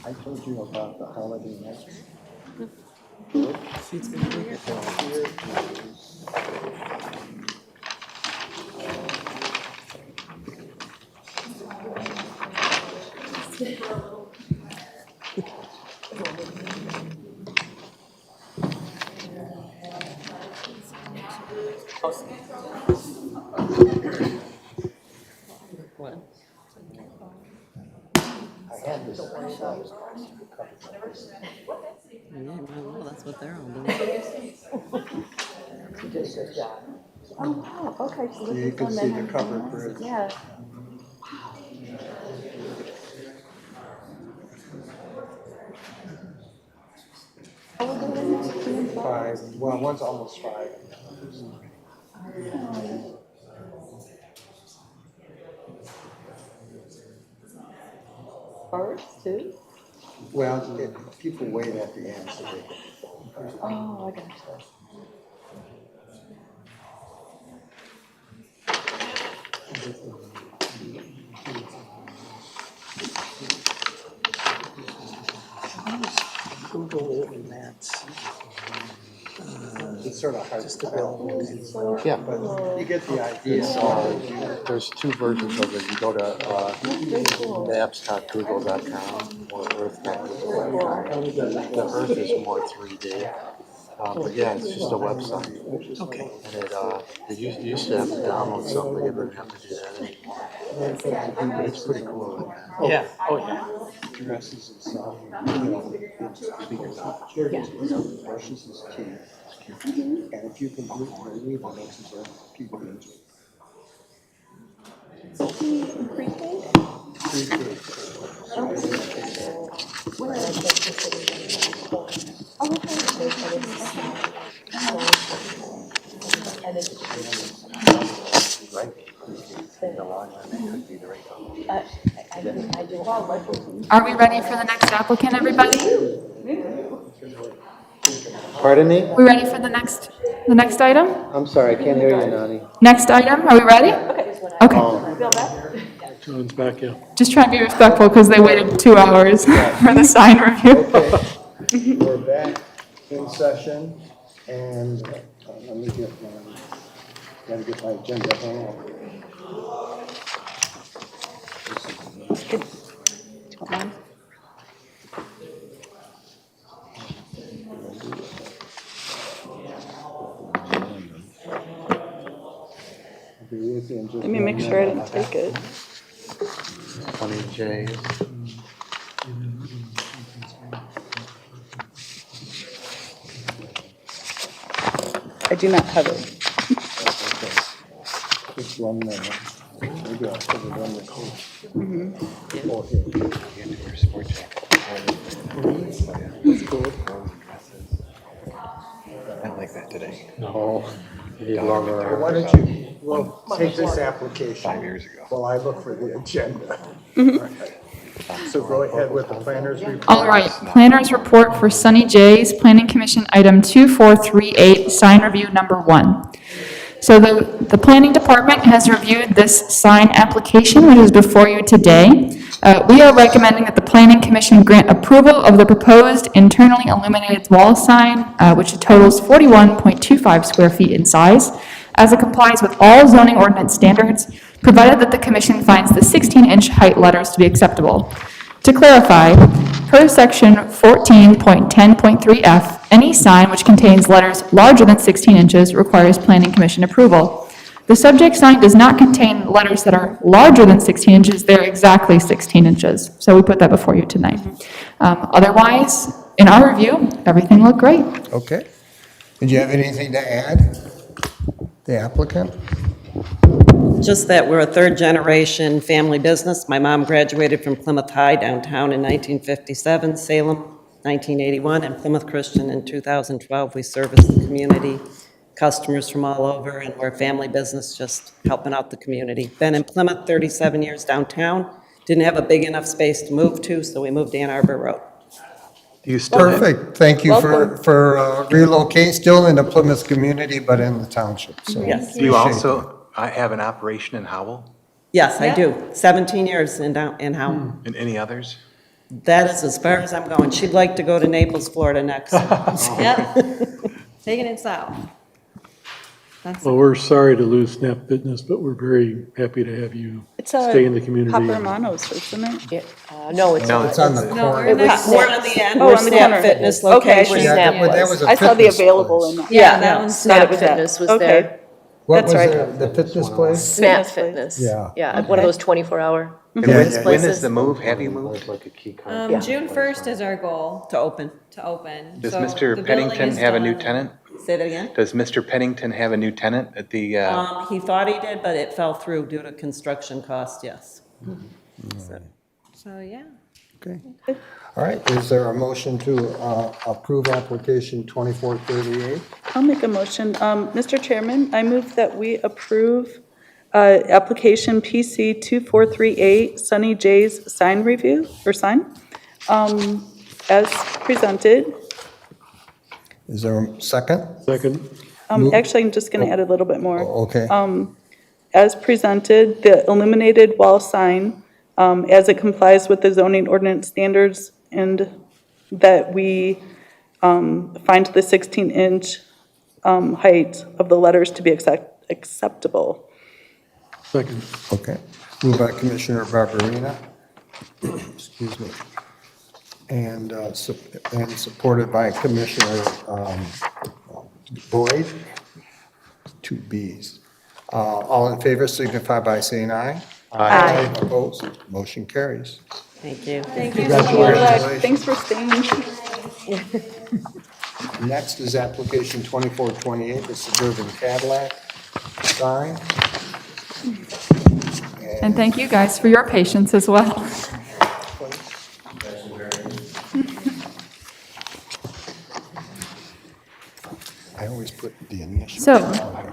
I told you about the holiday next. I had this. Yeah, well, that's what they're all doing. Oh, okay. So you can see the cover bridge. Yeah. Five, well, one's almost 5. First, too? Well, people wait at the end, so they. Oh, I got you. Google Maps. It's sort of hard to spell. Yeah. But you get the idea. There's 2 versions of it. You go to maps.google.com or earth.google.com. The Earth is more 3D. But yeah, it's just a website. Okay. And you used to have to download something, but you don't have to do that anymore. But it's pretty cool. Yeah, oh yeah. Dresses itself, brushes his teeth. And if you can believe it, makes his own people into it. Are we ready for the next applicant, everybody? Pardon me? We ready for the next item? I'm sorry, I can't hear you, Nani. Next item, are we ready? Okay. John's back, yeah. Just trying to be respectful because they waited 2 hours for the sign review. We're back in session, and let me gotta get my agenda home. Let me make sure I didn't take it. 20 J's. I do not have it. Just 1 minute. Maybe I'll put it on the coat. Mm-hmm. Oh, here. Into your sport jacket. That's cool. I like that today. Oh, you need longer Well, arms. why don't you, take this application. 5 years ago. While I look for the agenda. So go ahead with the planner's report. All right, planners report for Sunny J's, Planning Commission, item 2438, sign review number 1. So the planning department has reviewed this sign application, which is before you today. We are recommending that the planning commission grant approval of the proposed internally illuminated wall sign, which totals 41.25 square feet in size, as it complies with all zoning ordinance standards, provided that the commission finds the 16-inch height letters to be acceptable. To clarify, per section 14.10.3F, any sign which contains letters larger than 16 inches requires planning commission approval. The subject sign does not contain letters that are larger than 16 inches, they're exactly 16 inches. So we put that before you tonight. Otherwise, in our review, everything looked great. Okay. Did you have anything to add, the applicant? Just that we're a third-generation family business. My mom graduated from Plymouth High downtown in 1957, Salem 1981, and Plymouth Christian in 2012. We service the community, customers from all over, and we're a family business just helping out the community. Been in Plymouth 37 years downtown. Didn't have a big enough space to move to, so we moved to Arbor Road. You still Perfect. Thank you for relocating, still in the Plymouth community, but in the township. So Yes. Do you appreciate also have an operation in Howell? Yes, I do. 17 years in Howell. And any others? That is as far as I'm going. She'd like to go to Naples, Florida next. Yep. Taking it south. Well, we're sorry to lose Snap Fitness, but we're very happy to have you It's stay in the community. Papa Hermanos, isn't it? No, it's not. It's on the No, corner. it was more on the end, Oh, where on the Snap corner. Fitness Okay. location. Yeah, Snap that was. was a I saw the fitness available place. in that. Yeah, that no, one's Snap was that. Fitness was Okay. there. What That's was right. the fitness place? Snap Fitness. Yeah. Yeah, one of those 24-hour And fitness when places. is the move? Have you moved? Yeah. June 1st is our goal To open. to open. Does So Mr. the building Pennington is have a new done. tenant? Say that again? Does Mr. Pennington have a new tenant at the, He thought he did, but it fell through due to construction cost, yes. So, yeah. Okay. All right, is there a motion to approve application 2438? I'll make a motion. Mr. Chairman, I move that we approve application PC 2438, Sunny J's sign review, or sign, as presented. Is there a second? Second, Actually, I'm just going to add a little bit more. Okay. As presented, the illuminated wall sign, as it complies with the zoning ordinance standards, and that we find the 16-inch height of the letters to be acceptable. second. Okay. Moved by Commissioner Barberina. Excuse me. And supported by Commissioner Boyd. Two Bs. All in favor signify by saying aye. Aye. Opposed? Motion carries. Thank you. Thank you. Congratulations. Thanks for staying. Next is application 2428, the Suburban Cadillac sign. And thank you guys for your patience as well. I always put the initial. So-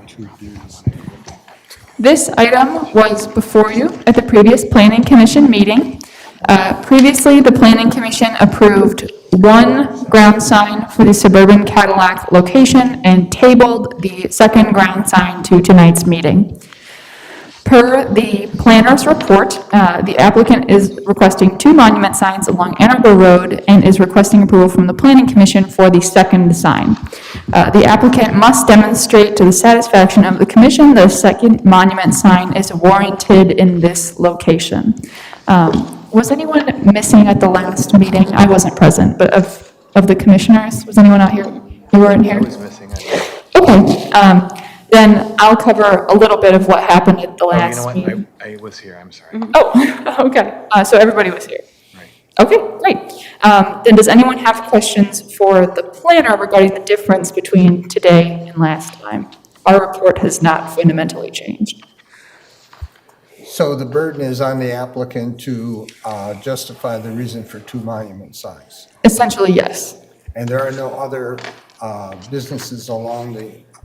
Two Bs. This item was before you at the previous Planning Commission meeting. Previously, the Planning Commission approved one ground sign for the Suburban Cadillac location and tabled the second ground sign to tonight's meeting. Per the planner's report, the applicant is requesting two monument signs along Arbor Road and is requesting approval from the Planning Commission for the second sign. The applicant must demonstrate to the satisfaction of the commission the second monument sign is warranted in this location. Was anyone missing at the last meeting? I wasn't present, but of the commissioners, was anyone out here? You weren't here? I was missing. Okay, then I'll cover a little bit of what happened at the Oh, you last know what? meeting. I was here, I'm sorry. Oh, okay, so everybody was here. Right. Okay, great. Then does anyone have questions for the planner regarding the difference between today and last time? Our report has not fundamentally changed. So the burden is on the applicant to justify the reason for two monument signs. Essentially, yes. And there are no other businesses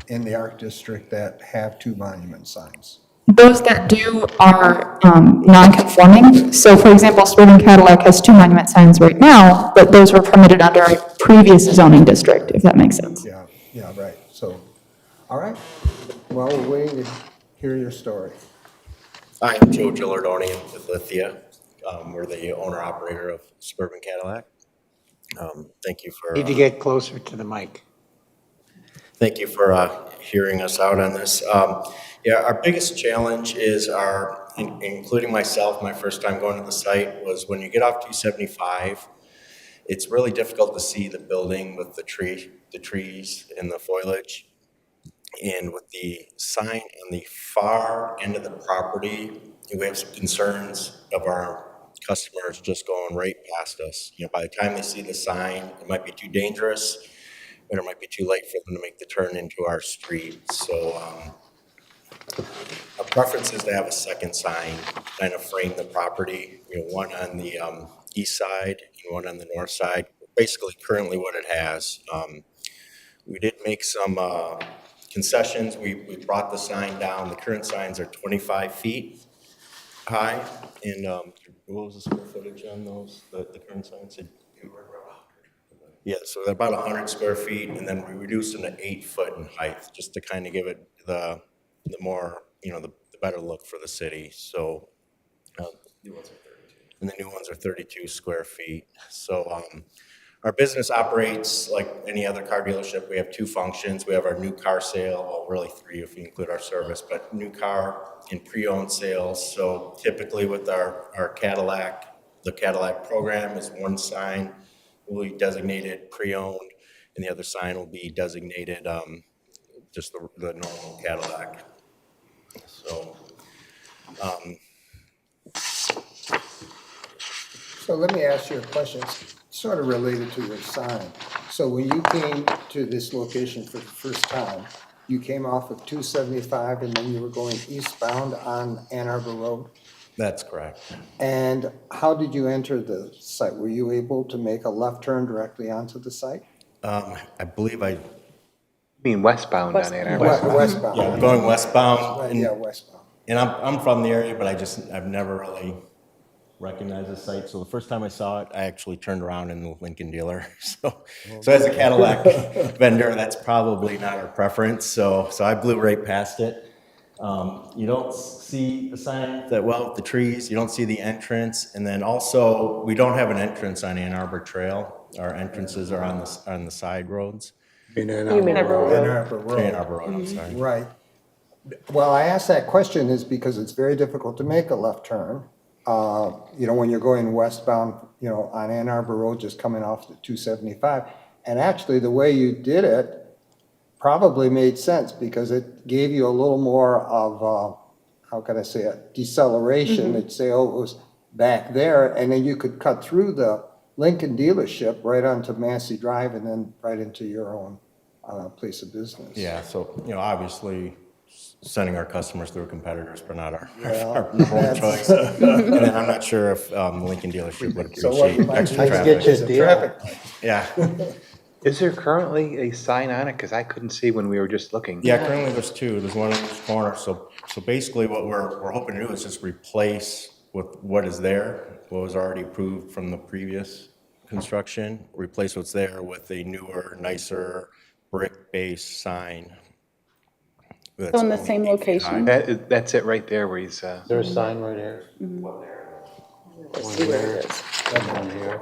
in the Art District that have two monument signs. Those that do are non-conforming. So for example, Suburban Cadillac has two monument signs right now, but those were permitted under a previous zoning district, if that makes sense. Yeah, right. So, all right. Well, we're waiting to hear your story. Hi, I'm Joe Gilardoni with Lithia. We're the owner-operator of Suburban Cadillac. Thank you for... Need to get closer to the mic. Thank you for hearing us out on this. Yeah, our biggest challenge is our including myself, my first time going to the site was when you get off 275, it's really difficult to see the building with the trees and the foliage. And with the sign on the far end of the property, we have some concerns of our customers just going right past us. By the time they see the sign, it might be too dangerous, or it might be too late for them to make the turn into our street. So our preference is to have a second sign, kind of frame the property, one on the east side and one on the north side. Basically, currently what it has. We did make some concessions. We brought the sign down. The current signs are 25 feet high. And what was the square footage on those? The current signs? Yeah, so they're about 100 square feet, and then we reduced them to 8 foot in height, just to kind of give it the more, the better look for the city. So, and the new ones are 32 square feet. So, our business operates like any other car dealership. We have 2 functions. We have our new car sale, well, really 3 if you include our service, but new car and pre-owned sales. So typically with our Cadillac, the Cadillac program is one sign will be designated pre-owned, and the other sign will be designated just the normal Cadillac. So, So let me ask you a question, sort of related to your sign. So when you came to this location for the first time, you came off of 275 and then you were going eastbound on Ann Arbor Road? That's correct. And how did you enter the site? Were you able to make a left turn directly onto the site? I believe I... You mean westbound on Ann Arbor? Westbound. Yeah, going westbound. Right, yeah, westbound. And I'm from the area, but I've never really recognized the site. So the first time I saw it, I actually turned around in the Lincoln dealer. So as a Cadillac vendor, that's probably not our preference. So I blew right past it. You don't see the sign that well with the trees. You don't see the entrance. And then also, we don't have an entrance on Ann Arbor Trail. Our entrances are on the side roads. Ann Arbor Road. Ann Arbor Road, I'm sorry. Right. Well, I asked that question is because it's very difficult to make a left turn. When you're going westbound, on Ann Arbor Road, just coming off the 275. And actually, the way you did it probably made sense because it gave you a little more of, how can I say it, deceleration. Mm-hmm. It'd say, oh, it was back there. And then you could cut through the Lincoln dealership right onto Massey Drive and then right into your own place of business. Yeah, so, obviously, sending our customers through competitors, but not our Well, own choice. And then I'm not sure if the Lincoln dealership would appreciate extra traffic. Get you a deal. Yeah. Is there currently a sign on it? Because I couldn't see when we were just looking. Yeah, currently there's 2. There's one in each corner. So basically what we're hoping to do is just replace with what is there, what was already approved from the previous construction, replace what's there with a newer, nicer brick-based sign. So in the same location? That's it right there where he's. There's a sign right here. Let's see where it is. One here.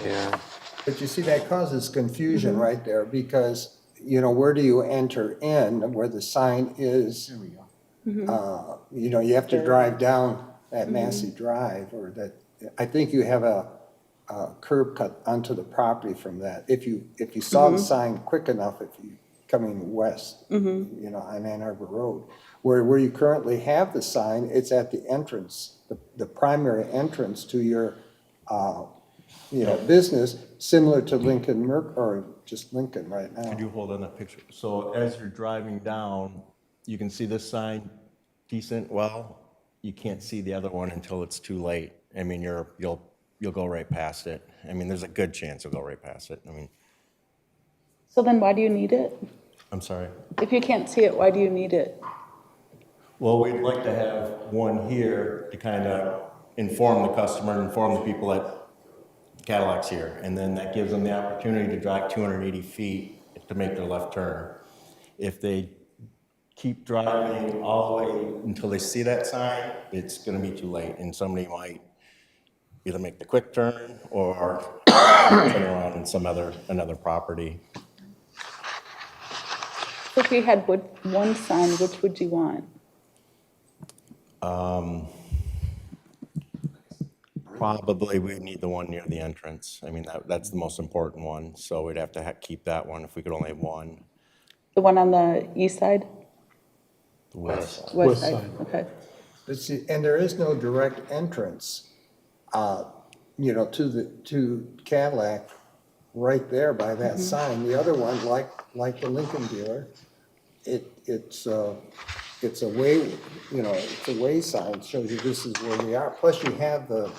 Yeah. But you see, that causes confusion right there because, where do you enter in where the sign is? There we go. You have to drive down that Massey Drive or that, I think you have a curb cut onto the property from that. If you saw the sign quick enough, if you coming west, on Ann Arbor Road, where you currently have the sign, it's at the entrance, the primary entrance to your, business, similar to Lincoln or just Lincoln right now. Could you hold on that picture? So as you're driving down, you can see this sign decent. Well, you can't see the other one until it's too late. I mean, you'll go right past it. I mean, there's a good chance you'll go right past it. I mean. So then why do you need it? I'm sorry. If you can't see it, why do you need it? Well, we'd like to have one here to kind of inform the customer, inform the people that Cadillac's here. And then that gives them the opportunity to drive 280 feet to make their left turn. If they keep driving all the way until they see that sign, it's going to be too late. And somebody might either make the quick turn or turn around in another property. If we had one sign, which would you want? Probably we need the one near the entrance. I mean, that's the most important one, so we'd have to keep that one if we could only have one. The one on the east side? The west. West side, okay. But see, and there is no direct entrance, to Cadillac right there by that sign. The other one, like the Lincoln dealer, it's a way, it's a way sign, shows you this is where we are. Plus you have the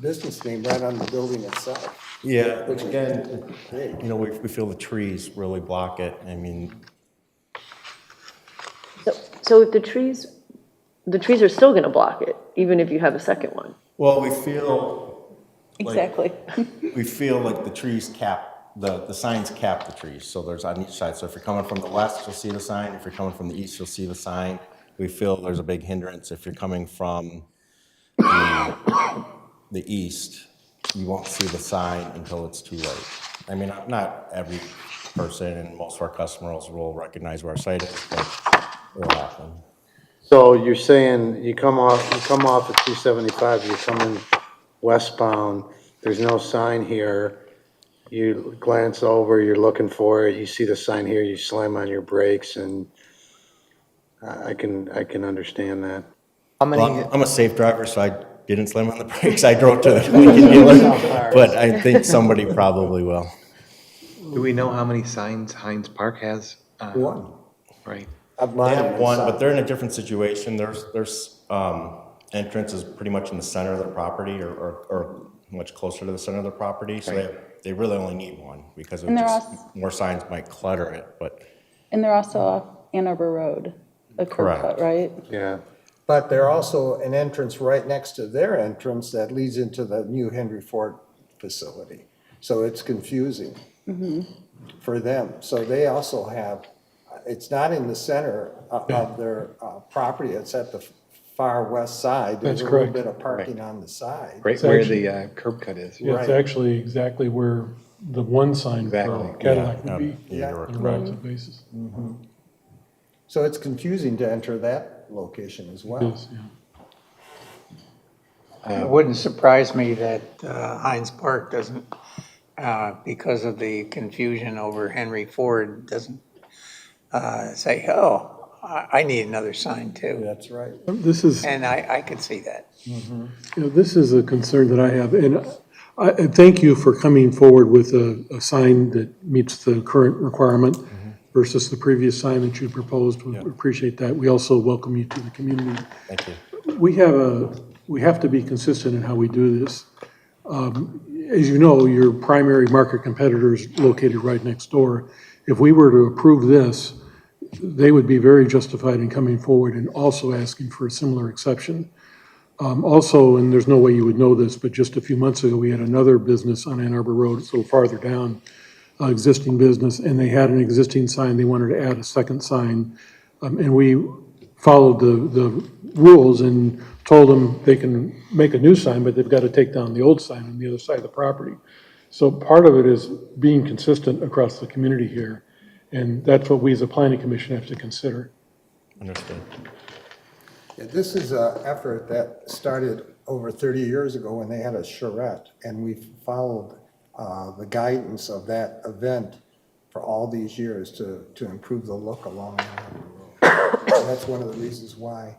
business name right on the building itself. Yeah, Which again, we feel the trees really block it. I mean, So if the trees are still going to block it, even if you have a second one. well, we feel Exactly. we feel like the trees cap, the signs cap the trees, so there's on each side. So if you're coming from the west, you'll see the sign. If you're coming from the east, you'll see the sign. We feel there's a big hindrance. If you're coming from the east, you won't see the sign until it's too late. I mean, not every person and most of our customers will recognize where our site is, but it will happen. So you're saying you come off at 275, you're coming westbound, there's no sign here, you glance over, you're looking for it, you see the sign here, you slam on your brakes, and I can understand that. Well, I'm a safe driver, so I didn't slam on the brakes. I drove to the Lincoln dealer, but I think somebody probably will. Do we know how many signs Heinz Park has? One. Right. They have one, but they're in a different situation. There's entrance is pretty much in the center of their property or much closer to the center of their property. So they really only need one because of just more signs might clutter it. But And they're also off Arbor Road, a curb cut, right? Yeah. But they're also an entrance right next to their entrance that leads into the new Henry Ford facility. So it's confusing for them. So they also have, it's not in the center of their property, it's at the far west side. There's That's a little correct. bit of parking on the side. Right where the curb cut is. Yeah, it's actually exactly where the one sign for Exactly. Cadillac would be, Yeah, on a relative basis. So it's confusing to enter that location as well. It is, yeah. It wouldn't surprise me that Heinz Park doesn't, because of the confusion over Henry Ford, doesn't say, oh, I need another sign too. That's right. This is, And I could see that. this is a concern that I have, and I thank you for coming forward with a sign that meets the current requirement versus the previous sign that you proposed. We appreciate that. We also welcome you to the community. thank you. We have to be consistent in how we do this. As you know, your primary market competitor is located right next door. If we were to approve this, they would be very justified in coming forward and also asking for a similar exception. Also, and there's no way you would know this, but just a few months ago, we had another business on Arbor Road, so farther down, existing business, and they had an existing sign. They wanted to add a second sign, and we followed the rules and told them they can make a new sign, but they've got to take down the old sign on the other side of the property. So part of it is being consistent across the community here, and that's what we as a planning commission have to consider. Understood. Yeah, this is an effort that started over 30 years ago when they had a charrette, and we've followed the guidance of that event for all these years to improve the look along the road. And that's one of the reasons why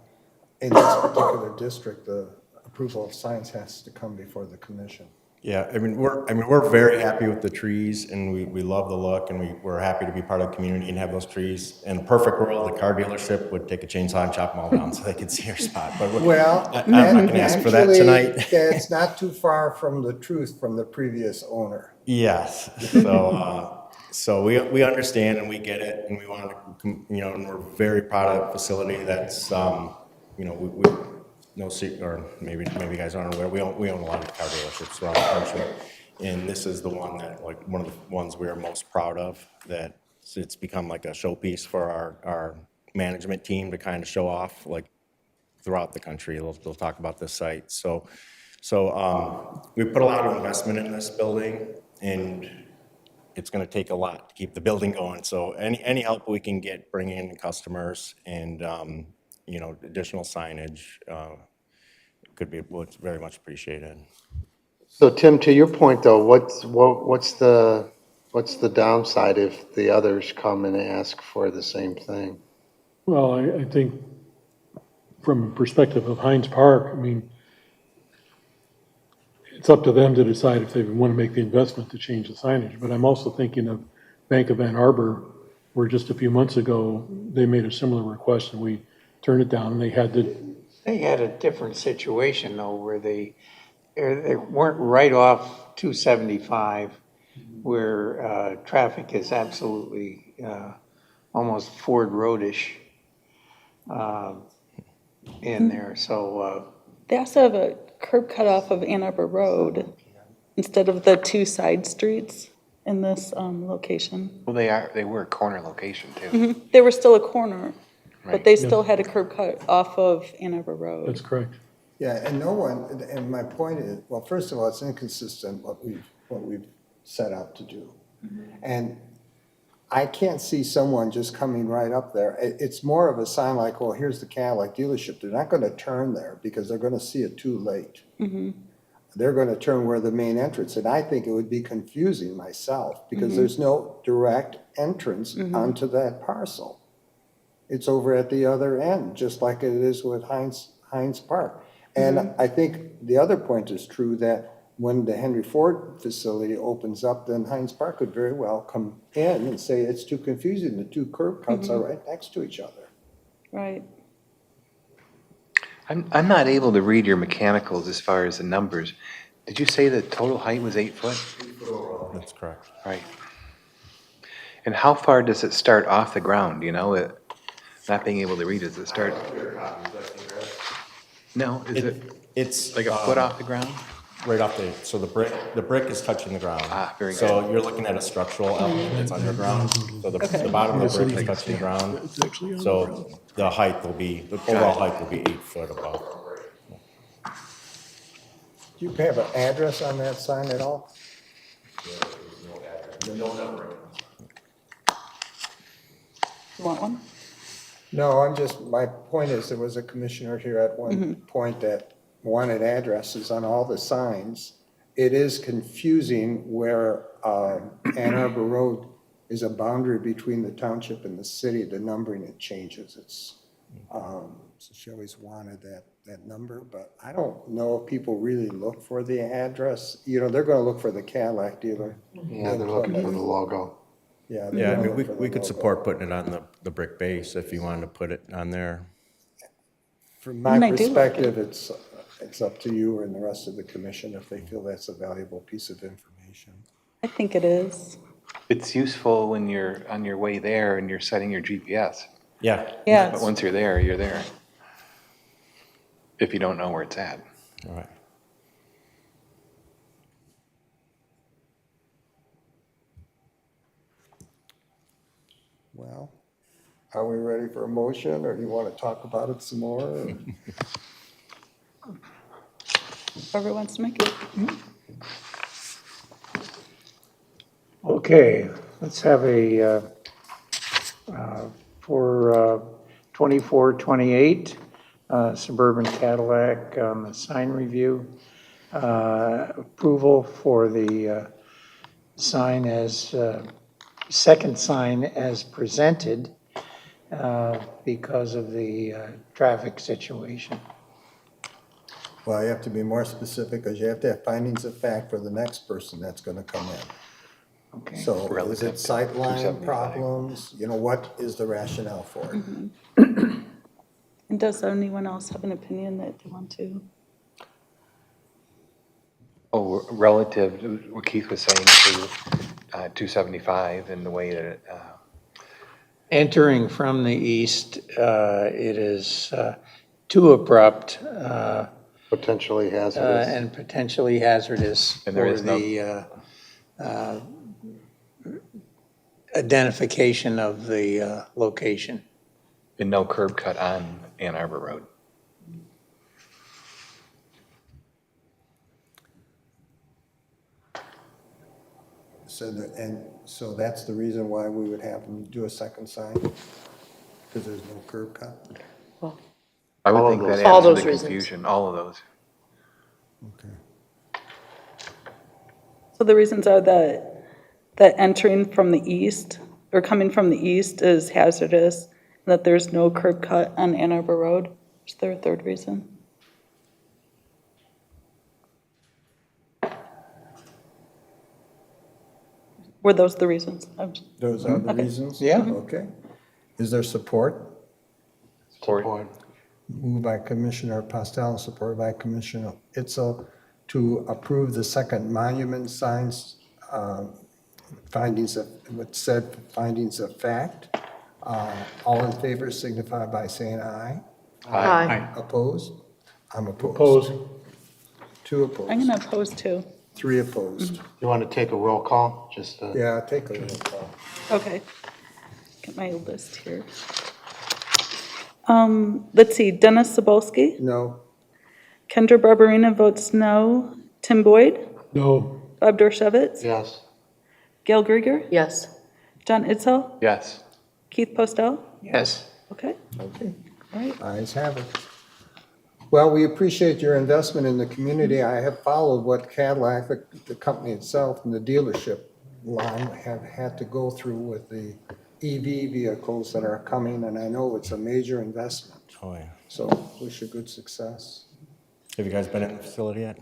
in this particular district, the approval of signs has to come before the commission. Yeah, we're very happy with the trees, and we love the look, and we're happy to be part of the community and have those trees. In a perfect world, the car dealership would take a chainsaw and chop them all down so they could see our spot. But I'm not gonna ask for that tonight. It's not too far from the truth from the previous owner. Yes, so we understand and we get it, and we want to, and we're very proud of the facility that's, we no secret, or maybe you guys aren't aware, we own a lot of car dealerships around the country, and this is the one that, like, one of the ones we are most proud of, that it's become like a showpiece for our management team to kind of show off, like, throughout the country. They'll talk about this site. So we put a lot of investment in this building, and it's gonna take a lot to keep the building going. So any help we can get, bringing in customers and, you know, additional signage, could be, well, it's very much appreciated. So Tim, to your point though, what's the downside if the others come and ask for the same thing? Well, I think from a perspective of Heinz Park, I mean, it's up to them to decide if they want to make the investment to change the signage. But I'm also thinking of Bank of Ann Arbor, where just a few months ago, they made a similar request and we turned it down and they had to. They had a different situation though, where they weren't right off 275, where traffic is absolutely almost Ford Roadish in there, so. They also have a curb cut off of Ann Arbor Road instead of the two side streets in this location. Well, they were a corner location too. They were still a corner, but Right. they still had a curb cut off of Ann Arbor Road. That's correct. Yeah, and no one, and my point is, well, first of all, it's inconsistent what we've set out to do. And I can't see someone just coming right up there. It's more of a sign like, well, here's the Cadillac dealership. They're not gonna turn there because they're gonna see it too late. They're gonna turn where the main entrance, and I think it would be confusing myself because there's no direct entrance onto that parcel. It's over at the other end, just like it is with Heinz Park. And I think the other point is true, that when the Henry Ford facility opens up, then Heinz Park could very well come in and say it's too confusing. The two curb cuts are right next to each other. Right. I'm not able to read your mechanicals as far as the numbers. Did you say the total height was 8 foot? That's correct. Right. And how far does it start off the ground, you know? Not being able to read, does it start? No, is it? It's like a foot off the ground? Right off so the brick is touching the ground. Ah, very good. So you're looking at a structural element that's underground. So the bottom of the brick is touching the ground. So the height will be, the overall height will be 8 foot above. Do you have an address on that sign at all? No number. You want one? No, my point is, there was a commissioner here at one point that wanted addresses on all the signs. It is confusing where Ann Arbor Road is a boundary between the township and the city. The numbering, it changes. It's, so she always wanted that number, but I don't know if people really look for the address. You know, they're gonna look for the Cadillac dealer. Yeah, they're looking for the logo. Yeah. Yeah, I mean, we could support putting it on the brick base if you wanted to put it on there. From my perspective, it's up to you and the rest of the commission if they feel that's a valuable piece of information. I think it is. It's useful when you're on your way there and you're setting your GPS. Yeah. Yeah. But once you're there, you're there. If you don't know where it's at. All right. Well, are we ready for a motion, or do you want to talk about it some more? or- Whoever wants to make it. Okay, let's have for 2428 Suburban Cadillac sign review. Approval for the sign as, second sign as presented because of the traffic situation. Well, you have to be more specific, because you have to have findings of fact for the next person that's going to come in. Okay. So is Relative it to sightline 275. problems? You know, what is the rationale for it? And does anyone else have an opinion that they want to? Oh, relative to what Keith was saying to 275 and the way that it, Entering from the east, it is too abrupt. Potentially hazardous. And potentially hazardous And there for is no- the identification of the location. and no curb cut on Ann Arbor Road. So that's the reason why we would have them do a second sign? Because there's no curb cut? I would All of think those. that All adds to those the reasons. confusion, all of those. So the reasons are that entering from the east or coming from the east is hazardous, and that there's no curb cut on Ann Arbor Road. Is there a third reason? Were those the reasons? Those are the Okay. reasons? Yeah. Okay. Is there support? Support. Moved by Commissioner Postel, supported by Commissioner Itzel, to approve the second monument signs, findings of, what said findings of fact. All in favor signify by saying aye. Aye. Opposed? I'm opposed. Opposed. Two opposed. I'm going to oppose too. Three opposed. You want to take a roll call? Just, Yeah, take a roll call. Okay. Get my list here. Let's see, Dennis Sabolsky, No. Kendra Barberina votes no. Tim Boyd, No. Bob Dorchevitz, yes. Gail Grieger, Yes. John Itzel, Yes. Keith Postel. Yes. Okay, Okay. all right. Ayes have it. Well, we appreciate your investment in the community. I have followed what Cadillac, the company itself, and the dealership line have had to go through with the EV vehicles that are coming, and I know it's a major investment. Oh, yeah. So wish you good success. Have you guys been in the facility yet?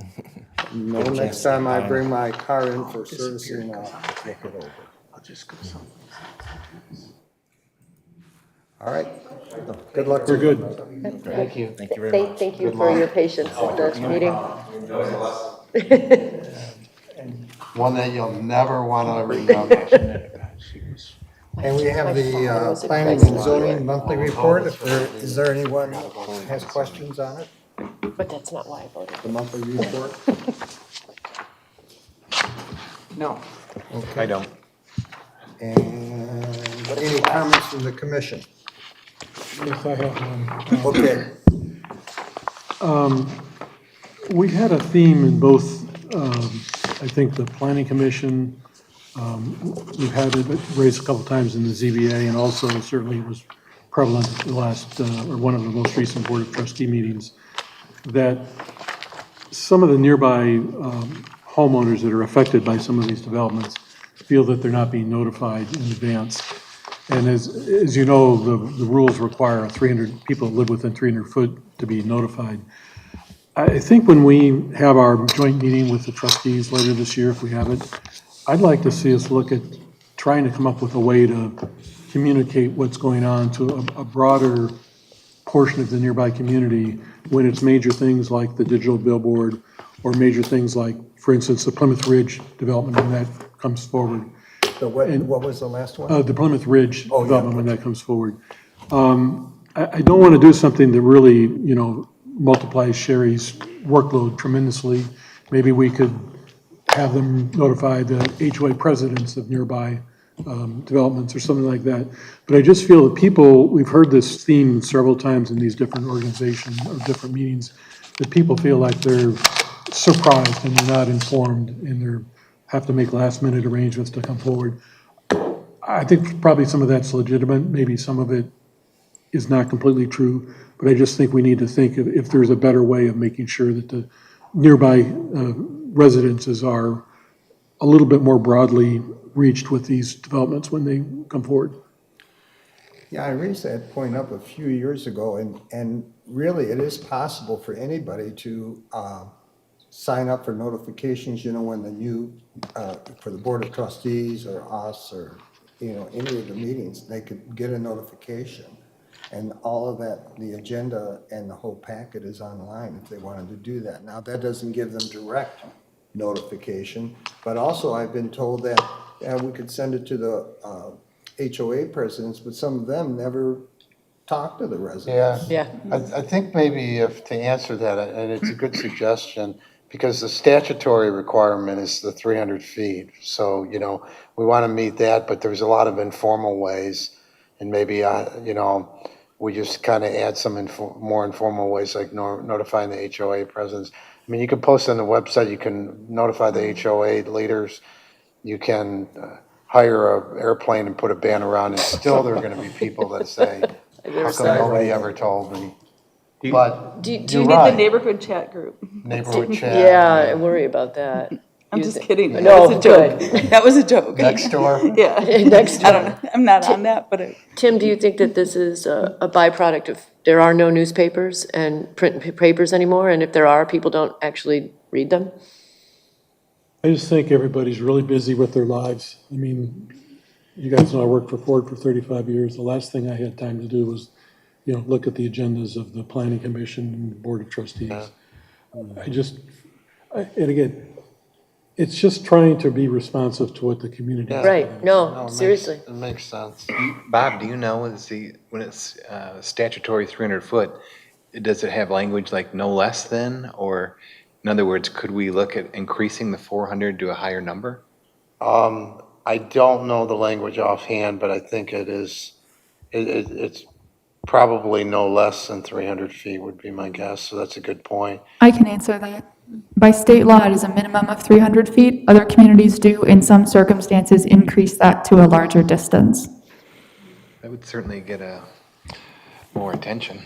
No, Get a next chance to time I buy. bring my car in for servicing, I'll look it over. I'll just go some. All right. Good luck. We're good. Thank you. Thank you very much. Thank you Good for luck. your patience with the meeting. One that you'll never want to remember. And we have the was a planning crisis. and zoning monthly report. Is there anyone who has questions on it, But that's not why I voted. the monthly report? No. I don't. And any comments from the commission? Yes, I have one. Okay. We had a theme in both, I think, the planning commission. We've had it raised a couple times in the ZBA, and also certainly it was prevalent at the last, or one of the most recent Board of Trustee meetings, that some of the nearby homeowners that are affected by some of these developments feel that they're not being notified in advance. And as you know, the rules require 300 people that live within 300 foot to be notified. I think when we have our joint meeting with the trustees later this year, if we have it, I'd like to see us look at trying to come up with a way to communicate what's going on to a broader portion of the nearby community when it's major things like the digital billboard or major things like, for instance, the Plymouth Ridge development when that comes forward. So what was the last one? The Plymouth Ridge Oh, yeah. development when that comes forward. I don't want to do something that really, multiplies Sherry's workload tremendously. Maybe we could have them notify the HOA presidents of nearby developments or something like that. But I just feel that people, we've heard this theme several times in these different organizations or different meetings, that people feel like they're surprised and they're not informed and they're have to make last minute arrangements to come forward. I think probably some of that's legitimate. Maybe some of it is not completely true, but I just think we need to think if there's a better way of making sure that the nearby residences are a little bit more broadly reached with these developments when they come forward. Yeah, I raised that point up a few years ago, and really it is possible for anybody to sign up for notifications, when the new, for the Board of Trustees or us or, any of the meetings, they could get a notification. And all of that, the agenda and the whole packet is online if they wanted to do that. Now, that doesn't give them direct notification, but also I've been told that we could send it to the HOA presidents, but some of them never talk to the residents. Yeah. I think maybe to answer that, and it's a good suggestion, because the statutory requirement is the 300 feet. So, we want to meet that, but there's a lot of informal ways. And maybe, we just kind of add some more informal ways, like notifying the HOA presidents. I mean, you can post on the website, you can notify the HOA leaders, you can hire an airplane and put a ban around, and still there are going to be people that say, how come nobody ever told me? But Do you you're You need the right. neighborhood chat group. Neighborhood chat. Yeah, I worry about that. I'm just kidding. That No, was a joke. good. That was a joke. Next door? Yeah. Next I don't know. I'm not on that, but Tim, do you think that this is a byproduct of, there are no newspapers and print papers anymore? And if there are, people don't actually read them? I just think everybody's really busy with their lives. I mean, you guys know I worked for Ford for 35 years. The last thing I had time to do was, look at the agendas of the Planning Commission and Board of Trustees. And again, it's just trying to be responsive to what the community is. Right, no, seriously. It makes sense. Bob, do you know, when it's statutory 300 foot, does it have language like no less than? Or in other words, could we look at increasing the 400 to a higher number? I don't know the language offhand, but I think it's probably no less than 300 feet would be my guess, so that's a good point. I can answer that. By state law, it is a minimum of 300 feet. Other communities do, in some circumstances, increase that to a larger distance. That would certainly get more attention.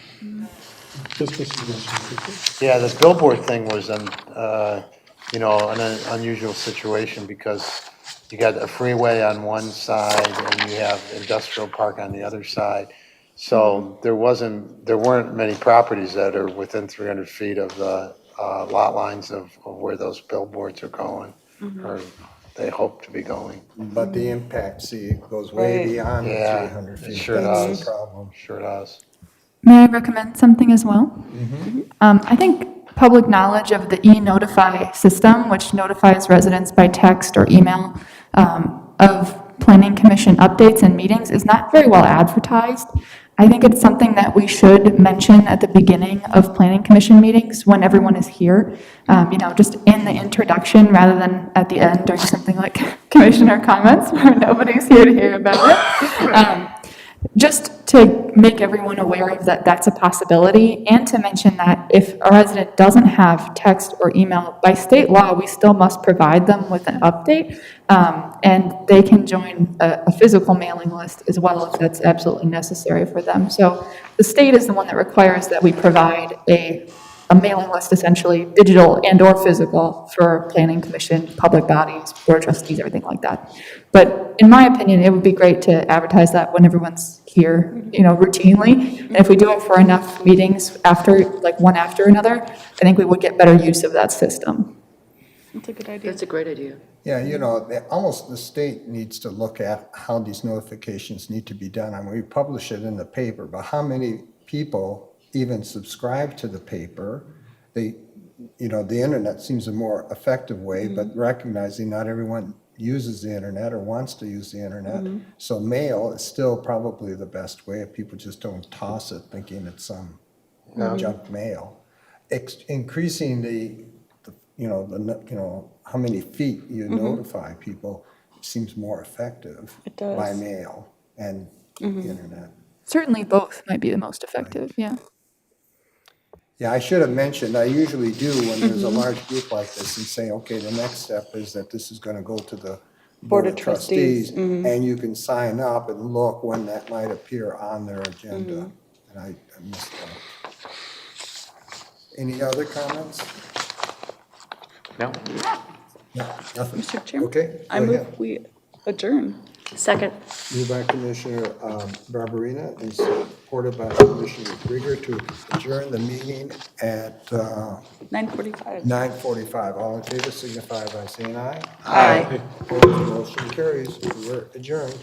Yeah, the billboard thing was an unusual situation because you got a freeway on one side and you have industrial park on the other side. So there weren't many properties that are within 300 feet of the lot lines of where those billboards are going, or they hope to be going. But the impact, see, goes way beyond the 300 feet. It sure That's does. the problem. Sure does. May I recommend something as well? I think public knowledge of the e-notify system, which notifies residents by text or email of planning commission updates and meetings, is not very well advertised. I think it's something that we should mention at the beginning of planning commission meetings when everyone is here, just in the introduction rather than at the end during something like commissioner comments where nobody's here to hear about it. Just to make everyone aware of that that's a possibility, and to mention that if a resident doesn't have text or email, by state law, we still must provide them with an update, and they can join a physical mailing list as well if that's absolutely necessary for them. So the state is the one that requires that we provide a mailing list, essentially, digital and or physical, for planning commission, public bodies, board of trustees, everything like that. But in my opinion, it would be great to advertise that when everyone's here, routinely. And if we do it for enough meetings after, like one after another, I think we would get better use of that system. that's a good idea. That's a great idea. Yeah, almost the state needs to look at how these notifications need to be done. I mean, we publish it in the paper, but how many people even subscribe to the paper? The internet seems a more effective way, but recognizing not everyone uses the internet or wants to use the internet. So mail is still probably the best way if people just don't toss it thinking it's some junk mail. Increasing how many feet you notify people seems more effective by mail and the internet. Certainly both might be the most effective, yeah. Yeah, I should have mentioned, I usually do when there's a large group like this and say, okay, the next step is that this is going to go to the Board of Trustees. And you can sign up and look when that might appear on their agenda. And I missed that. Any other comments? No. Nothing. Mr. Chairman? Okay. I move we adjourn. Second. Moved by Commissioner Barberina and supported by Commissioner Krieger to adjourn the meeting at 9:45. 9:45. All in favor signify by saying aye. Aye. Opposed, motion carries. We're adjourned.